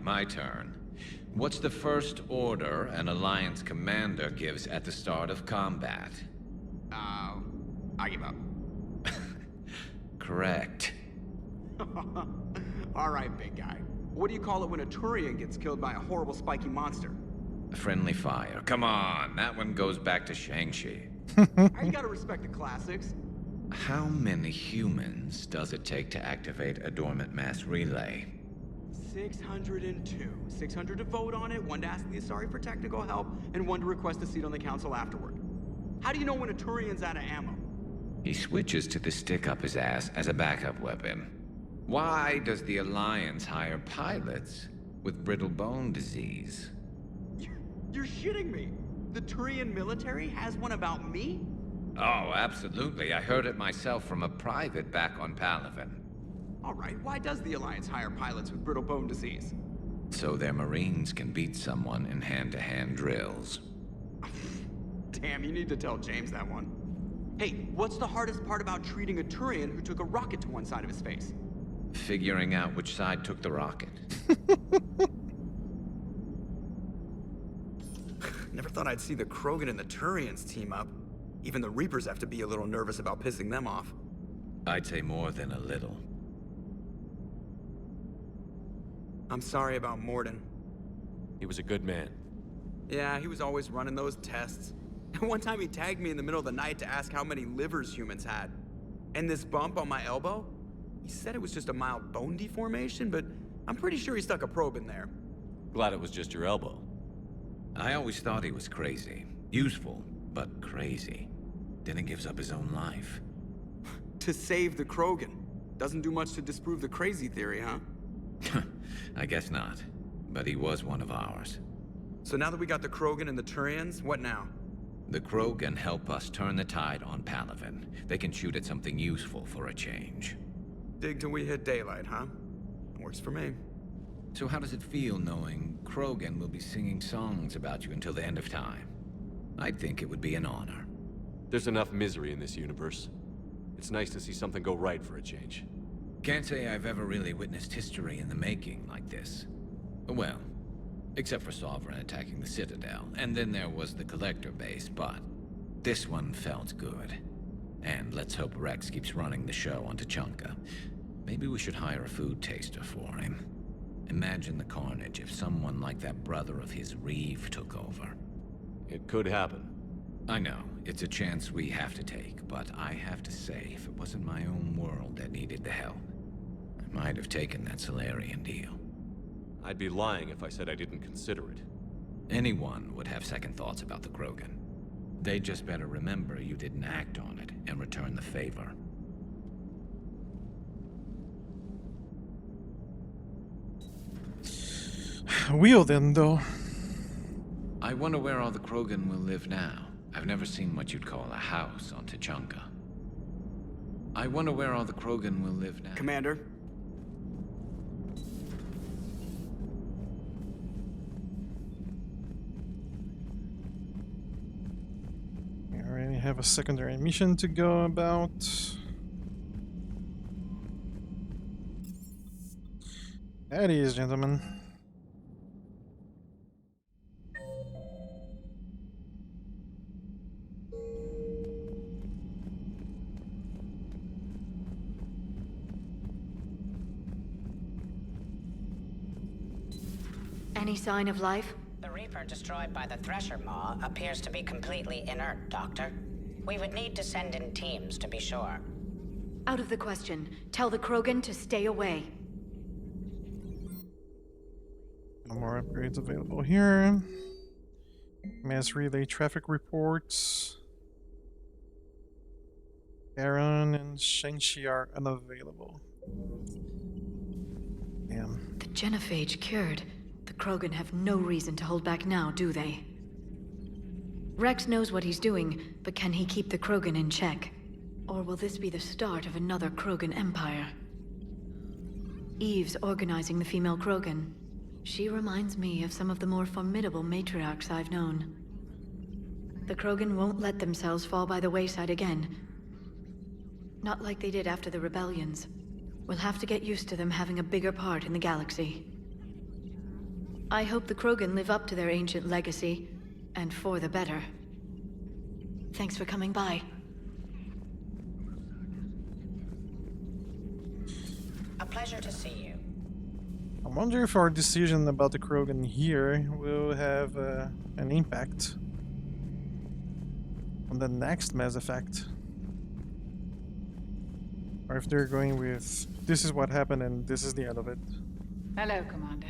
my turn. What's the first order an Alliance commander gives at the start of combat? I give up. Correct. All right, big guy. What do you call it when a Turian gets killed by a horrible spiky monster? Friendly fire. Come on, that one goes back to Shang-Chi. You gotta respect the classics. How many humans does it take to activate a dormant mass relay? 602. 600 to vote on it, 1 to ask the Asari for technical help, and 1 to request a seat on the council afterward. How do you know when a Turian's out of ammo? He switches to the stick up his ass as a backup weapon. Why does the Alliance hire pilots with brittle bone disease? You're shitting me. The Turian military has one about me? Oh, absolutely. I heard it myself from a private back on Palaven. All right, why does the Alliance hire pilots with brittle bone disease? So their Marines can beat someone in hand-to-hand drills. Damn, you need to tell James that one. Hey, what's the hardest part about treating a Turian who took a rocket to one side of his face? Figuring out which side took the rocket. Never thought I'd see the Krogan and the Turians team up. Even the Reapers have to be a little nervous about pissing them off. I'd say more than a little. I'm sorry about Morden. He was a good man. Yeah, he was always running those tests. And one time he tagged me in the middle of the night to ask how many livers humans had. And this bump on my elbow? He said it was just a mild bone deformation, but I'm pretty sure he stuck a probe in there. Glad it was just your elbow. I always thought he was crazy. Useful, but crazy. Then he gives up his own life. To save the Krogan. Doesn't do much to disprove the crazy theory, huh? I guess not. But he was one of ours. So now that we got the Krogan and the Turians, what now? The Krogan help us turn the tide on Palaven. They can shoot at something useful for a change. Dig till we hit daylight, huh? Works for me. So how does it feel knowing Krogan will be singing songs about you until the end of time? I think it would be an honor. There's enough misery in this universe. It's nice to see something go right for a change. Can't say I've ever really witnessed history in the making like this. Well, except for Sovereign attacking the Citadel, and then there was the Collector base, but this one felt good. And let's hope Rex keeps running the show on Tuchanka. Maybe we should hire a food taster for him. Imagine the carnage if someone like that brother of his, Reeve, took over. It could happen. I know, it's a chance we have to take, but I have to say, if it wasn't my own world that needed the help, I might have taken that Solarian deal. I'd be lying if I said I didn't consider it. Anyone would have second thoughts about the Krogan. They just better remember you didn't act on it and return the favor. Wheel then, though. I wonder where all the Krogan will live now. I've never seen what you'd call a house on Tuchanka. I wonder where all the Krogan will live now. Commander? We already have a secondary mission to go about. That is, gentlemen. Any sign of life? The Reaper destroyed by the Thresher Maw appears to be completely inert, Doctor. We would need to send in teams to be sure. Out of the question. Tell the Krogan to stay away. No more upgrades available here. Mass relay traffic reports. Aaron and Shang-Chi are unavailable. Damn. The genophage cured. The Krogan have no reason to hold back now, do they? Rex knows what he's doing, but can he keep the Krogan in check? Or will this be the start of another Krogan empire? Eve's organizing the female Krogan. She reminds me of some of the more formidable matriarchs I've known. The Krogan won't let themselves fall by the wayside again. Not like they did after the rebellions. We'll have to get used to them having a bigger part in the galaxy. I hope the Krogan live up to their ancient legacy, and for the better. Thanks for coming by. A pleasure to see you. I wonder if our decision about the Krogan here will have an impact on the next Mass Effect. Or if they're going with, this is what happened and this is the end of it. Hello, Commander.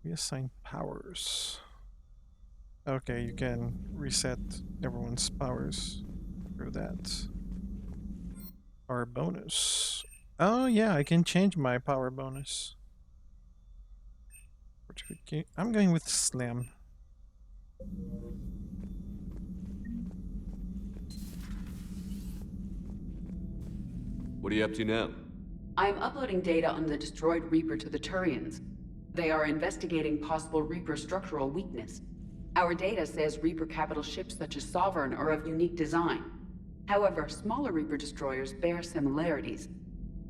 Reassign powers. Okay, you can reset everyone's powers through that. Power bonus. Oh yeah, I can change my power bonus. I'm going with Slam. What are you up to now? I am uploading data on the destroyed Reaper to the Turians. They are investigating possible Reaper structural weakness. Our data says Reaper capital ships such as Sovereign are of unique design. However, smaller Reaper destroyers bear similarities.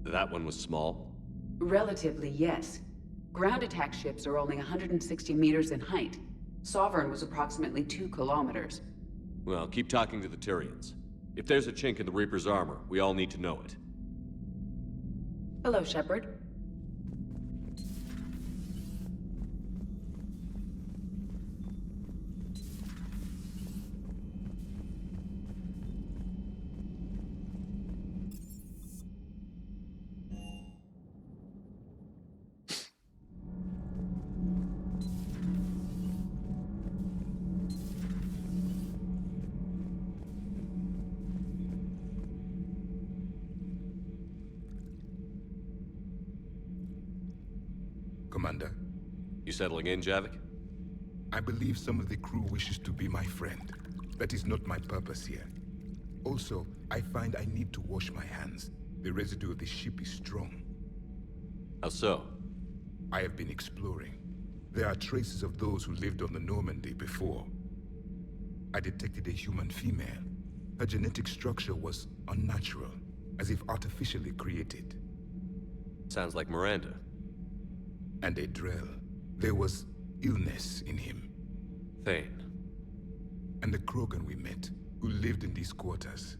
That one was small? Relatively, yes. Ground attack ships are only 160 meters in height. Sovereign was approximately 2 kilometers. Well, keep talking to the Tyrians. If there's a chink in the Reaper's armor, we all need to know it. Hello, Shepard. Commander. You settling in, Javik? I believe some of the crew wishes to be my friend. That is not my purpose here. Also, I find I need to wash my hands. The residue of the ship is strong. How so? I have been exploring. There are traces of those who lived on the Normandy before. I detected a human female. Her genetic structure was unnatural, as if artificially created. Sounds like Miranda. And a Drell. There was illness in him. Thane. And the Krogan we met, who lived in these quarters.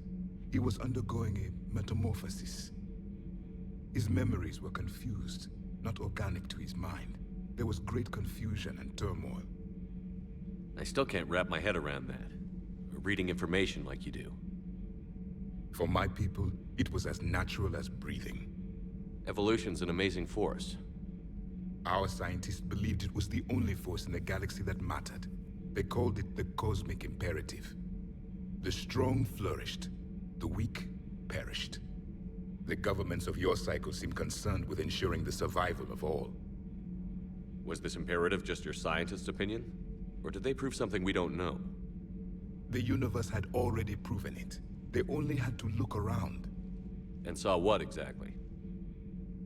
He was undergoing a metamorphosis. His memories were confused, not organic to his mind. There was great confusion and turmoil. I still can't wrap my head around that. Reading information like you do. For my people, it was as natural as breathing. Evolution's an amazing force. Our scientists believed it was the only force in the galaxy that mattered. They called it the cosmic imperative. The strong flourished, the weak perished. The governments of your cycle seem concerned with ensuring the survival of all. Was this imperative just your scientist's opinion? Or did they prove something we don't know? The universe had already proven it. They only had to look around. And saw what exactly?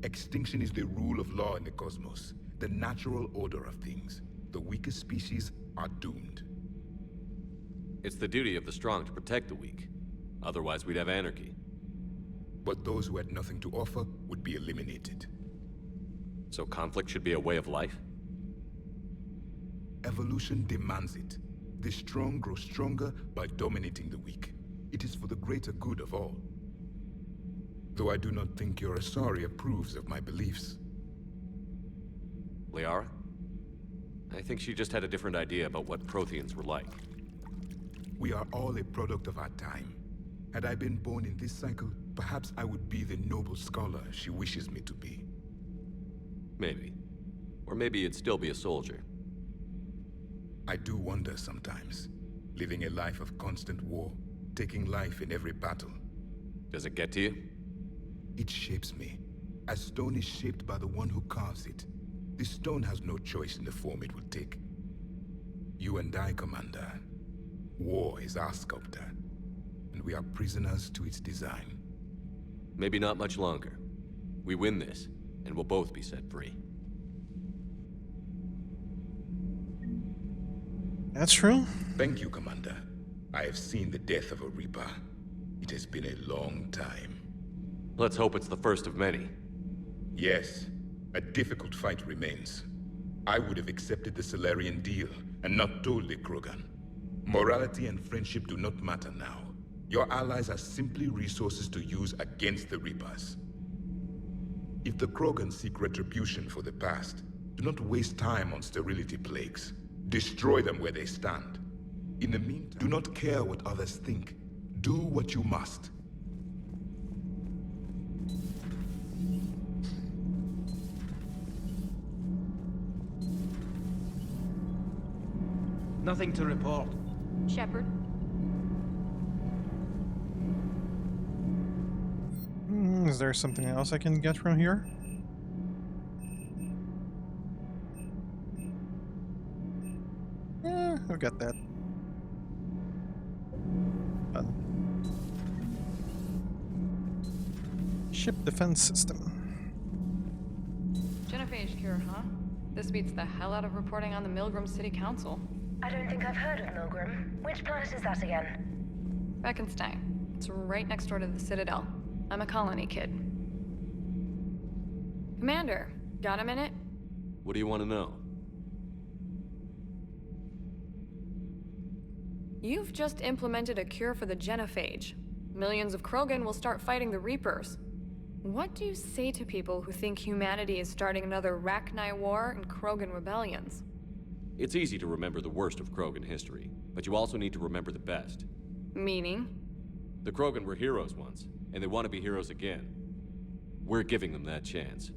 Extinction is the rule of law in the cosmos, the natural order of things. The weakest species are doomed. It's the duty of the strong to protect the weak. Otherwise, we'd have anarchy. But those who had nothing to offer would be eliminated. So conflict should be a way of life? Evolution demands it. The strong grow stronger by dominating the weak. It is for the greater good of all. Though I do not think your Asari approves of my beliefs. Liara? I think she just had a different idea about what Protheans were like. We are all a product of our time. Had I been born in this cycle, perhaps I would be the noble scholar she wishes me to be. Maybe. Or maybe you'd still be a soldier. I do wonder sometimes. Living a life of constant war, taking life in every battle. Does it get to you? It shapes me, as stone is shaped by the one who carves it. The stone has no choice in the form it will take. You and I, Commander. War is our sculptor, and we are prisoners to its design. Maybe not much longer. We win this, and we'll both be set free. That's true. Thank you, Commander. I have seen the death of a Reaper. It has been a long time. Let's hope it's the first of many. Yes, A difficult fight remains. I would have accepted the Solarian deal and not told the Krogan. Morality and friendship do not matter now. Your allies are simply resources to use against the Reapers. If the Krogan seek retribution for the past, do not waste time on sterility plagues. Destroy them where they stand. In the meantime, do not care what others think. Do what you must. Nothing to report. Shepard? Is there something else I can get from here? Yeah, I'll get that. Done. Ship defense system. Genophage cure, huh? This beats the hell out of reporting on the Milgram City Council. I don't think I've heard of Milgram. Which planet is that again? Beckenstein. It's right next door to the Citadel. I'm a colony kid. Commander, got a minute? What do you want to know? You've just implemented a cure for the genophage. Millions of Krogan will start fighting the Reapers. What do you say to people who think humanity is starting another Rachni War and Krogan rebellions? It's easy to remember the worst of Krogan history, but you also need to remember the best. Meaning? The Krogan were heroes once, and they want to be heroes again. We're giving them that chance.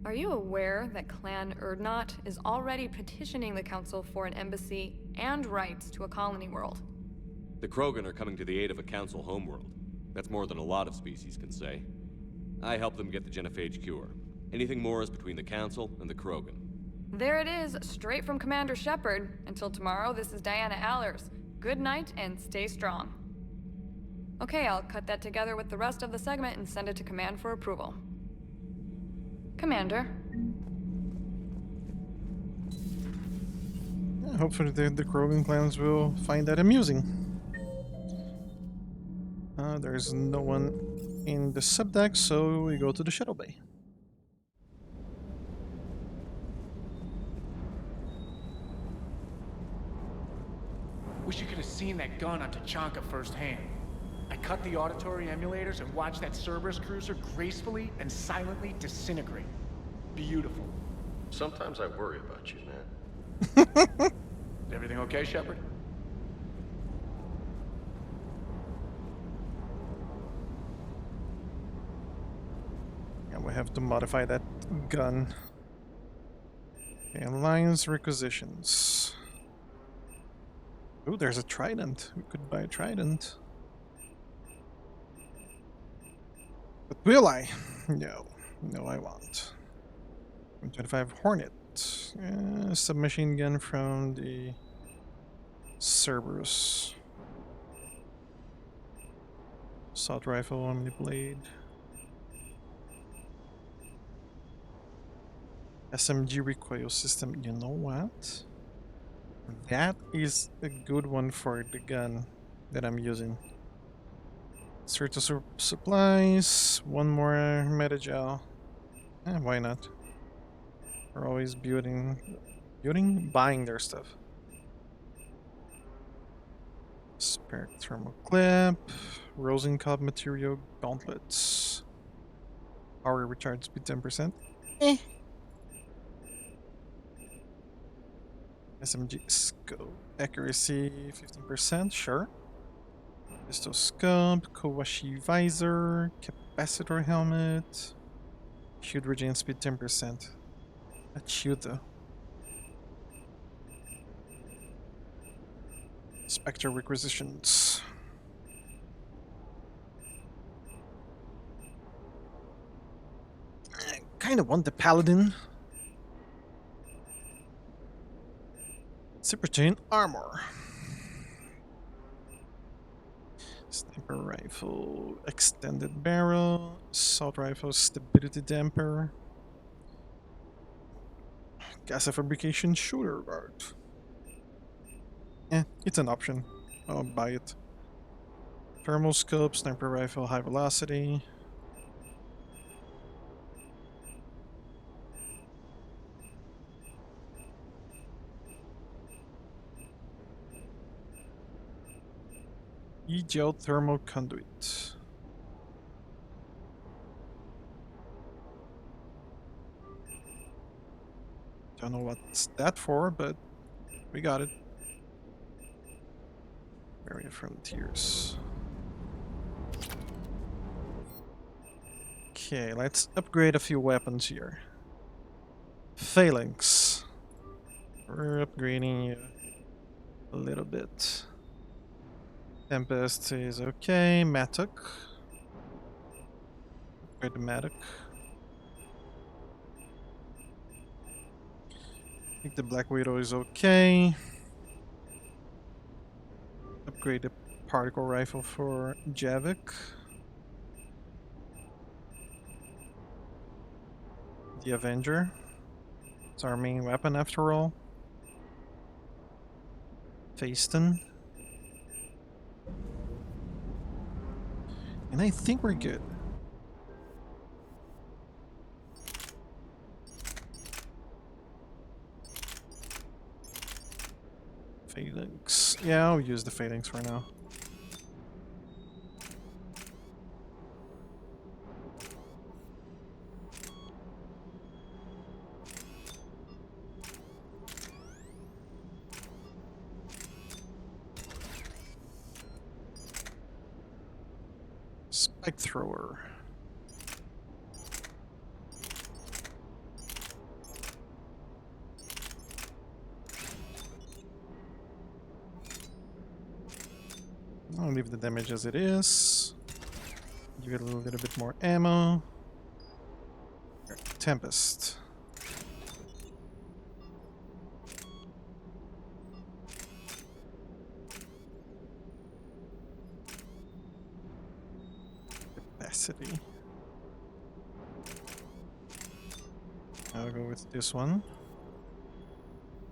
Are you aware that Clan Urdnot is already petitioning the Council for an embassy and rights to a colony world? The Krogan are coming to the aid of a Council homeworld. That's more than a lot of species can say. I helped them get the genophage cure. Anything more is between the Council and the Krogan. There it is, straight from Commander Shepard. Until tomorrow, this is Diana Allers. Good night and stay strong. Okay, I'll cut that together with the rest of the segment and send it to Command for approval. Commander. Yeah, hopefully the Krogan clans will find that amusing. There's no one in the subdeck, so we go to the Shadow Bay. Wish you could have seen that gun on Tachanka firsthand. I cut the auditory emulators and watched that Cerberus cruiser gracefully and silently disintegrate. Beautiful. Sometimes I worry about you, man. Is everything okay, Shepard? And we have to modify that gun. Okay, alliance requisitions. Oh, there's a trident. We could buy a trident. But will I? No. No, I won't. 25 Hornet. Submachine gun from the Cerberus. Assault rifle, Omni Blade. SMG recoil system. You know what? That is a good one for the gun that I'm using. Search of supplies. One more metagel. Why not? We're always buying their stuff. Spare thermal clip. Rosencop material gauntlets. Power recharge speed 10%. SMG scope. Accuracy 15%, sure. Pistol scope, Kowashi visor, capacitor helmet. Shield regen speed 10%. That shield though. Spectre requisitions. I kind of want the paladin. Super chain armor. Sniper rifle, extended barrel, assault rifle, stability damper, gas fabrication shooter guard. It's an option. I'll buy it. Thermal scope, sniper rifle, high velocity. geothermal conduit. Don't know what's that for, but we got it. Area frontiers. Okay, let's upgrade a few weapons here. Phalanx. We're upgrading you a little bit. Tempest is okay. Mattock. Upgrade the Mattock. I think the Black Widow is okay. Upgrade the particle rifle for Javik. The Avenger. It's our main weapon after all. Faiston. And I think we're good. Phalanx. Yeah, I'll use the Phalanx for now. Spike thrower. I'll leave the damage as it is. Give it a little bit more ammo. Tempest. Capacity. I'll go with this one.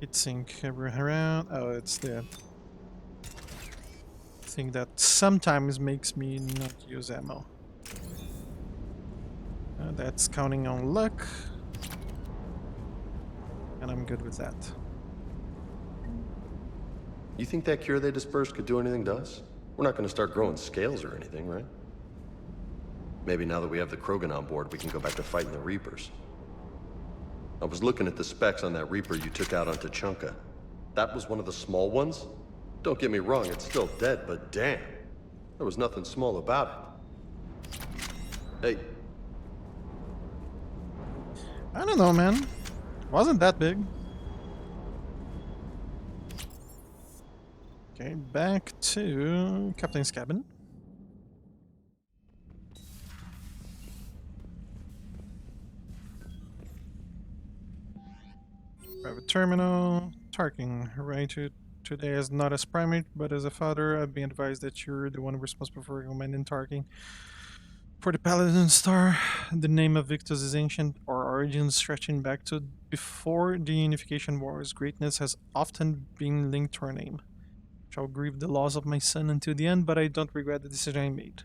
Heat sink around. Oh, it's the thing that sometimes makes me not use ammo. That's counting on luck. And I'm good with that. You think that cure they dispersed could do anything to us? We're not going to start growing scales or anything, right? Maybe now that we have the Krogan on board, we can go back to fighting the Reapers. I was looking at the specs on that Reaper you took out on Tachanka. That was one of the small ones? Don't get me wrong, it's still dead, but damn. There was nothing small about it. Hey. I don't know, man. Wasn't that big. Okay, back to Captain's cabin. Private terminal. Tarkin, right? Today as not as primate, but as a father, I've been advised that you're the one responsible for recommending Tarkin. For the Paladin Star, the name of Victus is ancient, our origins stretching back to before the Unification Wars. Greatness has often been linked to our name. Shall grieve the loss of my son until the end, but I don't regret the decision I made.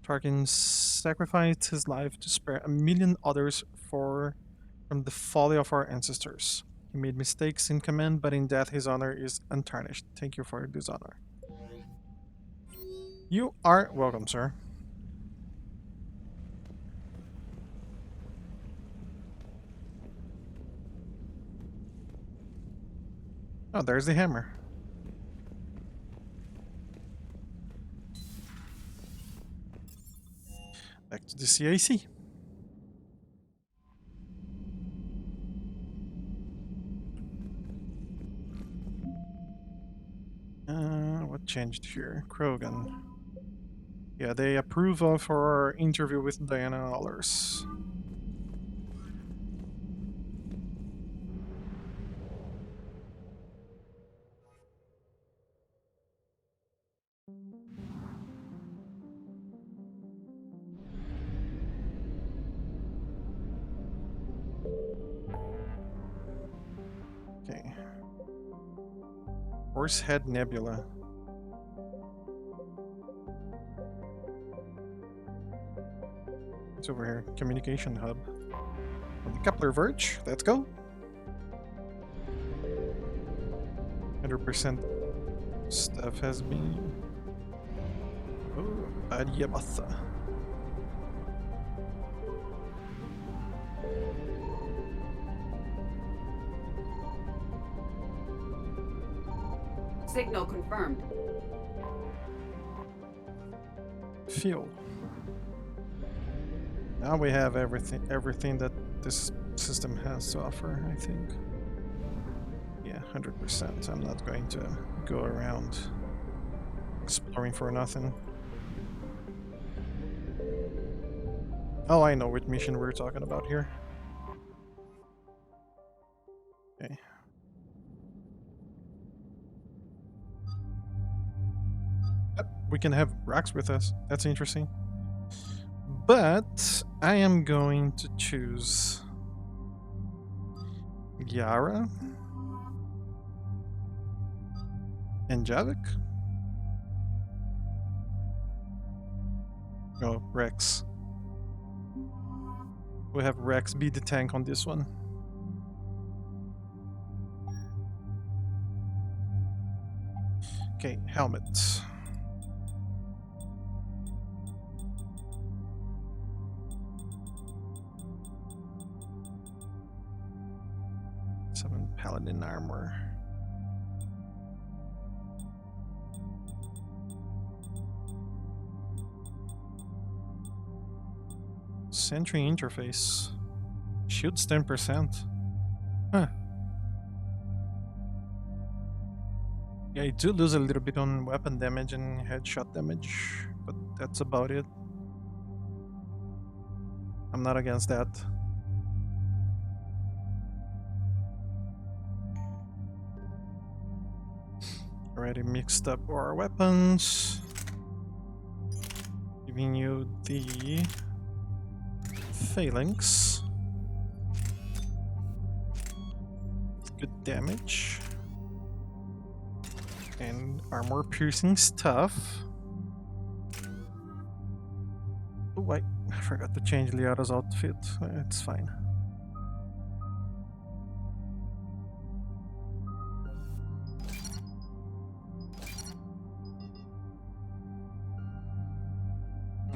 Tarkin sacrificed his life to spare a million others from the folly of our ancestors. He made mistakes in command, but in death his honor is untarnished. Thank you for your dishonor. You are welcome, sir. Oh, there's the hammer. Back to the CIC. What changed here? Krogan. Yeah, they approve of our interview with Diana Allers. Okay. Horsehead Nebula. It's over here. Communication hub. On the Kepler Verge. Let's go. 100% stuff has been Oh, Adiabasa. Signal confirmed. Fuel. Now we have everything that this system has to offer, I think. Yeah, 100%. I'm not going to go around exploring for nothing. Oh, I know what mission we're talking about here. Okay. Yep, we can have Rax with us. That's interesting. But I am going to choose Yara and Javik. Oh, Rex. We have Rex be the tank on this one. Okay, helmet. Seven paladin armor. Sentry interface. Shields 10%. Huh. Yeah, I do lose a little bit on weapon damage and headshot damage, but that's about it. I'm not against that. Already mixed up our weapons. Giving you the phalanx. Good damage. And armor piercing stuff. Oh, I forgot to change Liara's outfit. It's fine.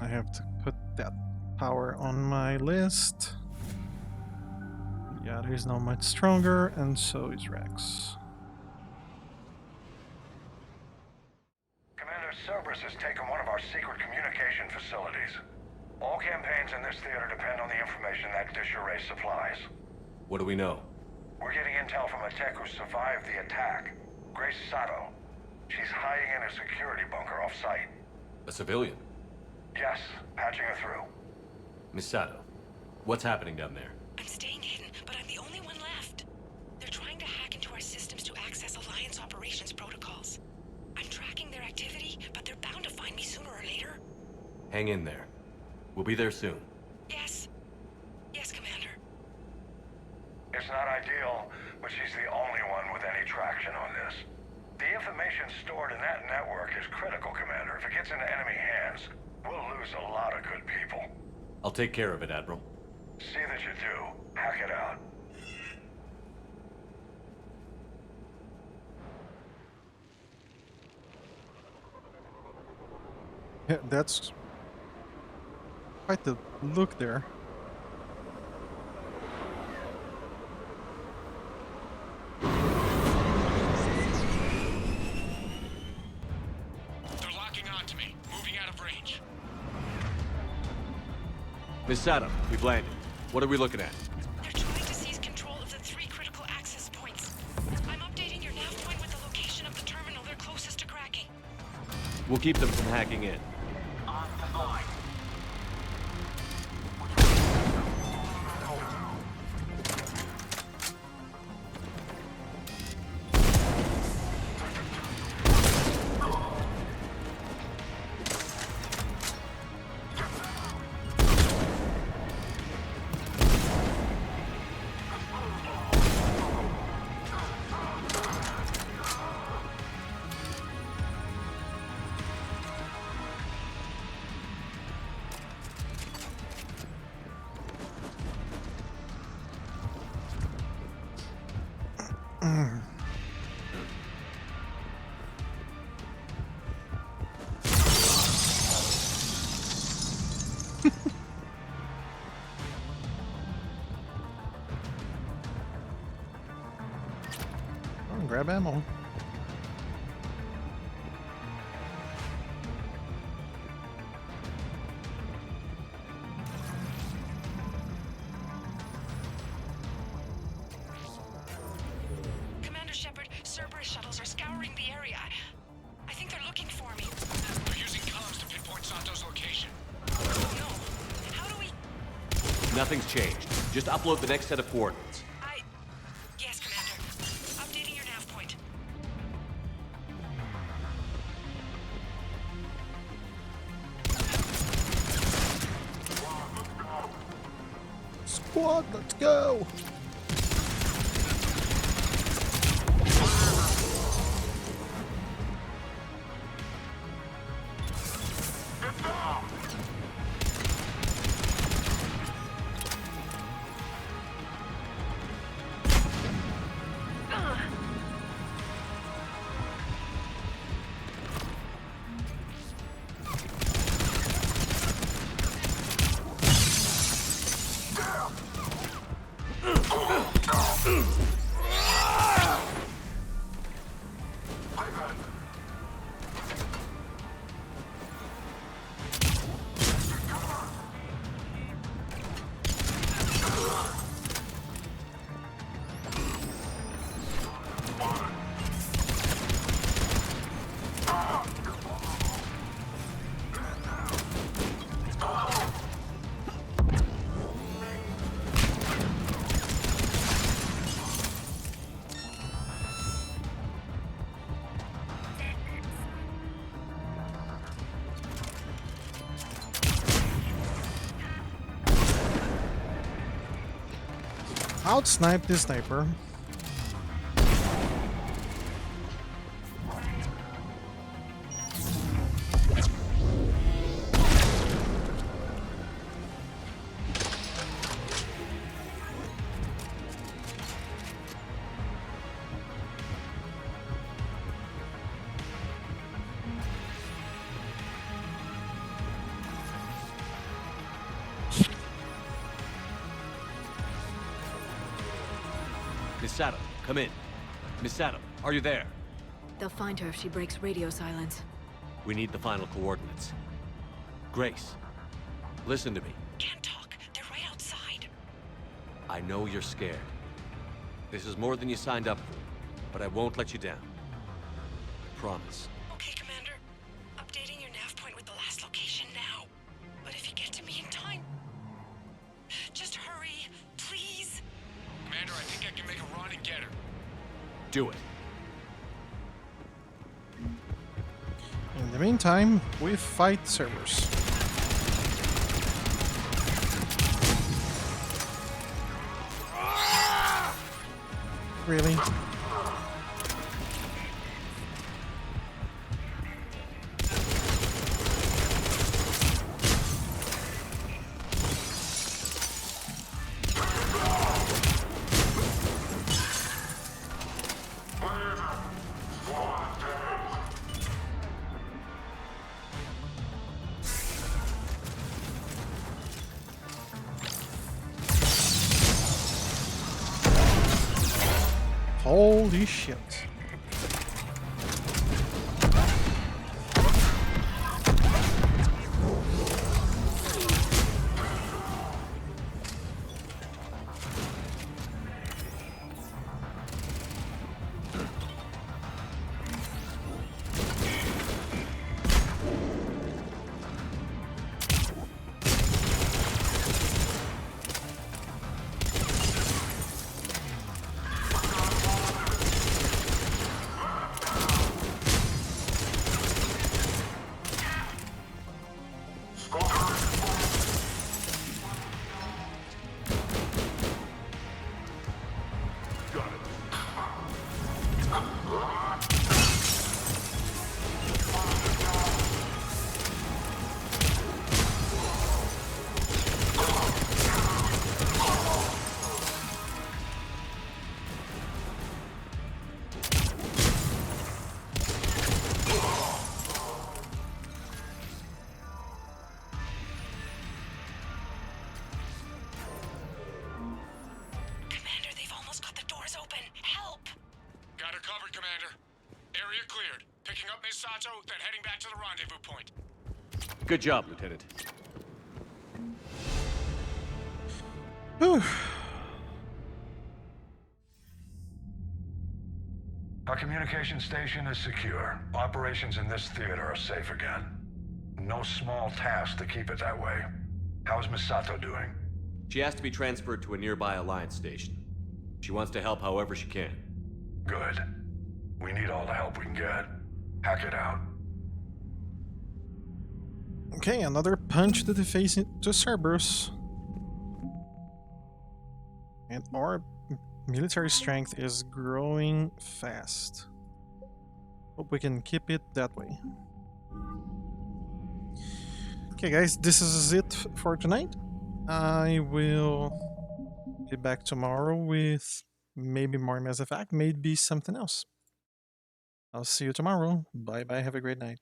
I have to put that power on my list. Yeah, there's not much stronger, and so is Rex. Commander Cerberus has taken one of our secret communication facilities. All campaigns in this theater depend on the information that dish array supplies. What do we know? We're getting intel from a tech who survived the attack. Grace Sato. She's hiding in a security bunker off-site. A civilian? Yes, patching her through. Miss Sato, what's happening down there? I'm staying hidden, but I'm the only one left. They're trying to hack into our systems to access Alliance operations protocols. I'm tracking their activity, but they're bound to find me sooner or later. Hang in there. We'll be there soon. Yes. Yes, Commander. It's not ideal, but she's the only one with any traction on this. The information stored in that network is critical, Commander. If it gets into enemy hands, we'll lose a lot of good people. I'll take care of it, Admiral. See that you do. Hack it out. Yeah, that's quite the look there. They're locking onto me, moving out of range. Miss Sato, we've landed. What are we looking at? They're trying to seize control of the 3 critical access points. I'm updating your nav point with the location of the terminal they're closest to cracking. We'll keep them from hacking in. On the line. grab ammo. Commander Shepard, Cerberus shuttles are scouring the area. I think they're looking for me. They're using comms to pinpoint Santo's location. Oh no. How do we... Nothing's changed. Just upload the next set of coordinates. Yes, Commander. Updating your nav point. Squad, let's go! Outsnipe this sniper. Miss Sato, come in. Miss Sato, are you there? They'll find her if she breaks radio silence. We need the final coordinates. Grace, listen to me. Can't talk. They're right outside. I know you're scared. This is more than you signed up for, but I won't let you down. I promise. Okay, Commander. Updating your nav point with the last location now. But if you get to me in time... Just hurry, please. Commander, I think I can make a run and get her. Do it. In the meantime, we fight servers. Really? Holy shit. Misato, then heading back to the rendezvous point. Good job, Lieutenant. Whew. Our communication station is secure. Operations in this theater are safe again. No small task to keep it that way. How's Misato doing? She has to be transferred to a nearby Alliance station. She wants to help however she can. Good. We need all the help we can get. Hack it out. Okay, another punch to the face to Cerberus. And our military strength is growing fast. Hope we can keep it that way. Okay guys, this is it for tonight. I will be back tomorrow with maybe more Mass Effect, maybe something else. I'll see you tomorrow. Bye bye, have a great night.